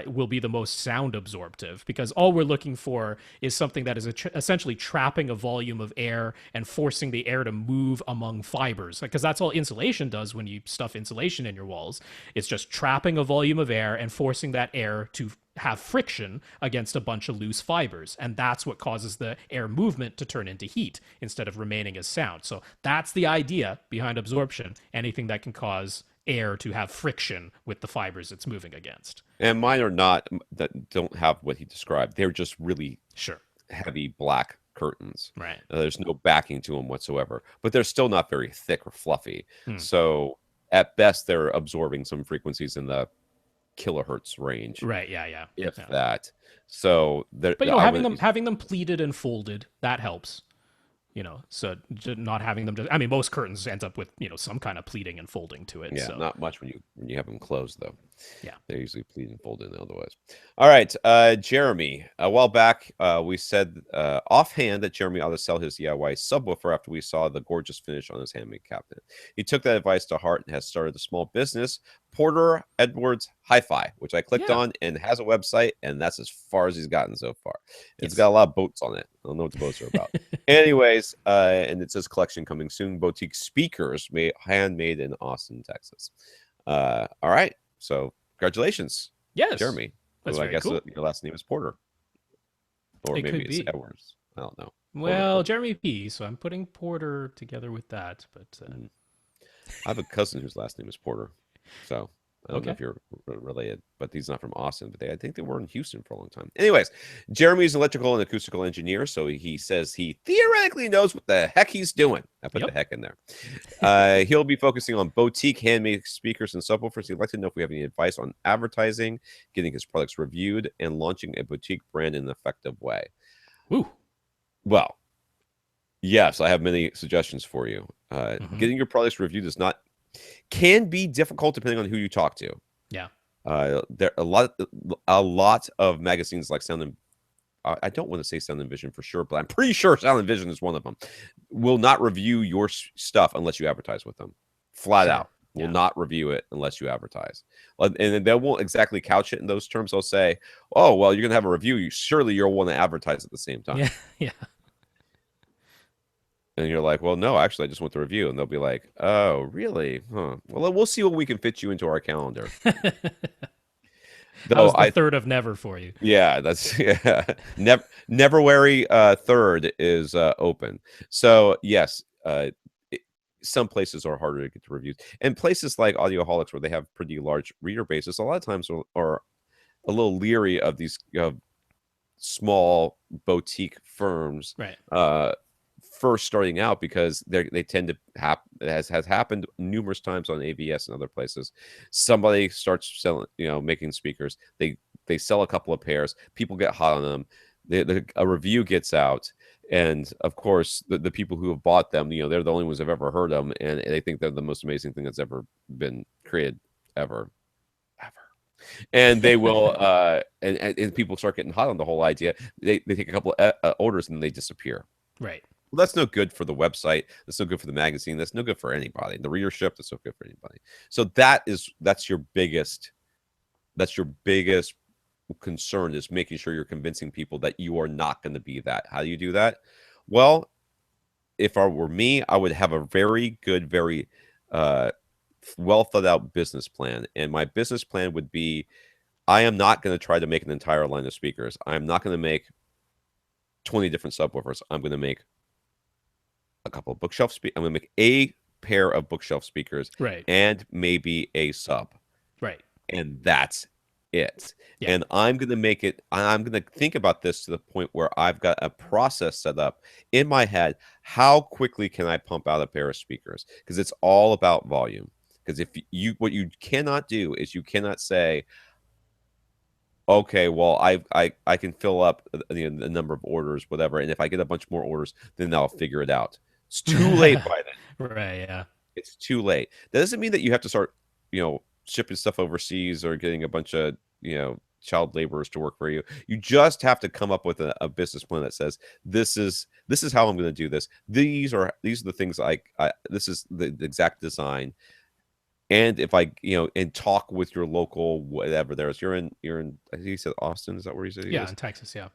[SPEAKER 2] will be the most sound absorptive, because all we're looking for is something that is essentially trapping a volume of air and forcing the air to move among fibers, because that's all insulation does when you stuff insulation in your walls. It's just trapping a volume of air and forcing that air to have friction against a bunch of loose fibers, and that's what causes the air movement to turn into heat instead of remaining as sound. So that's the idea behind absorption. Anything that can cause air to have friction with the fibers it's moving against.
[SPEAKER 1] And mine are not, that don't have what he described. They're just really
[SPEAKER 2] Sure.
[SPEAKER 1] heavy black curtains.
[SPEAKER 2] Right.
[SPEAKER 1] There's no backing to them whatsoever, but they're still not very thick or fluffy.
[SPEAKER 2] Hmm.
[SPEAKER 1] So at best, they're absorbing some frequencies in the kilohertz range,
[SPEAKER 2] Right. Yeah. Yeah.
[SPEAKER 1] if
[SPEAKER 2] Yeah.
[SPEAKER 1] that. So
[SPEAKER 2] But having them pleated and folded, that helps. So not having them just, I mean, most curtains ends up with, some kind of pleating and folding to it.
[SPEAKER 1] Yeah,
[SPEAKER 2] So
[SPEAKER 1] not much when you have them closed though.
[SPEAKER 2] yeah.
[SPEAKER 1] They're usually pleat and folded otherwise. All right, Jeremy. A while back, we said offhand that Jeremy ought to sell his DIY subwoofer after we saw the gorgeous finish on his handmade cabinet. He took that advice to heart and has started a small business, Porter Edwards Hi-Fi, which I clicked on and has a website, and that's as far as he's gotten so far. It's got a lot of boats on it. I don't know what the boats are about. Anyways, and it says collection coming soon. Boutique speakers handmade in Austin, Texas. All right. So congratulations,
[SPEAKER 2] Yes.
[SPEAKER 1] Jeremy.
[SPEAKER 2] That's
[SPEAKER 1] Who I
[SPEAKER 2] very
[SPEAKER 1] guess
[SPEAKER 2] cool.
[SPEAKER 1] your last name is Porter, or
[SPEAKER 2] It
[SPEAKER 1] maybe
[SPEAKER 2] could
[SPEAKER 1] it's
[SPEAKER 2] be.
[SPEAKER 1] Edwards. I don't know.
[SPEAKER 2] Well, Jeremy P. So I'm putting Porter together with that, but
[SPEAKER 1] I have a cousin whose last name is Porter, so I don't know
[SPEAKER 2] Okay.
[SPEAKER 1] if you're related, but he's not from Austin. But I think they were in Houston for a long time. Anyways, Jeremy's an electrical and acoustical engineer, so he says he theoretically knows what the heck he's doing. I put the heck in there. He'll be focusing on boutique handmade speakers and subwoofers. He'd like to know if we have any advice on advertising, getting his products reviewed, and launching a boutique brand in an effective way.
[SPEAKER 2] Ooh.
[SPEAKER 1] Well, yes, I have many suggestions for you. Getting your products reviewed can be difficult depending on who you talk to.
[SPEAKER 2] Yeah.
[SPEAKER 1] There a lot of magazines like Sound and I don't want to say Sound and Vision for sure, but I'm pretty sure Sound and Vision is one of them. Will not review your stuff unless you advertise with them. Flat out. Will not review it unless you advertise. And they won't exactly couch it in those terms. They'll say, "Oh, well, you're going to have a review. Surely you'll want to advertise at the same time."
[SPEAKER 2] Yeah. Yeah.
[SPEAKER 1] And you're like, well, no, actually, I just want the review. And they'll be like, oh, really? Huh. Well, we'll see what we can fit you into our calendar.
[SPEAKER 2] That was the third of never for you.
[SPEAKER 1] Yeah, that's Neverwary 3rd is open. So yes, some places are harder to get to reviews, and places like Audioholics where they have pretty large reader bases, a lot of times are a little leery of these small boutique firms.
[SPEAKER 2] Right.
[SPEAKER 1] First starting out because they tend to has happened numerous times on AVS and other places. Somebody starts selling, making speakers. They sell a couple of pairs. People get hot on them. A review gets out, and of course, the people who have bought them, they're the only ones who've ever heard them, and they think they're the most amazing thing that's ever been created ever. And they will, and people start getting hot on the whole idea. They take a couple of orders and they disappear.
[SPEAKER 2] Right.
[SPEAKER 1] Well, that's no good for the website. That's no good for the magazine. That's no good for anybody. The readership, that's no good for anybody. So that's your biggest concern, is making sure you're convincing people that you are not going to be that. How do you do that? Well, if I were me, I would have a very good, very well thought out business plan. And my business plan would be, I am not going to try to make an entire line of speakers. I'm not going to make 20 different subwoofers. I'm going to make a couple of bookshelf speakers. I'm going to make a pair of bookshelf speakers,
[SPEAKER 2] right,
[SPEAKER 1] and maybe a sub,
[SPEAKER 2] right,
[SPEAKER 1] and that's it.
[SPEAKER 2] Yeah.
[SPEAKER 1] And I'm going to think about this to the point where I've got a process set up in my head. How quickly can I pump out a pair of speakers? Because it's all about volume. Because what you cannot do is you cannot say, okay, well, I can fill up the number of orders, whatever, and if I get a bunch more orders, then I'll figure it out. It's too late by then.
[SPEAKER 2] Right, yeah.
[SPEAKER 1] It's too late. That doesn't mean that you have to start, shipping stuff overseas or getting a bunch of, child laborers to work for you. You just have to come up with a business plan that says, this is how I'm going to do this. These are the things this is the exact design. And if I, and talk with your local whatever there is, you're in, I think he said Austin. Is that where he said?
[SPEAKER 2] Yeah, in Texas. Yeah.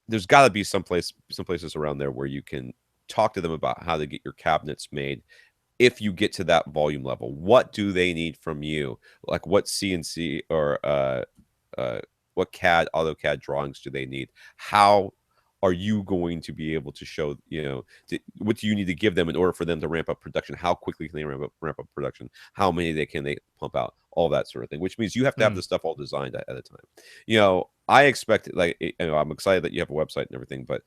[SPEAKER 1] There's got to be some places around there where you can talk to them about how to get your cabinets made. If you get to that volume level, what do they need from you? Like what CNC or what CAD, AutoCAD drawings do they need? How are you going to be able to show, what do you need to give them in order for them to ramp up production? How quickly can they ramp up production? How many can they pump out? All that sort of thing, which means you have to have
[SPEAKER 2] Mm.
[SPEAKER 1] the stuff all designed at a time. I expect, like, I'm excited that you have a website and everything, but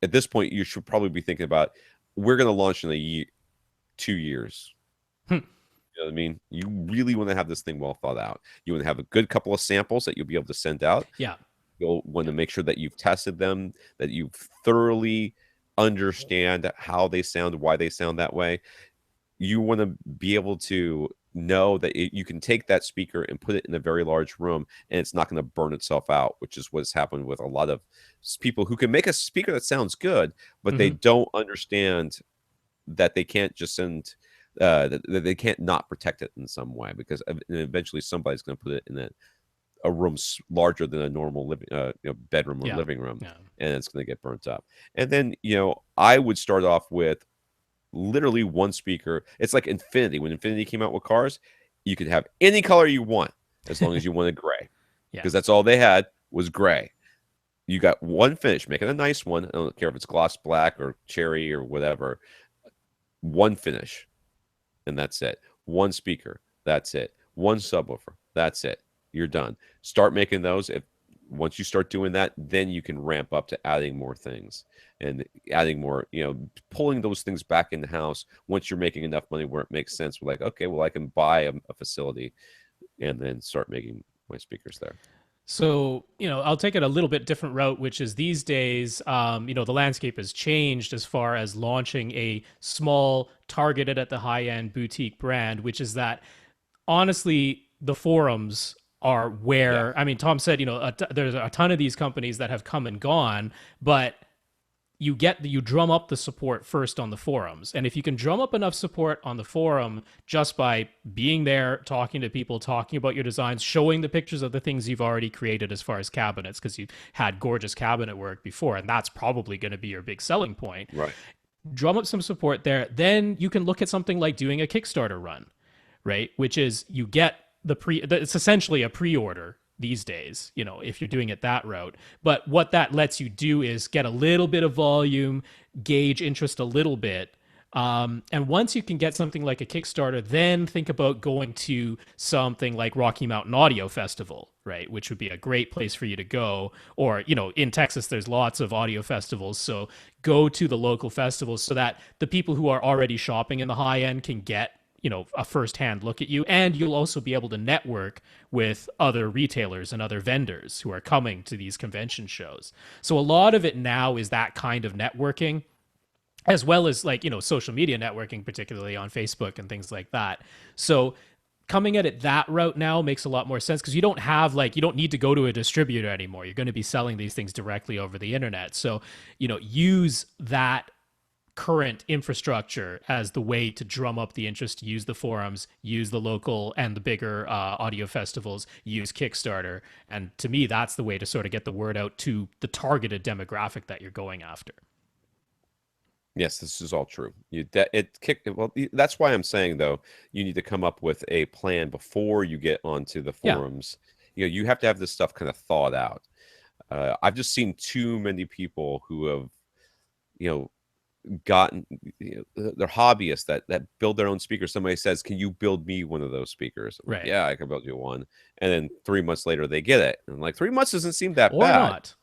[SPEAKER 1] at this point, you should probably be thinking about, we're going to launch in 2 years.
[SPEAKER 2] Hmm.
[SPEAKER 1] You know what I mean? You really want to have this thing well thought out. You want to have a good couple of samples that you'll be able to send out.
[SPEAKER 2] Yeah.
[SPEAKER 1] You'll want to make sure that you've tested them, that you thoroughly understand how they sound, why they sound that way. You want to be able to know that you can take that speaker and put it in a very large room and it's not going to burn itself out, which is what's happened with a lot of people who can make a speaker that sounds good, but they
[SPEAKER 2] Mm-hmm.
[SPEAKER 1] don't understand that they can't just send that they can't not protect it in some way, because eventually somebody's going to put it in a room larger than a normal living bedroom or
[SPEAKER 2] Yeah.
[SPEAKER 1] living room,
[SPEAKER 2] Yeah.
[SPEAKER 1] and it's going to get burnt up. And then I would start off with literally one speaker. It's like Infinity. When Infinity came out with cars, you could have any color you want as long as you wanted gray,
[SPEAKER 2] Yeah.
[SPEAKER 1] because that's all they had was gray. You got one finish, make it a nice one. I don't care if it's gloss black or cherry or whatever. One finish, and that's it. One speaker, that's it. One subwoofer, that's it. You're done. Start making those. Once you start doing that, then you can ramp up to adding more things and adding more, pulling those things back in the house once you're making enough money where it makes sense. We're like, okay, well, I can buy a facility and then start making my speakers there.
[SPEAKER 2] So, I'll take it a little bit different route, which is these days, the landscape has changed as far as launching a small, targeted at the high end boutique brand, which is that honestly, the forums are where,
[SPEAKER 1] Yeah.
[SPEAKER 2] I mean, Tom said, there's a ton of these companies that have come and gone, but you drum up the support first on the forums. And if you can drum up enough support on the forum just by being there, talking to people, talking about your designs, showing the pictures of the things you've already created as far as cabinets, because you've had gorgeous cabinet work before, and that's probably going to be your big selling point.
[SPEAKER 1] Right.
[SPEAKER 2] Drum up some support there. Then you can look at something like doing a Kickstarter run, right? Which is you get it's essentially a pre-order these days, if you're doing it that route. But what that lets you do is get a little bit of volume, gauge interest a little bit. And once you can get something like a Kickstarter, then think about going to something like Rocky Mountain Audio Festival, right? Which would be a great place for you to go. Or, in Texas, there's lots of audio festivals. So go to the local festivals so that the people who are already shopping in the high end can get a first-hand look at you, and you'll also be able to network with other retailers and other vendors who are coming to these convention shows. So a lot of it now is that kind of networking, as well as social media networking, particularly on Facebook and things like that. So coming at it that route now makes a lot more sense, because you don't need to go to a distributor anymore. You're going to be selling these things directly over the internet. So use that current infrastructure as the way to drum up the interest. Use the forums, use the local and the bigger audio festivals, use Kickstarter. And to me, that's the way to sort of get the word out to the targeted demographic that you're going after.
[SPEAKER 1] Yes, this is all true. That's why I'm saying, though, you need to come up with a plan before you get onto the
[SPEAKER 2] Yeah.
[SPEAKER 1] forums. You have to have this stuff kind of thought out. I've just seen too many people who have, gotten, they're hobbyists that build their own speakers. Somebody says, can you build me one of those speakers? I'm like,
[SPEAKER 2] Right.
[SPEAKER 1] yeah, I can build you one. And then 3 months later they get it, and like 3 months doesn't seem that
[SPEAKER 2] Or
[SPEAKER 1] bad.
[SPEAKER 2] not.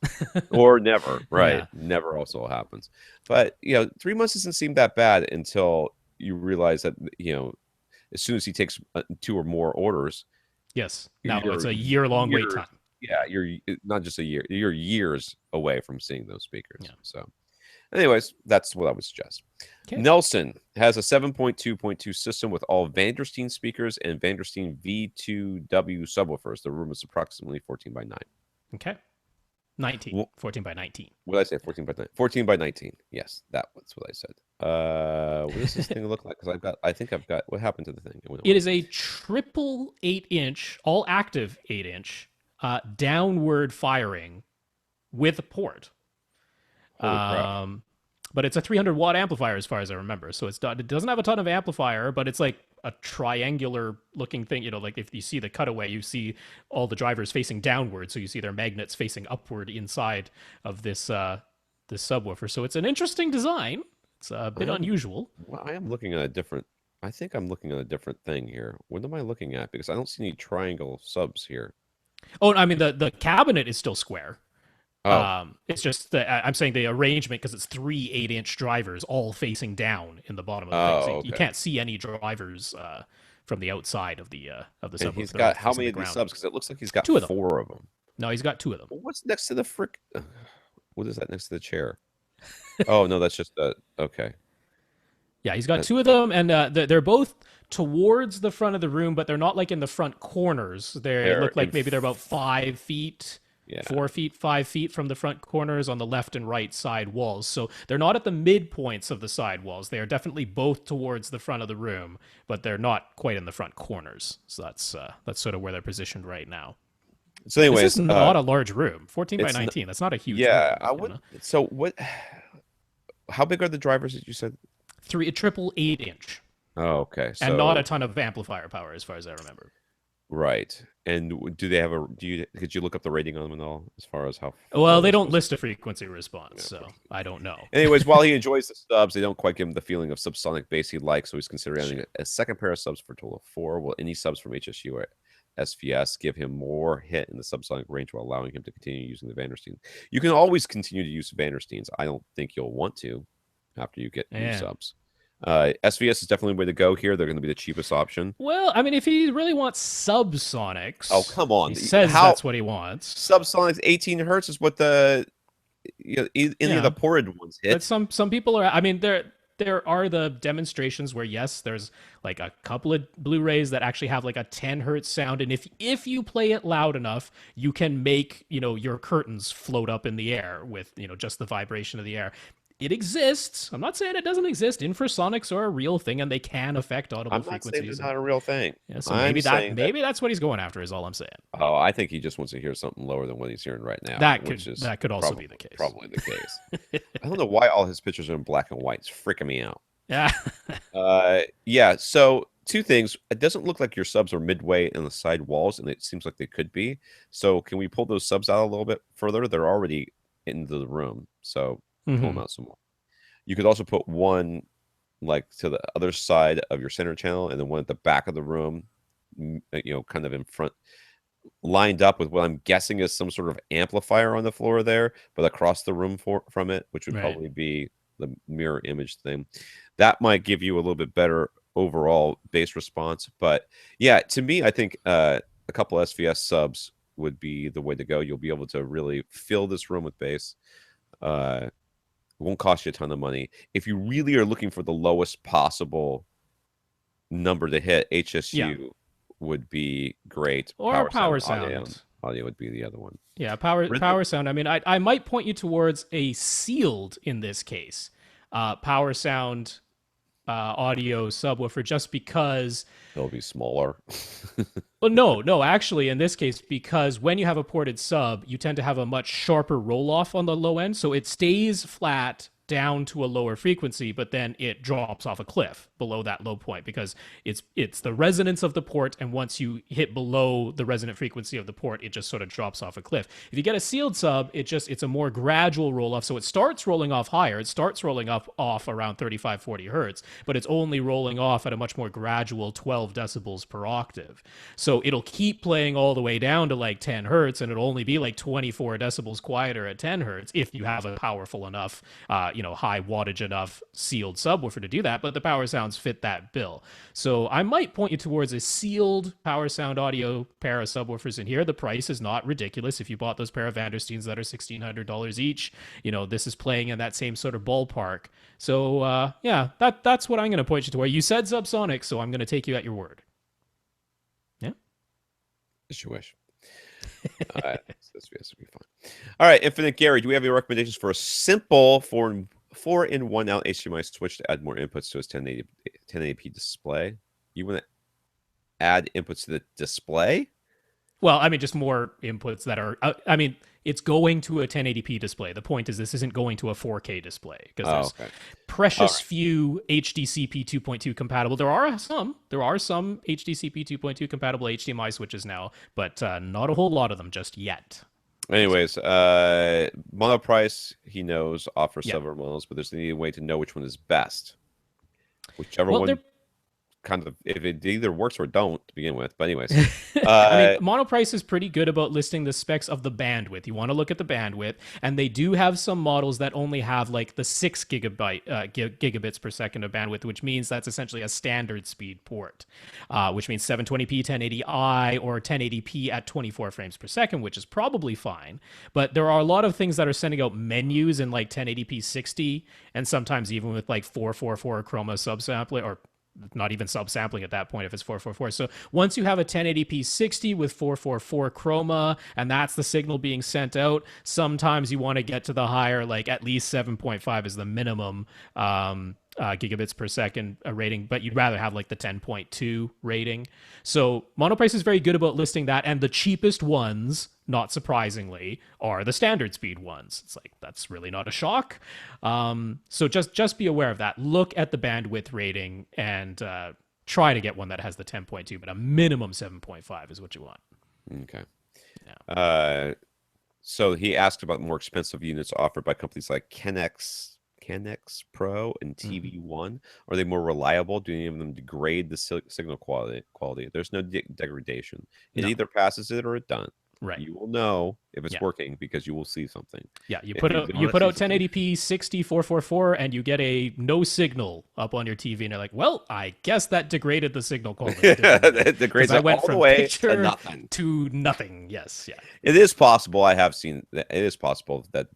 [SPEAKER 1] Or never. Right.
[SPEAKER 2] Yeah.
[SPEAKER 1] Never also happens. But 3 months doesn't seem that bad until you realize that as soon as he takes 2 or more orders,
[SPEAKER 2] Yes. Now it's
[SPEAKER 1] you're
[SPEAKER 2] a year-long wait
[SPEAKER 1] years,
[SPEAKER 2] time.
[SPEAKER 1] yeah, you're not just a year, you're years away from seeing those speakers.
[SPEAKER 2] Yeah.
[SPEAKER 1] So anyways, that's what I would suggest.
[SPEAKER 2] Okay.
[SPEAKER 1] Nelson has a 7.2.2 system with all Vandersteen speakers and Vandersteen V2W subwoofers. The room is approximately 14 by 9.
[SPEAKER 2] Okay. 19. 14 by 19.
[SPEAKER 1] What did I say? 14 by 9. 14 by 19. Yes, that's what I said. What does this thing look like? Because I think I've got, what happened to the thing?
[SPEAKER 2] It is a triple 8-inch, all active 8-inch, downward firing with a port.
[SPEAKER 1] Holy crap.
[SPEAKER 2] But it's a 300 watt amplifier as far as I remember. So it doesn't have a ton of amplifier, but it's like a triangular looking thing. Like if you see the cutaway, you see all the drivers facing downward, so you see their magnets facing upward inside of this subwoofer. So it's an interesting design. It's a bit unusual.
[SPEAKER 1] Well, I am looking at a different. I think I'm looking at a different thing here. What am I looking at? Because I don't see any triangle subs here.
[SPEAKER 2] Oh, I mean the cabinet is still square.
[SPEAKER 1] Oh,
[SPEAKER 2] It's just that I'm saying the arrangement because it's three 8-inch drivers all facing down in the bottom of the thing. So
[SPEAKER 1] oh,
[SPEAKER 2] you
[SPEAKER 1] okay.
[SPEAKER 2] can't see any drivers from the outside of the
[SPEAKER 1] And
[SPEAKER 2] subwoofer.
[SPEAKER 1] he's
[SPEAKER 2] They're all
[SPEAKER 1] got how
[SPEAKER 2] facing
[SPEAKER 1] many
[SPEAKER 2] the
[SPEAKER 1] of these
[SPEAKER 2] ground.
[SPEAKER 1] subs? Because it looks like he's got
[SPEAKER 2] Two of them.
[SPEAKER 1] 4 of them.
[SPEAKER 2] No, he's got two of them.
[SPEAKER 1] Well, what's next to the frick? What is that next to the chair? Oh no, that's just okay.
[SPEAKER 2] Yeah, he's got
[SPEAKER 1] That,
[SPEAKER 2] two of them, and they're both towards the front of the room, but they're not like in the front corners. They
[SPEAKER 1] they're
[SPEAKER 2] look like maybe they're about 5 feet,
[SPEAKER 1] yeah.
[SPEAKER 2] 4 feet, 5 feet from the front corners on the left and right side walls. So they're not at the midpoints of the side walls. They are definitely both towards the front of the room, but they're not quite in the front corners. So that's sort of where they're positioned right now.
[SPEAKER 1] So,
[SPEAKER 2] This
[SPEAKER 1] anyways,
[SPEAKER 2] is not a large room. 14 by
[SPEAKER 1] it's
[SPEAKER 2] 19. That's not a huge
[SPEAKER 1] yeah.
[SPEAKER 2] room.
[SPEAKER 1] I would. So what? How big are the drivers that you said?
[SPEAKER 2] A triple 8-inch,
[SPEAKER 1] Oh, okay.
[SPEAKER 2] and not a
[SPEAKER 1] So
[SPEAKER 2] ton of amplifier power, as far as I remember.
[SPEAKER 1] right. And do they have a? Could you look up the rating on them and all as far as how
[SPEAKER 2] Well,
[SPEAKER 1] well
[SPEAKER 2] they
[SPEAKER 1] they're
[SPEAKER 2] don't
[SPEAKER 1] supposed
[SPEAKER 2] list a frequency response,
[SPEAKER 1] to?
[SPEAKER 2] so I don't know.
[SPEAKER 1] Anyways, while he enjoys the subs, they don't quite give him the feeling of subsonic bass he likes, so he's considering
[SPEAKER 2] Sure.
[SPEAKER 1] a second pair of subs for a total of 4. Will any subs from HSU or SVS give him more hit in the subsonic range while allowing him to continue using the Vandersteen? You can always continue to use Vandersteens. I don't think you'll want to after you get new
[SPEAKER 2] Yeah.
[SPEAKER 1] subs. SVS is definitely the way to go here. They're going to be the cheapest option.
[SPEAKER 2] Well, I mean, if he really wants subsonics,
[SPEAKER 1] Oh, come on.
[SPEAKER 2] he says
[SPEAKER 1] How
[SPEAKER 2] that's what he wants.
[SPEAKER 1] subsonics 18 hertz is what the any
[SPEAKER 2] Yeah.
[SPEAKER 1] of the ported ones hit.
[SPEAKER 2] But some people are. I mean, there are the demonstrations where yes, there's like a couple of Blu-rays that actually have like a 10 hertz sound, and if you play it loud enough, you can make your curtains float up in the air with just the vibration of the air. It exists. I'm not saying it doesn't exist. Infrasonics are a real thing, and they can affect audible
[SPEAKER 1] I'm not saying
[SPEAKER 2] frequencies.
[SPEAKER 1] it's not a real thing.
[SPEAKER 2] Yeah, so
[SPEAKER 1] I'm
[SPEAKER 2] maybe
[SPEAKER 1] saying
[SPEAKER 2] maybe that's what he's going after. Is all I'm saying.
[SPEAKER 1] Oh, I think he just wants to hear something lower than what he's hearing right now.
[SPEAKER 2] That
[SPEAKER 1] which
[SPEAKER 2] could
[SPEAKER 1] is
[SPEAKER 2] that could also be the case.
[SPEAKER 1] Probably the case. I don't know why all his pictures are in black and white. It's freaking me out.
[SPEAKER 2] Yeah.
[SPEAKER 1] Yeah. So 2 things. It doesn't look like your subs are midway in the side walls, and it seems like they could be. So can we pull those subs out a little bit further? They're already into the room, so pull them out some more. You could also put one like to the other side of your center channel, and then one at the back of the room, kind of in front, lined up with what I'm guessing is some sort of amplifier on the floor there, but across the room from it, which would
[SPEAKER 2] Right.
[SPEAKER 1] probably be the mirror image thing. That might give you a little bit better overall bass response. But yeah, to me, I think a couple SVS subs would be the way to go. You'll be able to really fill this room with bass. It won't cost you a ton of money. If you really are looking for the lowest possible number to hit, HSU would be great.
[SPEAKER 2] Or power sound.
[SPEAKER 1] Audio would be the other one.
[SPEAKER 2] Yeah, power sound. I mean, I might point you towards a sealed in this case, power sound audio subwoofer, just because.
[SPEAKER 1] It'll be smaller.
[SPEAKER 2] Well, no, actually, in this case, because when you have a ported sub, you tend to have a much sharper roll off on the low end, so it stays flat down to a lower frequency, but then it drops off a cliff below that low point because it's the resonance of the port, and once you hit below the resonant frequency of the port, it just sort of drops off a cliff. If you get a sealed sub, it's a more gradual roll off, so it starts rolling off higher. It starts rolling off around 35-40 hertz, but it's only rolling off at a much more gradual 12 decibels per octave. So it'll keep playing all the way down to like 10 hertz, and it'll only be like 24 decibels quieter at 10 hertz if you have a powerful enough high wattage enough sealed subwoofer to do that, but the power sounds fit that bill. So I might point you towards a sealed power sound audio pair of subwoofers in here. The price is not ridiculous. If you bought those pair of Vandersteens that are $1,600 each, this is playing in that same sort of ballpark. So that's what I'm going to point you to. You said subsonic, so I'm going to take you at your word. Yeah.
[SPEAKER 1] As you wish. This would be fun. All right, Infinite Gary, do we have any recommendations for a simple 4-in-1 out HDMI switch to add more inputs to his 1080p display? You want to add inputs to the display?
[SPEAKER 2] Well, I mean, just more inputs that are. It's going to a 1080p display. The point is, this isn't going to a 4K display because there's
[SPEAKER 1] All
[SPEAKER 2] precious
[SPEAKER 1] right.
[SPEAKER 2] few HDCP 2.2 compatible. There are some HDCP 2.2 compatible HDMI switches now, but not a whole lot of them just yet.
[SPEAKER 1] Anyways, Monoprice, he knows, offers
[SPEAKER 2] Yeah.
[SPEAKER 1] several models, but there's a way to know which one is best. Whichever
[SPEAKER 2] Well,
[SPEAKER 1] one
[SPEAKER 2] they're
[SPEAKER 1] kind of, if it either works or don't to begin with. But anyways,
[SPEAKER 2] I mean,
[SPEAKER 1] uh,
[SPEAKER 2] Monoprice is pretty good about listing the specs of the bandwidth. You want to look at the bandwidth, and they do have some models that only have like the 6 gigabits per second of bandwidth, which means that's essentially a standard speed port, which means 720p, 1080i, or 1080p at 24 frames per second, which is probably fine. But there are a lot of things that are sending out menus in like 1080p 60, and sometimes even with like 444 chroma subsampling, or not even subsampling at that point if it's 444. So once you have a 1080p 60 with 444 chroma, and that's the signal being sent out, sometimes you want to get to the higher, like at least 7.5 is the minimum gigabits per second rating, but you'd rather have like the 10.2 rating. So Monoprice is very good about listing that, and the cheapest ones, not surprisingly, are the standard speed ones. It's like, that's really not a shock. So just be aware of that. Look at the bandwidth rating and try to get one that has the 10.2, but a minimum 7.5 is what you want.
[SPEAKER 1] okay.
[SPEAKER 2] Yeah.
[SPEAKER 1] So he asked about more expensive units offered by companies like Canex Pro and TV1. Are they more reliable? Do any of them degrade the signal quality? There's no degradation. It
[SPEAKER 2] No.
[SPEAKER 1] either passes it or it doesn't.
[SPEAKER 2] Right.
[SPEAKER 1] You will know if it's
[SPEAKER 2] Yeah.
[SPEAKER 1] working because you will see something.
[SPEAKER 2] Yeah, you
[SPEAKER 1] If
[SPEAKER 2] put
[SPEAKER 1] you
[SPEAKER 2] out
[SPEAKER 1] do
[SPEAKER 2] you
[SPEAKER 1] not
[SPEAKER 2] put
[SPEAKER 1] see
[SPEAKER 2] out
[SPEAKER 1] something-
[SPEAKER 2] 1080p 60 444 and you get a no signal up on your TV, and you're like, well, I guess that degraded the signal quality.
[SPEAKER 1] It degrades
[SPEAKER 2] 'Cause I
[SPEAKER 1] it
[SPEAKER 2] went
[SPEAKER 1] all the
[SPEAKER 2] from
[SPEAKER 1] way
[SPEAKER 2] picture
[SPEAKER 1] to nothing.
[SPEAKER 2] to nothing. Yes, yeah.
[SPEAKER 1] It is possible. I have seen that. It is possible that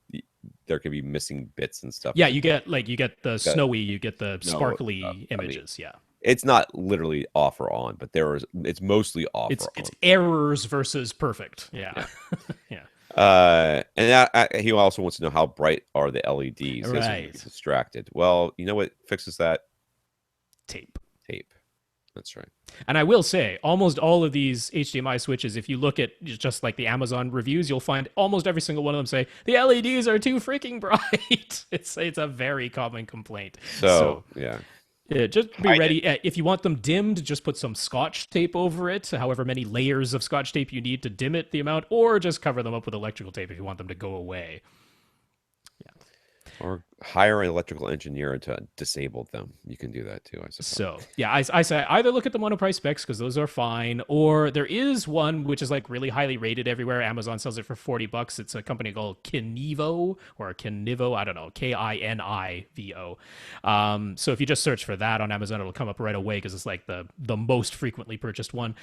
[SPEAKER 1] there could be missing bits and stuff.
[SPEAKER 2] Yeah, you get the snowy, you get the
[SPEAKER 1] No,
[SPEAKER 2] sparkly
[SPEAKER 1] I mean,
[SPEAKER 2] images. Yeah,
[SPEAKER 1] it's not literally off or on, but it's mostly off
[SPEAKER 2] it's
[SPEAKER 1] or on.
[SPEAKER 2] errors versus perfect. Yeah, yeah.
[SPEAKER 1] And he also wants to know how bright are the LEDs. He doesn't want to
[SPEAKER 2] Right.
[SPEAKER 1] get distracted. Well, you know what fixes that?
[SPEAKER 2] Tape.
[SPEAKER 1] Tape. That's right.
[SPEAKER 2] And I will say, almost all of these HDMI switches, if you look at just like the Amazon reviews, you'll find almost every single one of them say the LEDs are too freaking bright. It's a very common complaint.
[SPEAKER 1] So yeah.
[SPEAKER 2] Just be
[SPEAKER 1] Hide
[SPEAKER 2] ready. If you want them dimmed, just put some Scotch tape over it, however many layers of Scotch tape you need to dim it the amount, or just cover them up with electrical tape if you want them to go away.
[SPEAKER 1] Or hire an electrical engineer to disable them. You can do that too, I suppose.
[SPEAKER 2] So yeah, I say either look at the Monoprice specs because those are fine, or there is one which is like really highly rated everywhere. Amazon sells it for $40. It's a company called Kinivo or Kinivo. I don't know, Kinivo. So if you just search for that on Amazon, it'll come up right away because it's like the most frequently purchased one.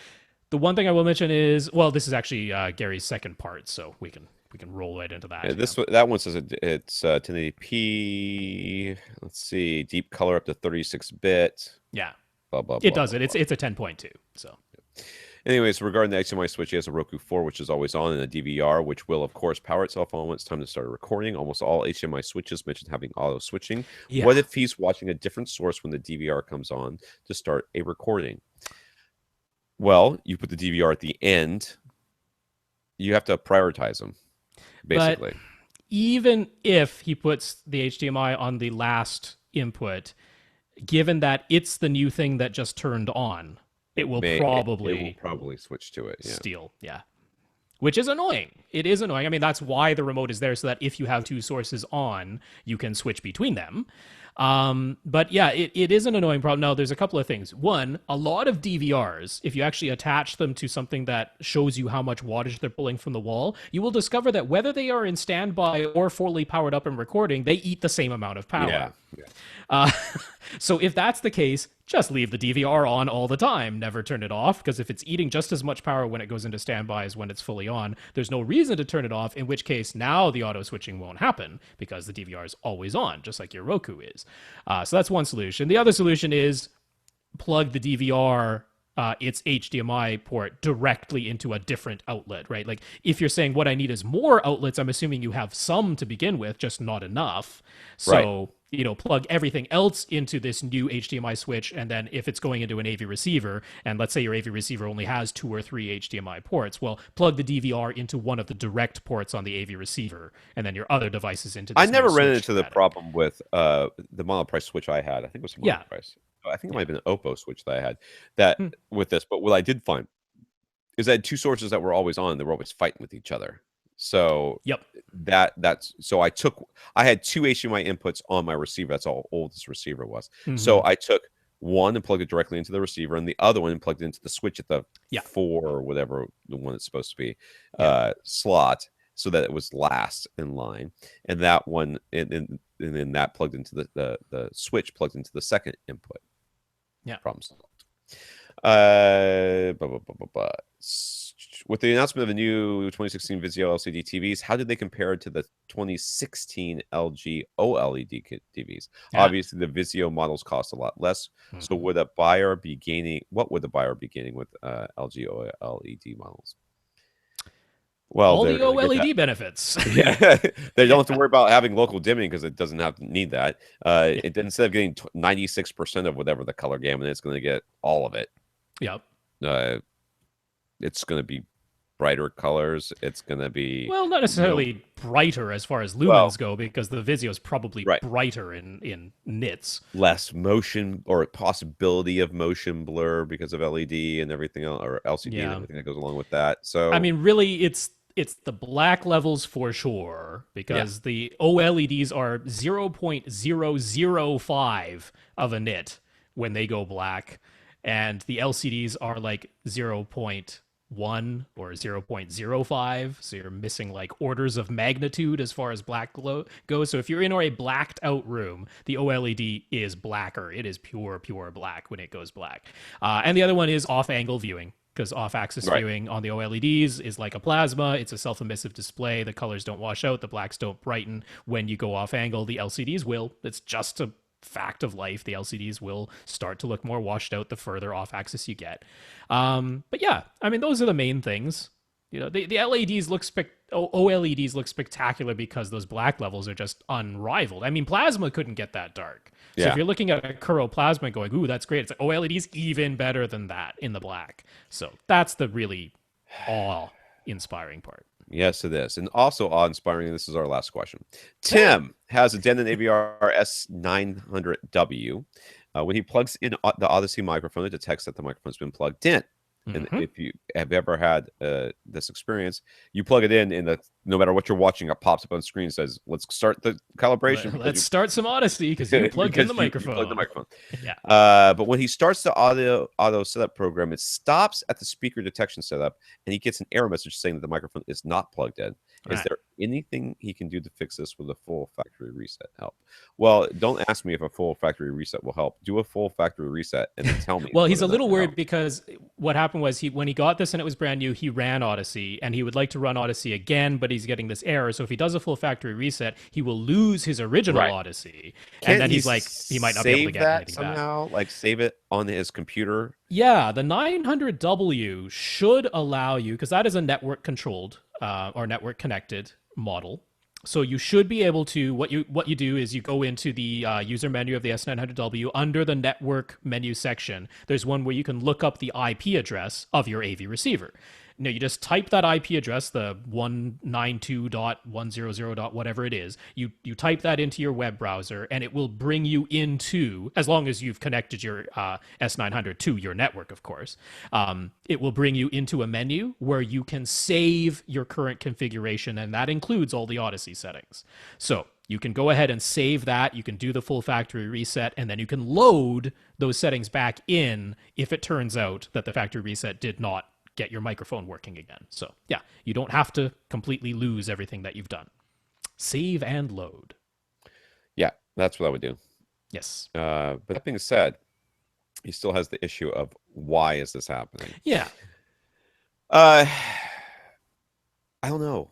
[SPEAKER 2] The one thing I will mention is, well, this is actually Gary's second part, so we can roll right into that.
[SPEAKER 1] Yeah, that one says it's 1080p. Let's see, deep color up to 36-bit.
[SPEAKER 2] Yeah,
[SPEAKER 1] Blah blah. Blah
[SPEAKER 2] it does
[SPEAKER 1] blah,
[SPEAKER 2] it. It's a 10.2. So.
[SPEAKER 1] Anyways, regarding the HDMI switch, he has a Roku 4, which is always on, and a DVR, which will, of course, power itself on when it's time to start a recording. Almost all HDMI switches mention having auto switching.
[SPEAKER 2] Yeah.
[SPEAKER 1] What if he's watching a different source when the DVR comes on to start a recording? Well, you put the DVR at the end. You have to prioritize them, basically.
[SPEAKER 2] But even if he puts the HDMI on the last input, given that it's the new thing that just turned on, it will
[SPEAKER 1] probably switch to it. Yeah.
[SPEAKER 2] steal. Yeah. Which is annoying. It is annoying. I mean, that's why the remote is there, so that if you have two sources on, you can switch between them. But yeah, it is an annoying problem. Now, there's a couple of things. One, a lot of DVRs, if you actually attach them to something that shows you how much wattage they're pulling from the wall, you will discover that whether they are in standby or fully powered up and recording, they eat the same amount of power.
[SPEAKER 1] Yeah.
[SPEAKER 2] So if that's the case, just leave the DVR on all the time. Never turn it off, because if it's eating just as much power when it goes into standby as when it's fully on, there's no reason to turn it off, in which case now the auto switching won't happen because the DVR is always on, just like your Roku is. So that's one solution. The other solution is plug the DVR its HDMI port directly into a different outlet, right? Like if you're saying what I need is more outlets, I'm assuming you have some to begin with, just not enough. So plug everything else into this new HDMI switch, and then if it's going into an AV receiver, and let's say your AV receiver only has 2 or 3 HDMI ports, well, plug the DVR into one of the direct ports on the AV receiver, and then your other devices into this
[SPEAKER 1] I never
[SPEAKER 2] new
[SPEAKER 1] ran
[SPEAKER 2] switch
[SPEAKER 1] into the
[SPEAKER 2] threading.
[SPEAKER 1] problem with the monoprice switch I had. I think it was a
[SPEAKER 2] Yeah.
[SPEAKER 1] monoprice. I think it might have been an Oppo switch that I had that
[SPEAKER 2] Hmm.
[SPEAKER 1] with this. But what I did find is I had two sources that were always on. They were always fighting with each other. So
[SPEAKER 2] Yep.
[SPEAKER 1] I had 2 HDMI inputs on my receiver. That's how old this receiver was.
[SPEAKER 2] Mm-hmm.
[SPEAKER 1] So I took one and plugged it directly into the receiver, and the other one and plugged it into the switch at the
[SPEAKER 2] Yeah.
[SPEAKER 1] 4 or whatever the one it's supposed to be
[SPEAKER 2] Yeah.
[SPEAKER 1] slot, so that it was last in line. And that one, and then that plugged into the switch plugged into the second input.
[SPEAKER 2] Yeah.
[SPEAKER 1] Problem solved. With the announcement of the new 2016 Vizio LCD TVs, how did they compare to the 2016 LG OLED TVs?
[SPEAKER 2] Yeah.
[SPEAKER 1] Obviously, the Vizio models cost a lot less. So, would a buyer be gaining? What would the buyer be gaining with LG OLED models? Well,
[SPEAKER 2] all
[SPEAKER 1] they're
[SPEAKER 2] the
[SPEAKER 1] gonna get
[SPEAKER 2] OLED
[SPEAKER 1] that.
[SPEAKER 2] benefits.
[SPEAKER 1] Yeah, they don't have to worry about having local dimming because it doesn't have to need that. Instead of getting 96% of whatever the color gamut, it's going to get all of it.
[SPEAKER 2] Yep.
[SPEAKER 1] It's going to be brighter colors. It's going to be
[SPEAKER 2] Well, not necessarily brighter as far as lumens go, because the Vizio is probably brighter in nits.
[SPEAKER 1] Less motion or possibility of motion blur because of LED and everything else, or LCD and everything that goes along with that. So
[SPEAKER 2] I mean, really, it's the black levels for sure, because the OLEDs are 0.005 of a nit when they go black, and the LCDs are like 0.1 or 0.05, so you're missing like orders of magnitude as far as black glow goes. So if you're in a blacked out room, the OLED is blacker. It is pure black when it goes black. And the other one is off angle viewing, because off-axis viewing on the OLEDs is like a plasma. It's a self-emissive display. The colors don't wash out. The blacks don't brighten. When you go off-angle, the LCDs will. It's just a fact of life. The LCDs will start to look more washed out the further off-axis you get. But yeah, I mean, those are the main things. The LEDs look OLEDs look spectacular because those black levels are just unrivaled. I mean, plasma couldn't get that dark. So if you're looking at a Kuro plasma going, ooh, that's great, it's like OLED's even better than that in the black. So that's the really awe-inspiring part.
[SPEAKER 1] Yes, it is. And also awe-inspiring, and this is our last question. Tim has a Denon AVR S900W. When he plugs in the Audyssey microphone, it detects that the microphone's been plugged in. And if you have ever had this experience, you plug it in, and no matter what you're watching, it pops up on the screen and says, let's start the calibration.
[SPEAKER 2] Let's start some Audyssey because you plugged in the microphone.
[SPEAKER 1] You plugged the microphone.
[SPEAKER 2] Yeah.
[SPEAKER 1] But when he starts the auto setup program, it stops at the speaker detection setup, and he gets an error message saying that the microphone is not plugged in. Is there anything he can do to fix this with a full factory reset help? Well, don't ask me if a full factory reset will help. Do a full factory reset and then tell me.
[SPEAKER 2] Well, he's a little worried because what happened was when he got this and it was brand new, he ran Audyssey, and he would like to run Audyssey again, but he's getting this error. So if he does a full factory reset, he will lose his original Audyssey. And then he's like, he might not be able to get anything
[SPEAKER 1] somehow,
[SPEAKER 2] back.
[SPEAKER 1] like save it on his computer.
[SPEAKER 2] Yeah, the 900W should allow you, because that is a network controlled or network connected model. So you should be able to, what you do is you go into the user menu of the S900W. Under the network menu section, there's one where you can look up the IP address of your AV receiver. No, you just type that IP address, the 192.100. Whatever it is. You type that into your web browser, and it will bring you into, as long as you've connected your S900 to your network, of course, it will bring you into a menu where you can save your current configuration, and that includes all the Audyssey settings. So you can go ahead and save that. You can do the full factory reset, and then you can load those settings back in if it turns out that the factory reset did not get your microphone working again. So yeah, you don't have to completely lose everything that you've done. Save and load.
[SPEAKER 1] Yeah, that's what I would do.
[SPEAKER 2] Yes.
[SPEAKER 1] But that being said, he still has the issue of why is this happening?
[SPEAKER 2] Yeah.
[SPEAKER 1] I don't know.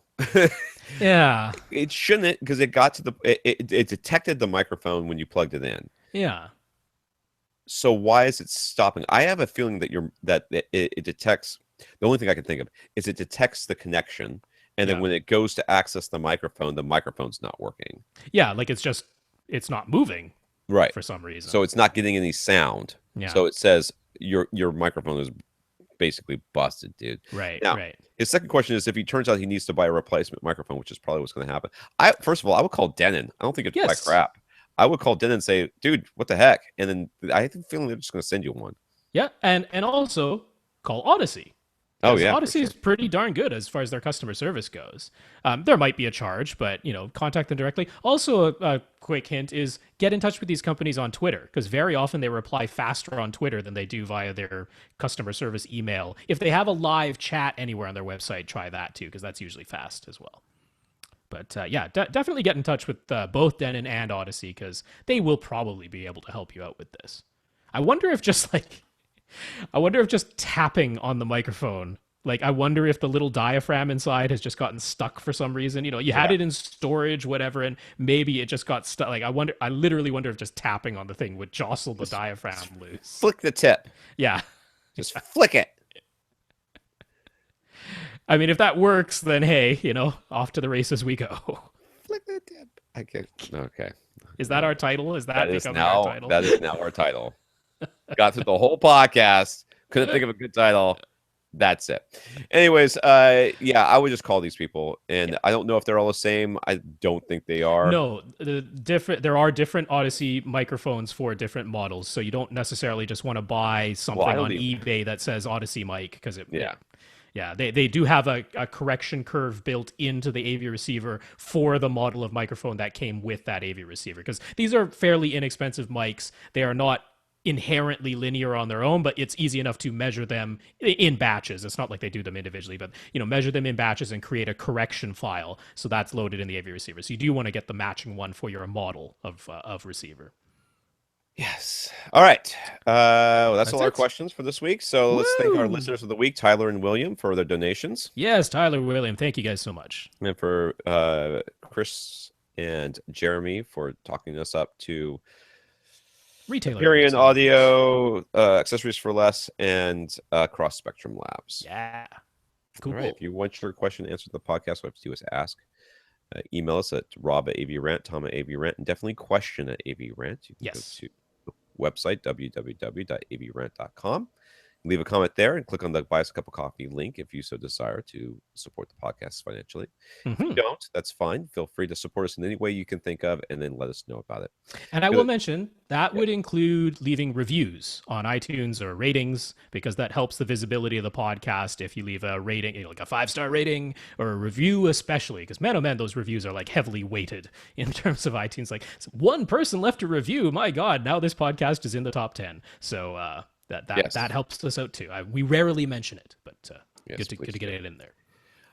[SPEAKER 2] Yeah.
[SPEAKER 1] It shouldn't, because it got to it detected the microphone when you plugged it in.
[SPEAKER 2] Yeah.
[SPEAKER 1] So why is it stopping? I have a feeling that it detects. The only thing I can think of is it detects the connection, and then when it goes to access the microphone's not working.
[SPEAKER 2] Yeah, like it's just it's not moving
[SPEAKER 1] Right.
[SPEAKER 2] for some reason.
[SPEAKER 1] So it's not getting any sound.
[SPEAKER 2] Yeah.
[SPEAKER 1] So it says your microphone is basically busted, dude.
[SPEAKER 2] Right.
[SPEAKER 1] Now,
[SPEAKER 2] Right.
[SPEAKER 1] his second question is if he turns out he needs to buy a replacement microphone, which is probably what's going to happen. First of all, I would call Denon. I don't think it's
[SPEAKER 2] Yes.
[SPEAKER 1] crap. I would call Denon and say, dude, what the heck? And then I have a feeling they're just going to send you one.
[SPEAKER 2] Yeah, and also call Audyssey.
[SPEAKER 1] Oh yeah,
[SPEAKER 2] Audyssey is pretty darn good as far as their customer service goes. There might be a charge, but contact them directly. Also, a quick hint is get in touch with these companies on Twitter, because very often they reply faster on Twitter than they do via their customer service email. If they have a live chat anywhere on their website, try that too, because that's usually fast as well. But yeah, definitely get in touch with both Denon and Audyssey, because they will probably be able to help you out with this. I wonder if just tapping on the microphone, I wonder if the little diaphragm inside has just gotten stuck for some reason. You had it in storage, whatever, and maybe it just got stuck. I literally wonder if just tapping on the thing would jostle the diaphragm loose.
[SPEAKER 1] Flick the tip.
[SPEAKER 2] Yeah.
[SPEAKER 1] Just flick it.
[SPEAKER 2] I mean, if that works, then hey, off to the races we go.
[SPEAKER 1] Flick the tip. I can't. Okay.
[SPEAKER 2] Is that our title? Is that becoming our title?
[SPEAKER 1] That is now our title. Got through the whole podcast. Couldn't think of a good title. That's it. Anyways, yeah, I would just call these people, and I don't know if they're all the same. I don't think they are.
[SPEAKER 2] No, there are different Audyssey microphones for different models, so you don't necessarily just want to buy something on eBay that says Audyssey mic, because yeah, they do have a correction curve built into the AV receiver for the model of microphone that came with that AV receiver, because these are fairly inexpensive mics. They are not inherently linear on their own, but it's easy enough to measure them in batches. It's not like they do them individually, but measure them in batches and create a correction file, so that's loaded in the AV receiver. So you do want to get the matching one for your model of receiver.
[SPEAKER 1] Yes. All right. Well, that's all our questions for this week. So let's thank our listeners of the week, Tyler and William, for their donations.
[SPEAKER 2] Yes, Tyler, William, thank you guys so much.
[SPEAKER 1] And for Chris and Jeremy for talking us up to
[SPEAKER 2] retailer
[SPEAKER 1] Hyperion Audio, Accessories for Less, and Cross Spectrum Labs.
[SPEAKER 2] Yeah. Cool.
[SPEAKER 1] All right. If you want your question answered in the podcast, what you have to do is ask. Email us at rob@avrant, Tom at avrant, and definitely question at avrant. You can go to the website, www.avrant.com. Leave a comment there and click on the Buy Us a Cup of Coffee link if you so desire to support the podcast financially. If you don't, that's fine. Feel free to support us in any way you can think of, and then let us know about it.
[SPEAKER 2] And I will mention that would include leaving reviews on iTunes or ratings, because that helps the visibility of the podcast. If you leave a rating, like a 5-star rating or a review, especially, because man, oh man, those reviews are heavily weighted in terms of iTunes. One person left a review. My God, now this podcast is in the top 10. So, that helps us out too. We rarely mention it, but good to get it in there.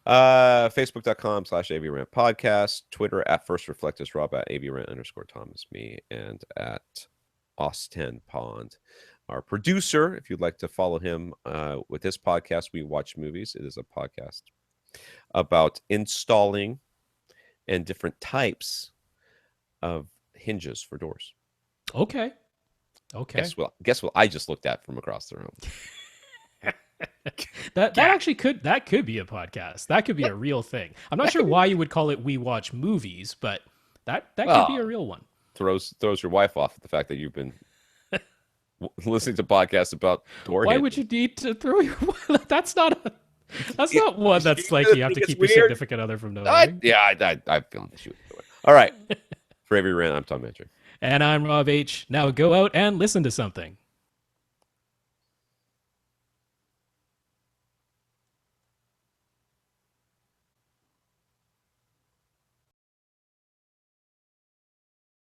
[SPEAKER 1] Facebook.com/AVRant podcast, Twitter @FirstReflectus, Rob @AVRant_Tom is me, and at Austin Pond, our producer. If you'd like to follow him with this podcast, We Watch Movies. It is a podcast about installing and different types of hinges for doors.
[SPEAKER 2] Okay.
[SPEAKER 1] Guess what I just looked at from across the room.
[SPEAKER 2] that actually could be a podcast. That could be a real thing. I'm not sure why you would call it We Watch Movies, but that could be a real one.
[SPEAKER 1] Throws your wife off at the fact that you've been listening to podcasts about door
[SPEAKER 2] Why
[SPEAKER 1] hinges.
[SPEAKER 2] would you need to throw your wife? That's not one that's you have to keep your significant other from knowing.
[SPEAKER 1] I'm feeling the shoot. All right. For every rant, I'm Tom Mancher.
[SPEAKER 2] And I'm Rob H. Now go out and listen to something.